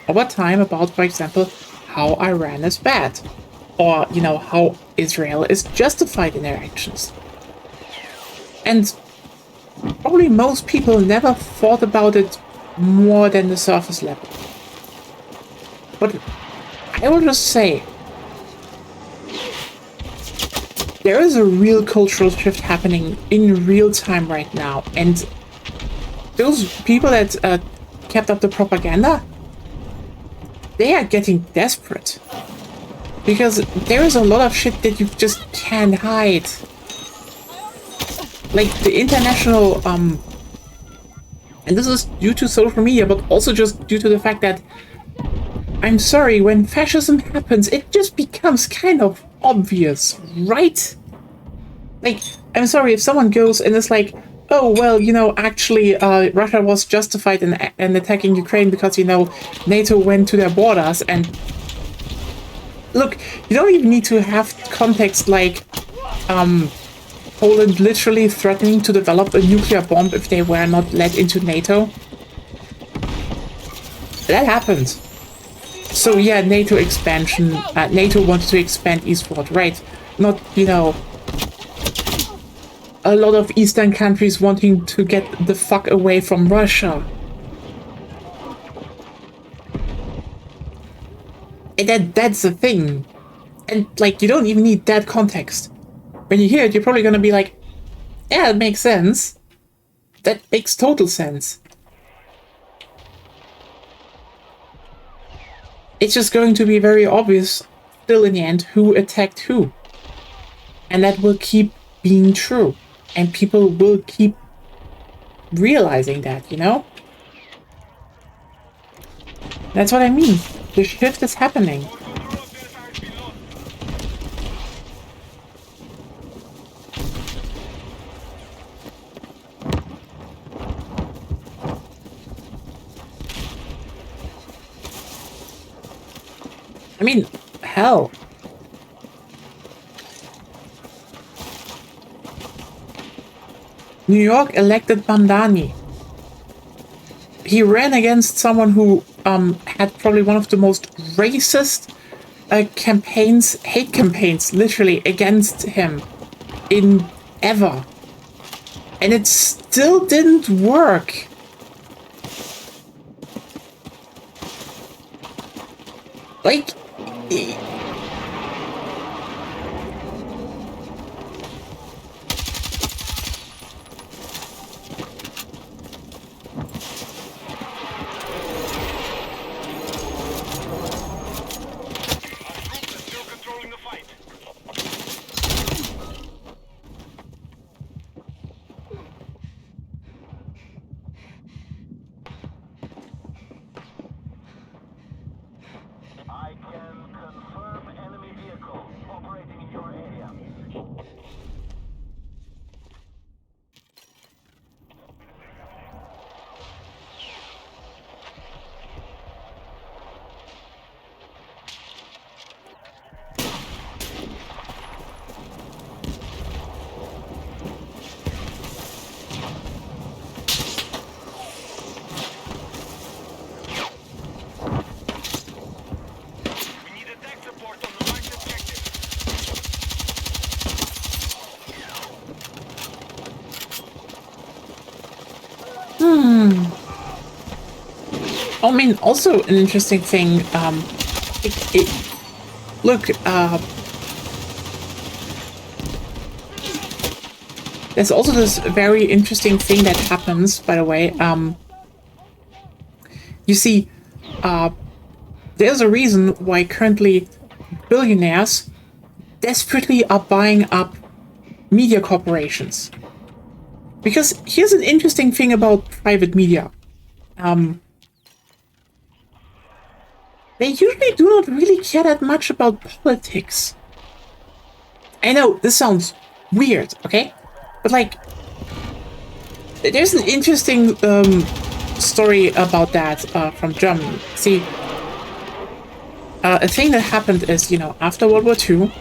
over time about, for example, how Iran is bad, or, you know, how Israel is justified in their actions. And probably most people never thought about it more than the surface level. But I will just say, there is a real cultural shift happening in real time right now, and those people that kept up the propaganda, they are getting desperate. Because there is a lot of shit that you just can't hide. Like the international, and this is due to social media, but also just due to the fact that, I'm sorry, when fascism happens, it just becomes kind of obvious, right? Like, I'm sorry, if someone goes and is like, oh, well, you know, actually, Russia was justified in attacking Ukraine because, you know, NATO went to their borders, and look, you don't even need to have context like, Poland literally threatening to develop a nuclear bomb if they were not let into NATO. That happened. So yeah, NATO expansion, NATO wanted to expand eastward, right? Not, you know, a lot of Eastern countries wanting to get the fuck away from Russia. And that's the thing. And, like, you don't even need that context. When you hear it, you're probably gonna be like, yeah, it makes sense. That makes total sense. It's just going to be very obvious, still in the end, who attacked who. And that will keep being true. And people will keep realizing that, you know? That's what I mean. The shift is happening. I mean, hell. New York elected Bandani. He ran against someone who had probably one of the most racist campaigns, hate campaigns, literally, against him in ever. And it still didn't work. Like, I can confirm enemy vehicle operating in your area. I mean, also an interesting thing, look, there's also this very interesting thing that happens, by the way. You see, there's a reason why currently billionaires desperately are buying up media corporations. Because here's an interesting thing about private media. They usually do not really care that much about politics. I know, this sounds weird, okay? But, like, there's an interesting story about that from Germany. See, a thing that happened is, you know, after World War II,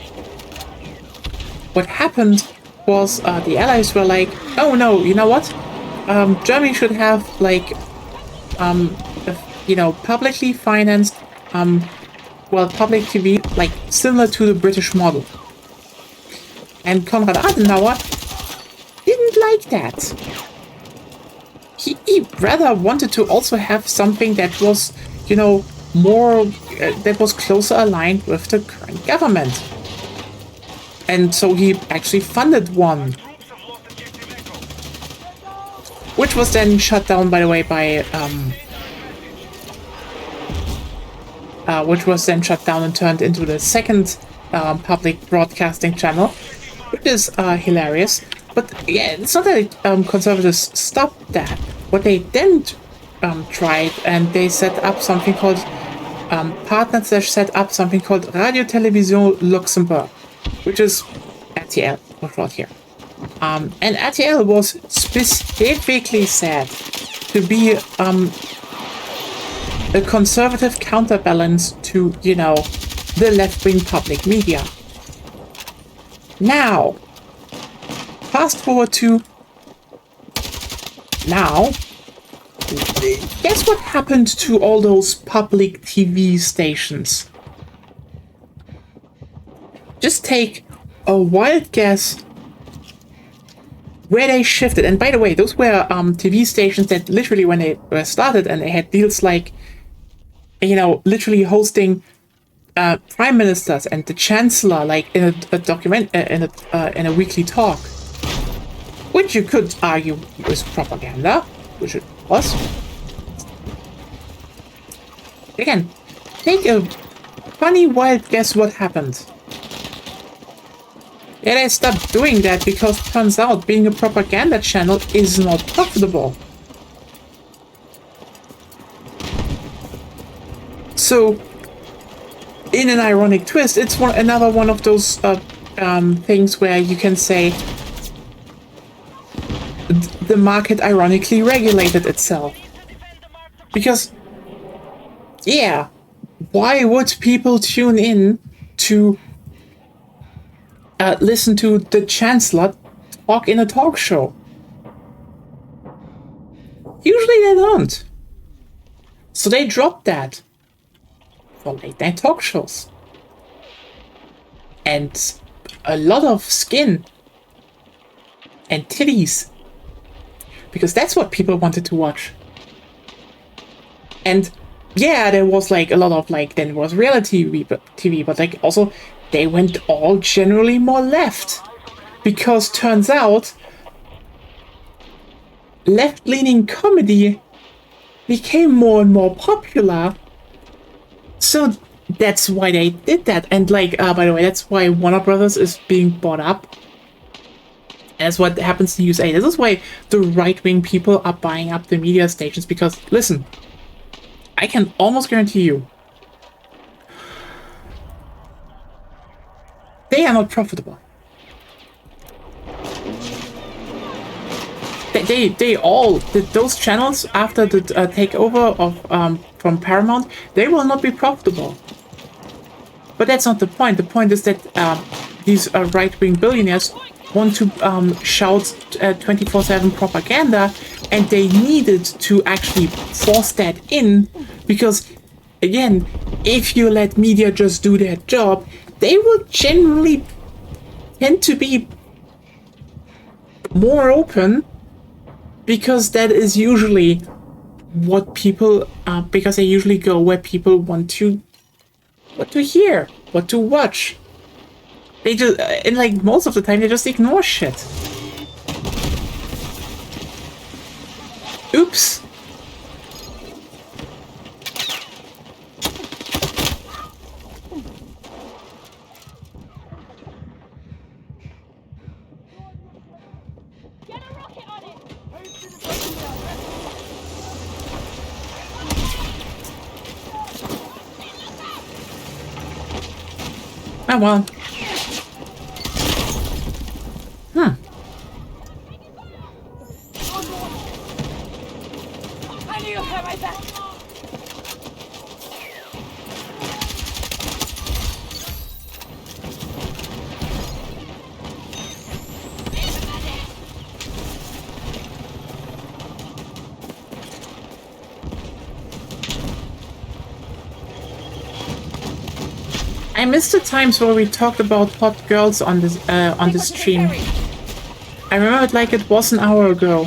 what happened was the Allies were like, oh no, you know what? Germany should have, like, you know, publicly financed, well, public TV, like, similar to the British model. And Konrad Adenauer didn't like that. He rather wanted to also have something that was, you know, more, that was closer aligned with the current government. And so he actually funded one, Troops have lost objective Echo. which was then shut down, by the way, by which was then shut down and turned into the second public broadcasting channel, which is hilarious. But yeah, it's not that conservatives stopped that. What they then tried, and they set up something called partners that set up something called Radio Télévision Luxembourg, which is RTL for short here. And RTL was specifically said to be a conservative counterbalance to, you know, the left-wing public media. Now, fast forward to now, guess what happened to all those public TV stations? Just take a wild guess where they shifted. And by the way, those were TV stations that literally, when they were started and they had deals like, you know, literally hosting prime ministers and the chancellor, like in a document in a weekly talk, which you could argue was propaganda, which it was. Again, take a funny wild guess what happened. Yeah, they stopped doing that because it turns out being a propaganda channel is not profitable. So, in an ironic twist, it's another one of those things where you can say the market ironically regulated itself. Because, yeah, why would people tune in to listen to the Chancellor talk in a talk show? Usually they don't. So they dropped that for late night talk shows. And a lot of skin and titties. Because that's what people wanted to watch. And yeah, there was like a lot of like, then was reality TV, but like also they went all generally more left. Because turns out left-leaning comedy became more and more popular. So that's why they did that. And like, by the way, that's why Warner Brothers is being bought up. And that's what happens in USA. This is why the right-wing people are buying up the media stations. Because, listen, I can almost guarantee you, they are not profitable. They all, those channels after the takeover of from Paramount, they will not be profitable. But that's not the point. The point is that these right-wing billionaires want to shout 24/7 propaganda, and they needed to actually force that in because, again, if you let media just do their job, they will generally tend to be more open because that is usually what people, because they usually go where people want to, what to hear, what to watch. They just, and like most of the time, they just ignore shit. Oops. Get a rocket on it! Oh well. I knew you had my back! I missed the times where we talked about hot girls on this stream. I remember it like it was an hour ago.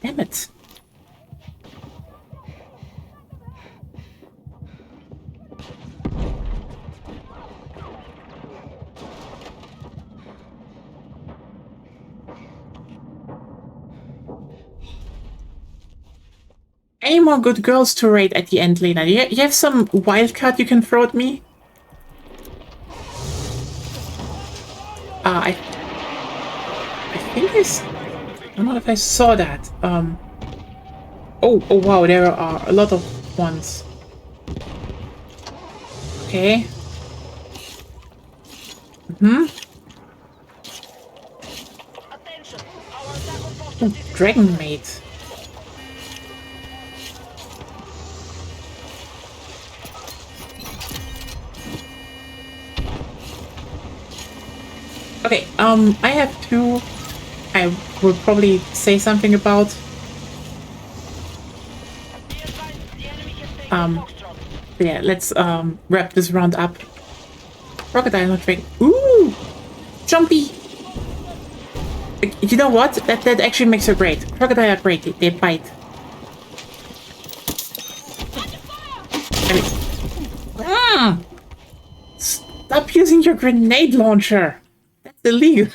Damn it. any more good girls to raid at the end, Lena? You have some wildcard you can throw at me? I think I don't know if I saw that. Oh wow, there are a lot of ones. Okay. Attention! Our attack on post Oh, Dragon Maid. Okay, I have two I will probably say something about. Yeah, let's wrap this round up. Crocodile not drink. Ooh! Jumpy! You know what? That actually makes her great. Crocodile are great. They bite. I mean, stop using your grenade launcher. That's illegal.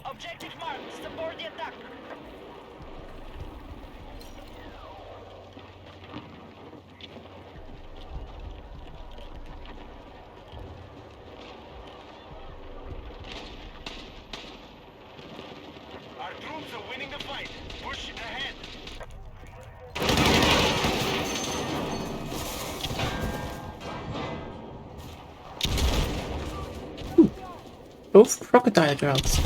Objective marked. Support the attack. Our troops are winning the fight. Push ahead. Both crocodile girls.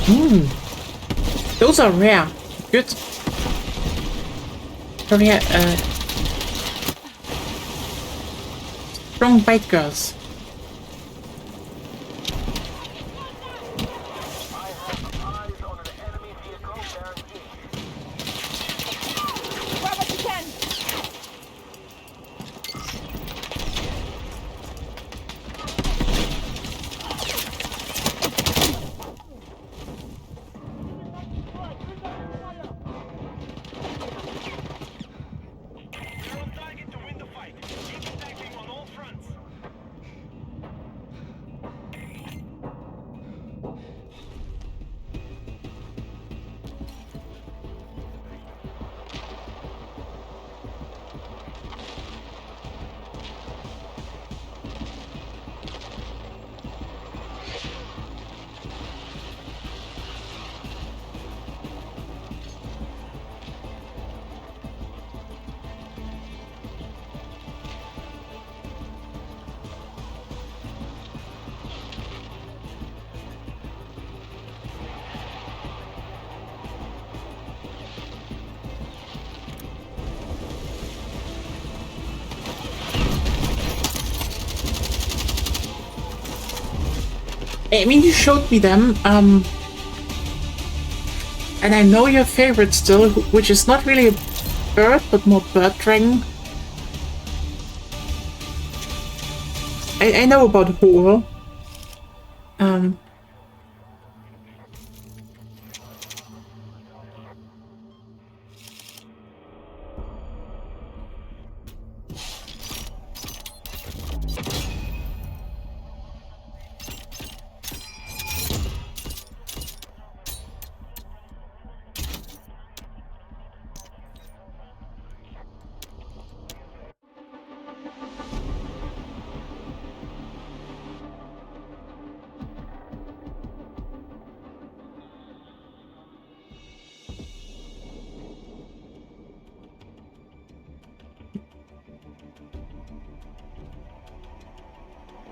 Those are rare. Good. Rare, strong bite girls. Grab what you can. We're on target to win the fight. Keep attacking on all fronts. I mean, you showed me them, and I know your favorite still, which is not really a bird, but more bird dragon. I know about Horo.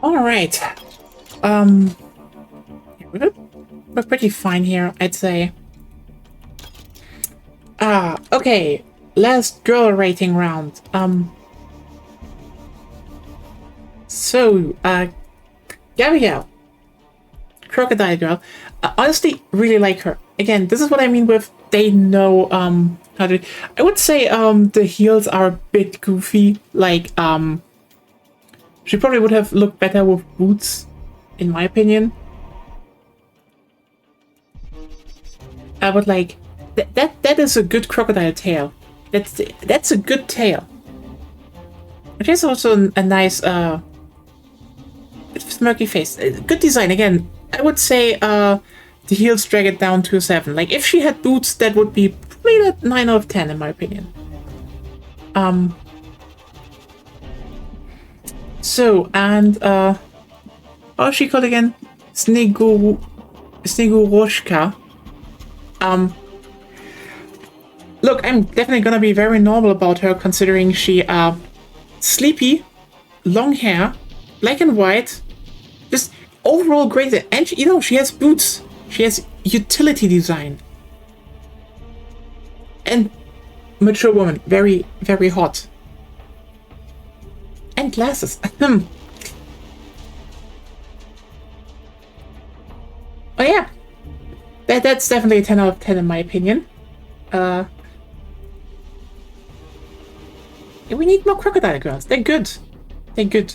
All right. We're pretty fine here, I'd say. Okay. Last girl rating round. So, Gabrielle. Crocodile girl. Honestly, really like her. Again, this is what I mean with they know, how to... I would say, the heels are a bit goofy. Like, she probably would have looked better with boots, in my opinion. But like, that is a good crocodile tail. That's a good tail. It is also a nice, smirky face. Good design. Again, I would say the heels drag it down to a 7. Like, if she had boots, that would be probably a 9 out of 10, in my opinion. So, and, how's she called again? Snegoroshka. Look, I'm definitely gonna be very normal about her, considering she, sleepy, long hair, black and white, just overall great. And, she, you know, she has boots. She has utility design. And mature woman, very, very hot. And glasses. Oh yeah, that's definitely a 10 out of 10 in my opinion. We need more crocodile girls. They're good. They're good.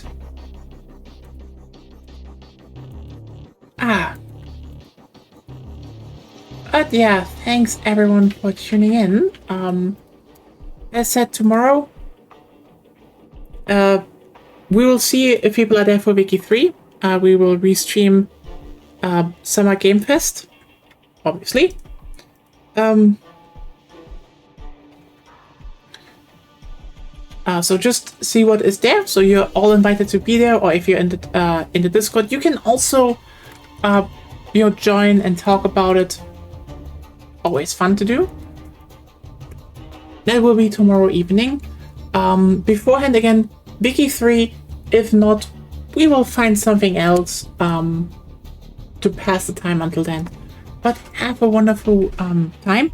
But yeah, thanks everyone for tuning in. As said, tomorrow, we will see if people are there for Wiki 3. We will restream Summer Game Fest, obviously. So just see what is there. So you're all invited to be there, or if you're in the Discord, you can also join and talk about it. Always fun to do. That will be tomorrow evening. Beforehand, again, Wiki 3. If not, we will find something else to pass the time until then. But have a wonderful time.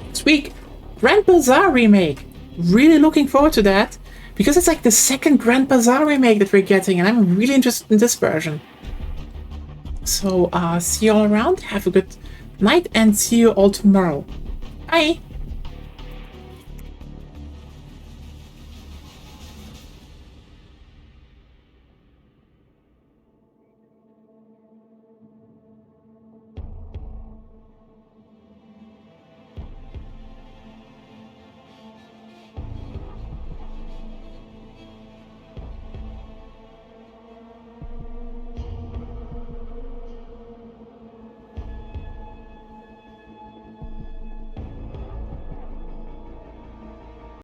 This week, Grand Bazaar remake. Really looking forward to that, because it's like the second Grand Bazaar remake that we're getting, and I'm really interested in this version. So see you all around, have a good night, and see you all tomorrow. Bye!